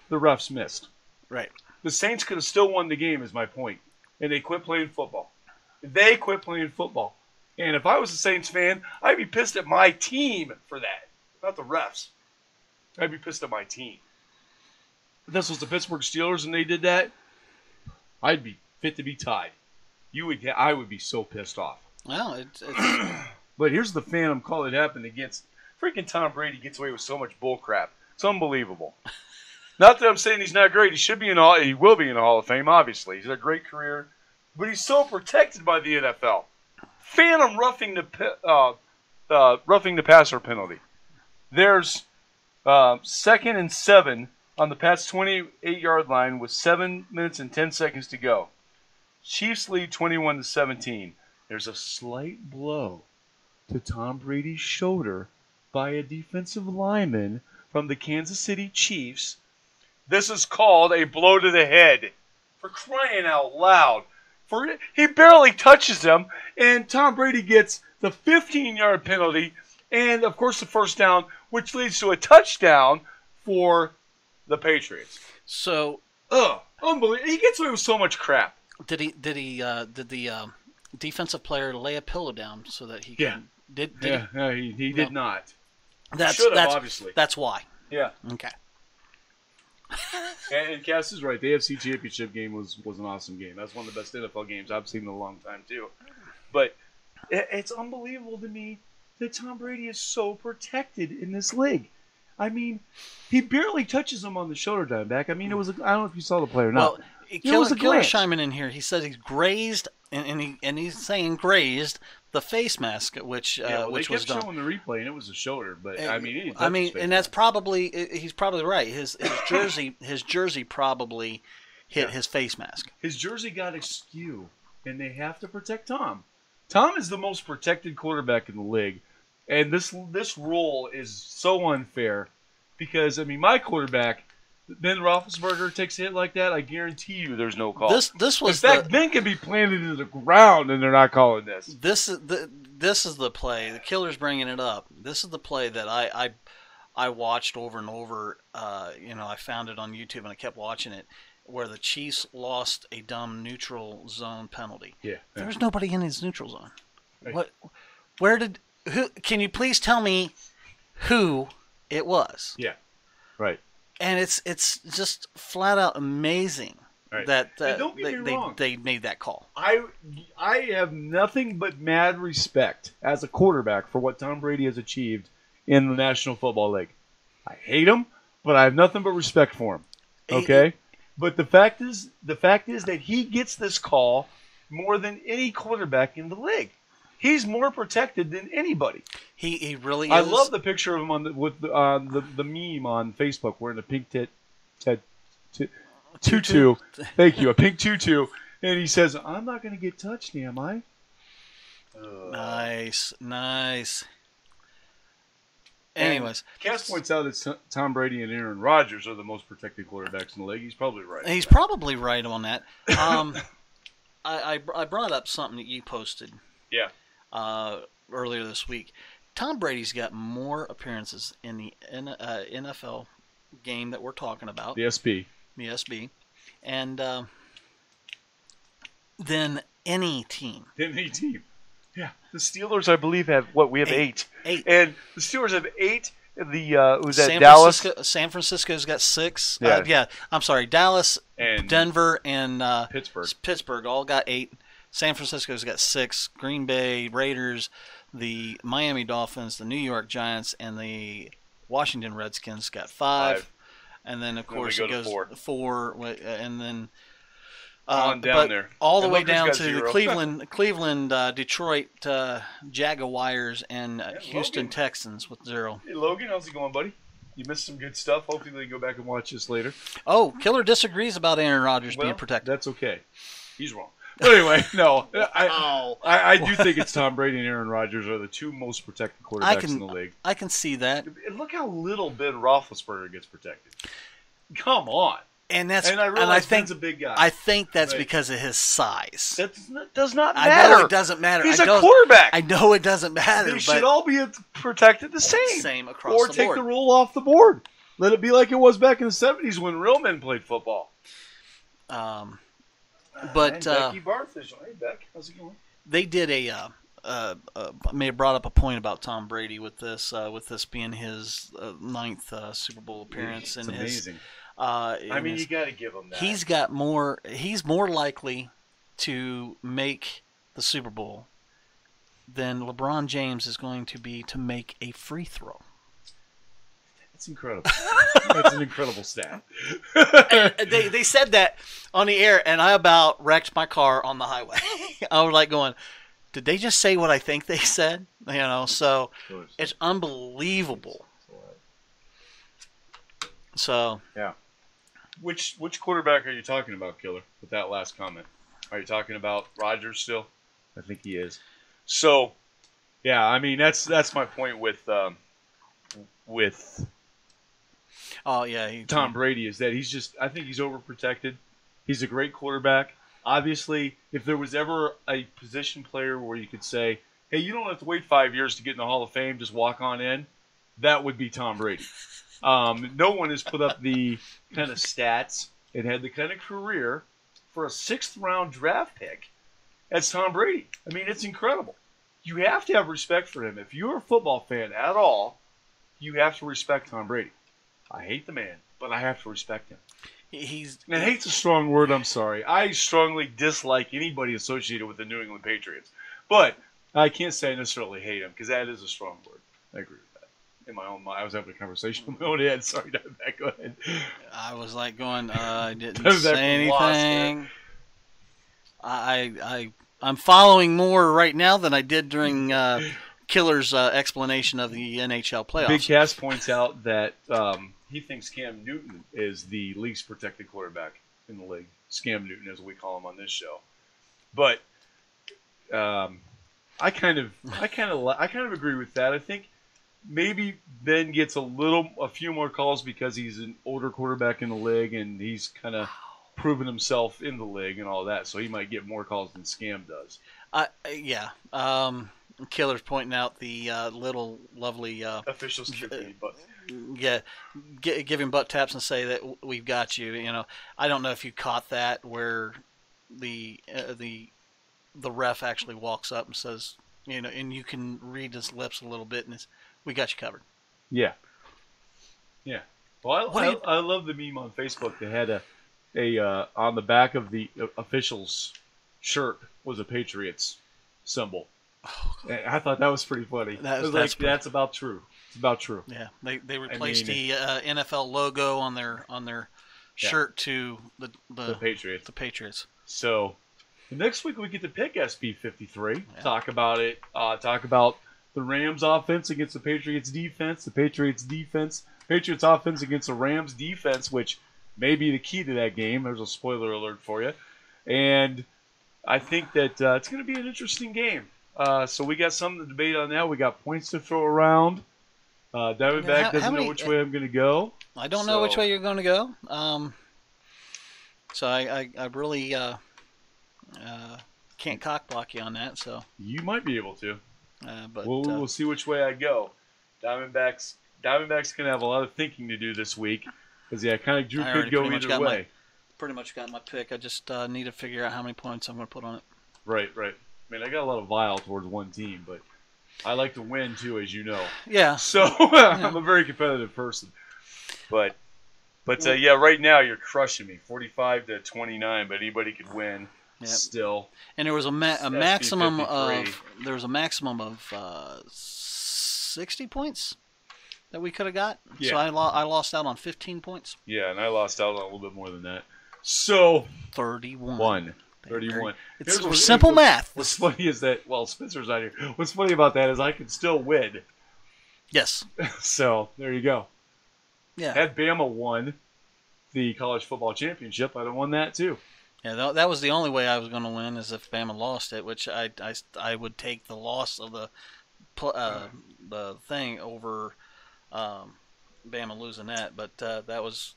the refs missed. Right. The Saints could have still won the game is my point. And they quit playing football. They quit playing football. And if I was a Saints fan, I'd be pissed at my team for that. Not the refs. I'd be pissed at my team. If this was the Pittsburgh Steelers and they did that, I'd be fit to be tied. I would be so pissed off. Well, it's But here's the phantom call that happened against freaking Tom Brady. Gets away with so much bull crap. It's unbelievable. Not that I'm saying he's not great. He will be in the Hall of Fame, obviously. He's had a great career. But he's so protected by the NFL. Phantom roughing the passer penalty. There's 2nd and 7 on the Pats' 28-yard line with 7 minutes and 10 seconds to go. Chiefs lead 21-17. There's a slight blow to Tom Brady's shoulder by a defensive lineman from the Kansas City Chiefs. This is called a blow to the head. For crying out loud. He barely touches him, and Tom Brady gets the 15-yard penalty and, of course, the first down, which leads to a touchdown for the Patriots. So, unbelievable. He gets away with so much crap. Did the defensive player lay a pillow down so that he can? He did not. That's obviously. That's why. Yeah. Okay. And Cass is right. The AFC Championship game was an awesome game. That's one of the best NFL games I've seen in a long time, too. But it's unbelievable to me that Tom Brady is so protected in this league. I mean, he barely touches him on the shoulder, Diamondback. I mean, I don't know if you saw the play or not. Well, Killer's chiming in here. He said he's grazed, and he's saying grazed the face mask, which was kept done. showing the replay, and it was a shoulder. But and that's probably he's probably right. His jersey probably hit his face mask. His jersey got askew, and they have to protect Tom. Tom is the most protected quarterback in the league, and this rule is so unfair because my quarterback. Ben Roethlisberger takes a hit like that, I guarantee you there's no call. This was Ben can be planted into the ground and they're not calling this. This is the play. The Killer's bringing it up. This is the play that I watched over and over. I found it on YouTube and I kept watching it, where the Chiefs lost a dumb neutral zone penalty. Yeah. There was nobody in his neutral zone. Right. Who? Can you please tell me who it was? Yeah. Right. And it's just flat out amazing that don't get me wrong. they made that call. I have nothing but mad respect as a quarterback for what Tom Brady has achieved in the National Football League. I hate him, but I have nothing but respect for him. Okay? But the fact is that he gets this call more than any quarterback in the league. He's more protected than anybody. He really is. I love the picture of him with the meme on Facebook wearing a pink tutu. Thank you, a pink tutu. And he says, "I'm not going to get touched, am I?" Nice. Anyways, Cass points out that Tom Brady and Aaron Rodgers are the most protected quarterbacks in the league. He's probably right. He's probably right on that. I brought up something that you posted. Yeah. Earlier this week. Tom Brady's got more appearances in the NFL game that we're talking about. The SB. The SB. And than any team. Any team. Yeah. The Steelers, I believe, have what? We have eight. And the Steelers have 8. The was that Dallas? San Francisco's got 6. Yeah. I'm sorry. Dallas, and Denver, and Pittsburgh all got 8. San Francisco's got 6. Green Bay, Raiders, the Miami Dolphins, the New York Giants, and the Washington Redskins got 5. And then, of course, it goes 4, and then on down there, all the way down to the Cleveland, Detroit Jaguars, and Houston Logan. Texans with 0. Hey, Logan, how's it going, buddy? You missed some good stuff. Hopefully, you go back and watch this later. Oh, Killer disagrees about Aaron Rodgers being protected. That's okay. He's wrong. But anyway, no, I do think it's Tom Brady and Aaron Rodgers are the 2 most protected quarterbacks in the league. I can see that. And look how little Ben Roethlisberger gets protected. Come on. And I think Ben's a big guy. I think that's because of his size. That does not matter. I know it doesn't matter. He's a quarterback. I know it doesn't matter. They should all be protected the same. Same across or the take board. the rule off the board. Let it be like it was back in the 70s when real men played football. But Becky Barfish. Hey, Beck, how's it going? They did may have brought up a point about Tom Brady with this being his 9th Super Bowl appearance. It's and amazing. You got to give him that. He's more likely to make the Super Bowl than LeBron James is going to be to make a free throw. That's incredible. That's an incredible stat. They said that on the air, and I about wrecked my car on the highway. I was like going, did they just say what I think they said? So it's unbelievable. So yeah. Which quarterback are you talking about, Killer, with that last comment? Are you talking about Rodgers still? I think he is. So, yeah, that's my point with Tom Brady is that I think he's overprotected. He's a great quarterback. Obviously, if there was ever a position player where you could say, hey, you don't have to wait 5 years to get in the Hall of Fame, just walk on in, that would be Tom Brady. No one has put up the kind of stats and had the kind of career for a 6th-round draft pick as Tom Brady. It's incredible. You have to have respect for him. If you're a football fan at all, you have to respect Tom Brady. I hate the man, but I have to respect him. Hate's a strong word, I'm sorry. I strongly dislike anybody associated with the New England Patriots. But I can't say I necessarily hate him, because that is a strong word. I agree with that. In my own mind, I was having a conversation with my own head. Sorry, Diamondback, go ahead. I was like going, I didn't say anything. I'm following more right now than I did during Killer's explanation of the NHL playoffs. Big Cass points out that he thinks Cam Newton is the least protected quarterback in the league. Scam Newton, as we call him on this show. But I kind of agree with that. I think maybe Ben gets a few more calls because he's an older quarterback in the league and he's kind of proven himself in the league and all that. So he might get more calls than Scam does. Yeah. Killer's pointing out the little lovely officials give him butt taps and say that we've got you. I don't know if you caught that where the ref actually walks up and says, and you can read his lips a little bit, and it's, we got you covered. Yeah. Well, I love the meme on Facebook. They had a on the back of the official's shirt was a Patriots symbol. I thought that was pretty funny. That's about true. It's about true. Yeah, they replaced the NFL logo on their shirt to the Patriots. The Patriots. So next week we get to pick SB53. Yeah. Talk about it. Talk about the Rams offense against the Patriots defense. The Patriots offense against the Rams defense, which may be the key to that game. There's a spoiler alert for you. And I think that it's going to be an interesting game. So we got something to debate on that. We got points to throw around. Diamondback doesn't know which way I'm going to go. I don't know which way you're going to go. So I really can't cock block you on that. So you might be able to. But we'll see which way I go. Diamondback's going to have a lot of thinking to do this week because kind of could go either way. Pretty much got my pick. I just need to figure out how many points I'm going to put on it. Right. I mean, I got a lot of vile towards one team, but I like to win too, as you know. Yeah. So I'm a very competitive person. But yeah, right now you're crushing me, 45-29. But anybody could win still. And there was a maximum of 60 points that we could have got. Yeah. So I lost out on 15 points. Yeah, and I lost out on a little bit more than that. So 31. 31. It's simple math. What's funny is that, well, Spencer's not here. What's funny about that is I can still win. Yes. So there you go. Yeah. Had Bama won the college football championship, I'd have won that too. Yeah, that was the only way I was going to win, is if Bama lost it, which I would take the loss of the thing over Bama losing that, but that's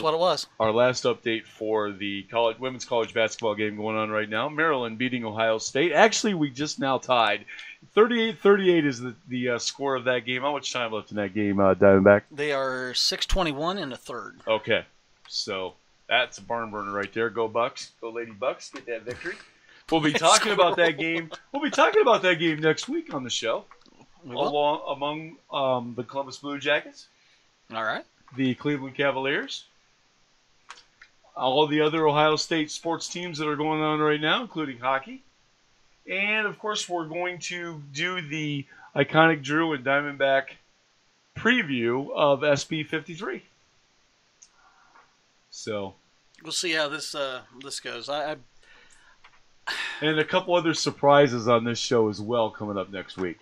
what it was. Our last update for the women's college basketball game going on right now: Maryland beating Ohio State. Actually, we just now tied. 38-38 is the score of that game. How much time left in that game, Diamondback? They are 6:21 in the third. Okay, so that's a barn burner right there. Go Bucks, go Lady Bucks, get that victory. We'll be talking about that game. We'll be talking about that game next week on the show, among the Columbus Blue Jackets. All right. The Cleveland Cavaliers, all the other Ohio State sports teams that are going on right now, including hockey. And, of course, we're going to do the iconic Drew and Diamondback preview of SB 53. So we'll see how this goes. And a couple other surprises on this show as well coming up next week.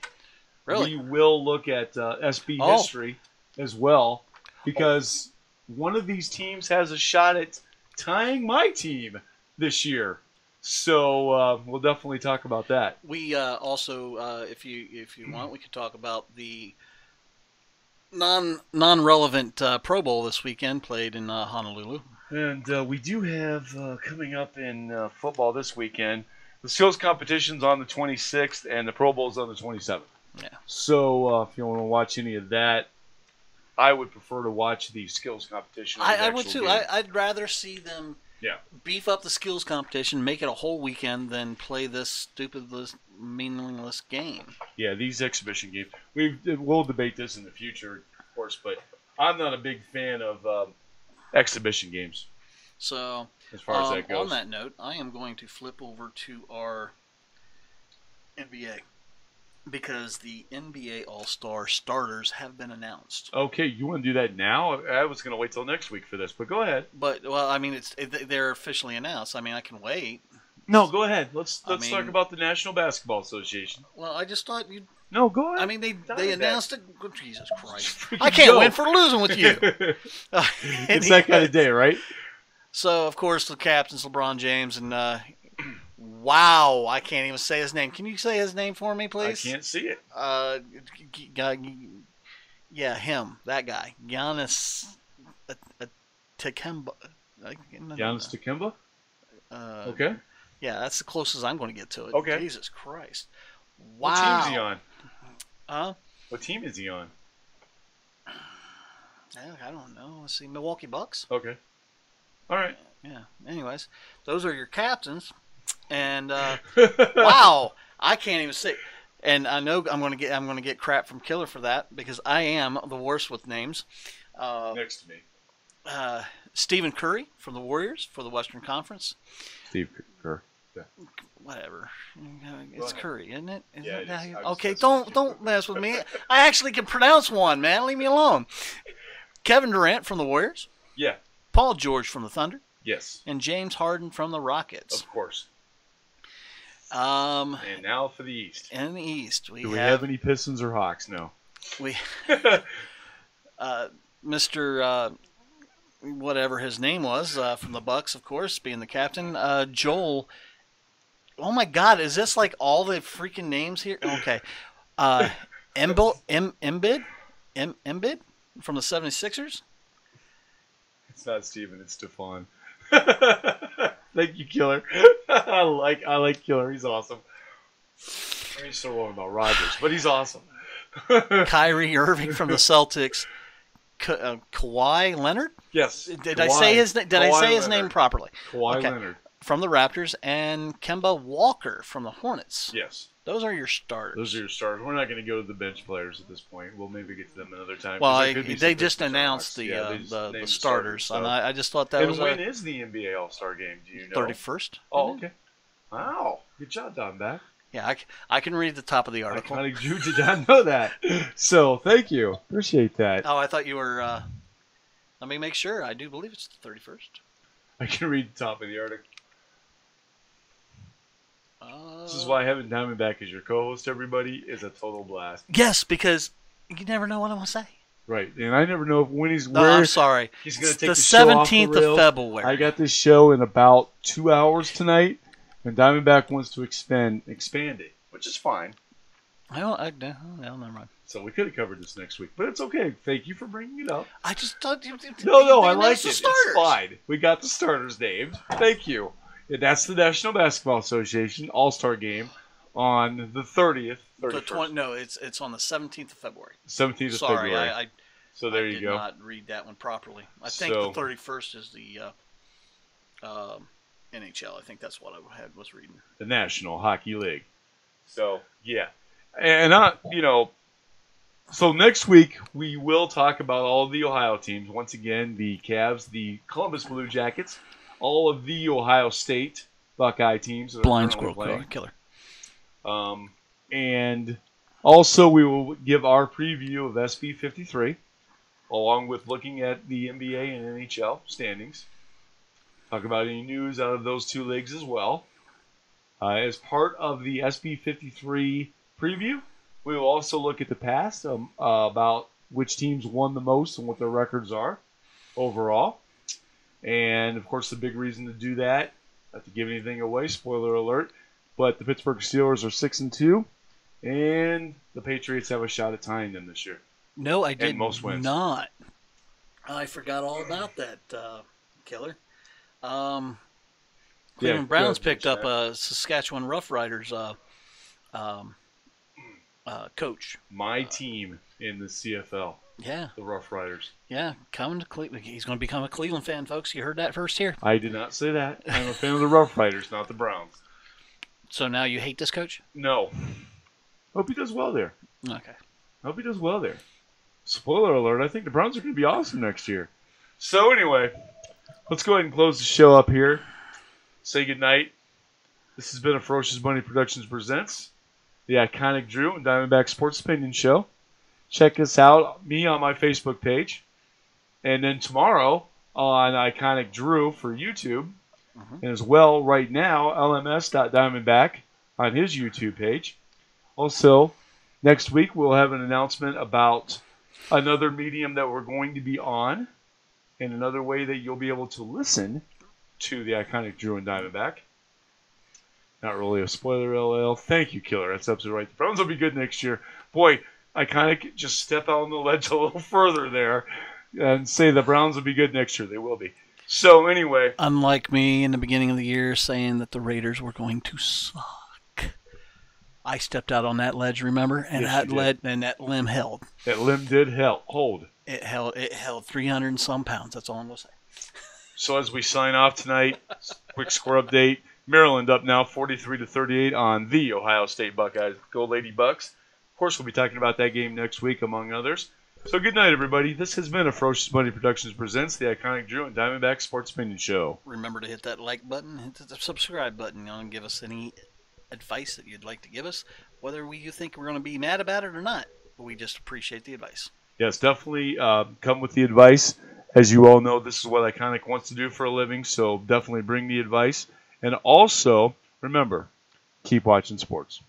Really? We will look at SB history as well, because one of these teams has a shot at tying my team this year. So we'll definitely talk about that. We also, if you want, we could talk about the non-relevant Pro Bowl this weekend played in Honolulu. And we do have coming up in football this weekend, the skills competition's on the 26th and the Pro Bowl's on the 27th. Yeah. So if you want to watch any of that, I would prefer to watch the skills competition. I would too. I'd rather see them Yeah. beef up the skills competition, make it a whole weekend, than play this stupid, meaningless game. Yeah, these exhibition games. We'll debate this in the future, of course, but I'm not a big fan of exhibition games. So, as far as that goes. On that note, I am going to flip over to our NBA, because the NBA All-Star starters have been announced. Okay, you want to do that now? I was going to wait till next week for this, but go ahead. But, well, I mean, they're officially announced. I mean, I can wait. No, go ahead. Let's talk about the National Basketball Association. Well, I just thought you'd... No, go ahead. I mean, they announced it. Oh, Jesus Christ. I can't win for losing with you. It's that kind of day, right? So, of course, the captain's LeBron James, and wow, I can't even say his name. Can you say his name for me, please? I can't see it. Yeah, him, that guy. Giannis Dikembe. Giannis Dikembe? Okay. Yeah, that's the closest I'm going to get to it. Okay. Jesus Christ. Wow. What team is he on? Huh? What team is he on? I don't know. Let's see. Milwaukee Bucks. Okay. All right. Yeah. Anyways, those are your captains. And wow, I can't even say. And I know I'm going to get crap from Killer for that, because I am the worst with names. Next to me. Stephen Curry from the Warriors for the Western Conference. Steve Kerr. Yeah. Whatever. It's Curry, isn't it? Okay, don't mess with me. I actually can pronounce one, man. Leave me alone. Kevin Durant from the Warriors. Yeah. Paul George from the Thunder. Yes. And James Harden from the Rockets. Of course. And now for the East. In the East, do we have any Pistons or Hawks? No. We, Mr. Whatever his name was from the Bucks, of course, being the captain. Joel. Oh my God, is this like all the freaking names here? Okay. Embiid from the 76ers. It's not Steven, it's Stephon. Thank you, Killer. I like Killer. He's awesome. He's so wrong about Rodgers, but he's awesome. Kyrie Irving from the Celtics. Kawhi Leonard? Yes. Did I say his name properly? Kawhi okay. Leonard. from the Raptors and Kemba Walker from the Hornets. Yes. Those are your starters. Those are your starters. We're not going to go to the bench players at this point. We'll maybe get to them another time. Well, they just announced the starters, so. and I just thought that and was when is the NBA All-Star Game? Do you know? 31st. Oh, okay. Wow. Good job, Diamondback. Yeah, I can read the top of the article. Iconic Drew did not know that. So, thank you. Appreciate that. Oh, I thought you were... let me make sure. I do believe it's the 31st. I can read the top of the article. This is why having Diamondback as your co-host, everybody, is a total blast. Yes, because you never know what I'm going to say. Right, and I never know when he's where. No, I'm sorry. He's going to take the the show off the 17th rails. of February. I got this show in about 2 hours tonight, and Diamondback wants to expand it, which is fine. No, never mind. So we could have covered this next week, but it's okay. Thank you for bringing it up. I just thought you. No, I like it. It's fine. We got the starters named. Thank you. Yeah, that's the National Basketball Association All-Star Game on the 30th. No, it's on the 17th of February. 17th of February. Sorry, so there you go. I did not read that one properly. I think the 31st is the NHL. I think that's what I was reading. The National Hockey League. So, yeah. And, so next week we will talk about all of the Ohio teams. Once again, the Cavs, the Columbus Blue Jackets, all of the Ohio State Buckeye teams. That Blind Squirrel Killer. And also we will give our preview of SB 53, along with looking at the NBA and NHL standings. Talk about any news out of those two leagues as well. As part of the SB 53 preview, we will also look at the past about which teams won the most and what their records are overall. And, of course, the big reason to do that, not to give anything away, spoiler alert, but the Pittsburgh Steelers are 6-2, and the Patriots have a shot at tying them this year. No, I did most wins. not. I forgot all about that, Killer. Cleveland Browns picked up Saskatchewan Roughriders coach. My team in the CFL. Yeah. The Rough Riders. Yeah, coming to Cleveland. He's going to become a Cleveland fan, folks. You heard that first here. I did not say that. I'm a fan of the Rough Riders, not the Browns. So now you hate this coach? No. Hope he does well there. Okay. Hope he does well there. Spoiler alert, I think the Browns are going to be awesome next year. So anyway, let's go ahead and close the show up here. Say goodnight. This has been a Ferocious Bunny Productions Presents, the Iconic Drew and Diamondback Sports Opinion Show. Check us out, me on my Facebook page. And then tomorrow on Iconic Drew for YouTube. And as well, right now, LMS.DiamondBack on his YouTube page. Also, next week we'll have an announcement about another medium that we're going to be on and another way that you'll be able to listen to the Iconic Drew and Diamondback. Not really a spoiler, LL. Thank you, Killer. That's absolutely right. The Browns will be good next year. Boy, Iconic, just step out on the ledge a little further there and say the Browns will be good next year. They will be. So, anyway. Unlike me in the beginning of the year saying that the Raiders were going to suck, I stepped out on that ledge, remember? And that limb held. That limb did hold. It held 300 and some pounds. That's all I'm going to say. So as we sign off tonight, quick score update. Maryland up now 43-38 on the Ohio State Buckeyes. Go Lady Bucks. Of course, we'll be talking about that game next week, among others. So good night, everybody. This has been a Ferocious Bunny Productions Presents, the Iconic Drew and Diamondback Sports Opinion Show. Remember to hit that like button, hit the subscribe button, and give us any advice that you'd like to give us, whether you think we're going to be mad about it or not. We just appreciate the advice. Yes, definitely come with the advice. As you all know, this is what Iconic wants to do for a living, so definitely bring the advice. And also, remember, keep watching sports.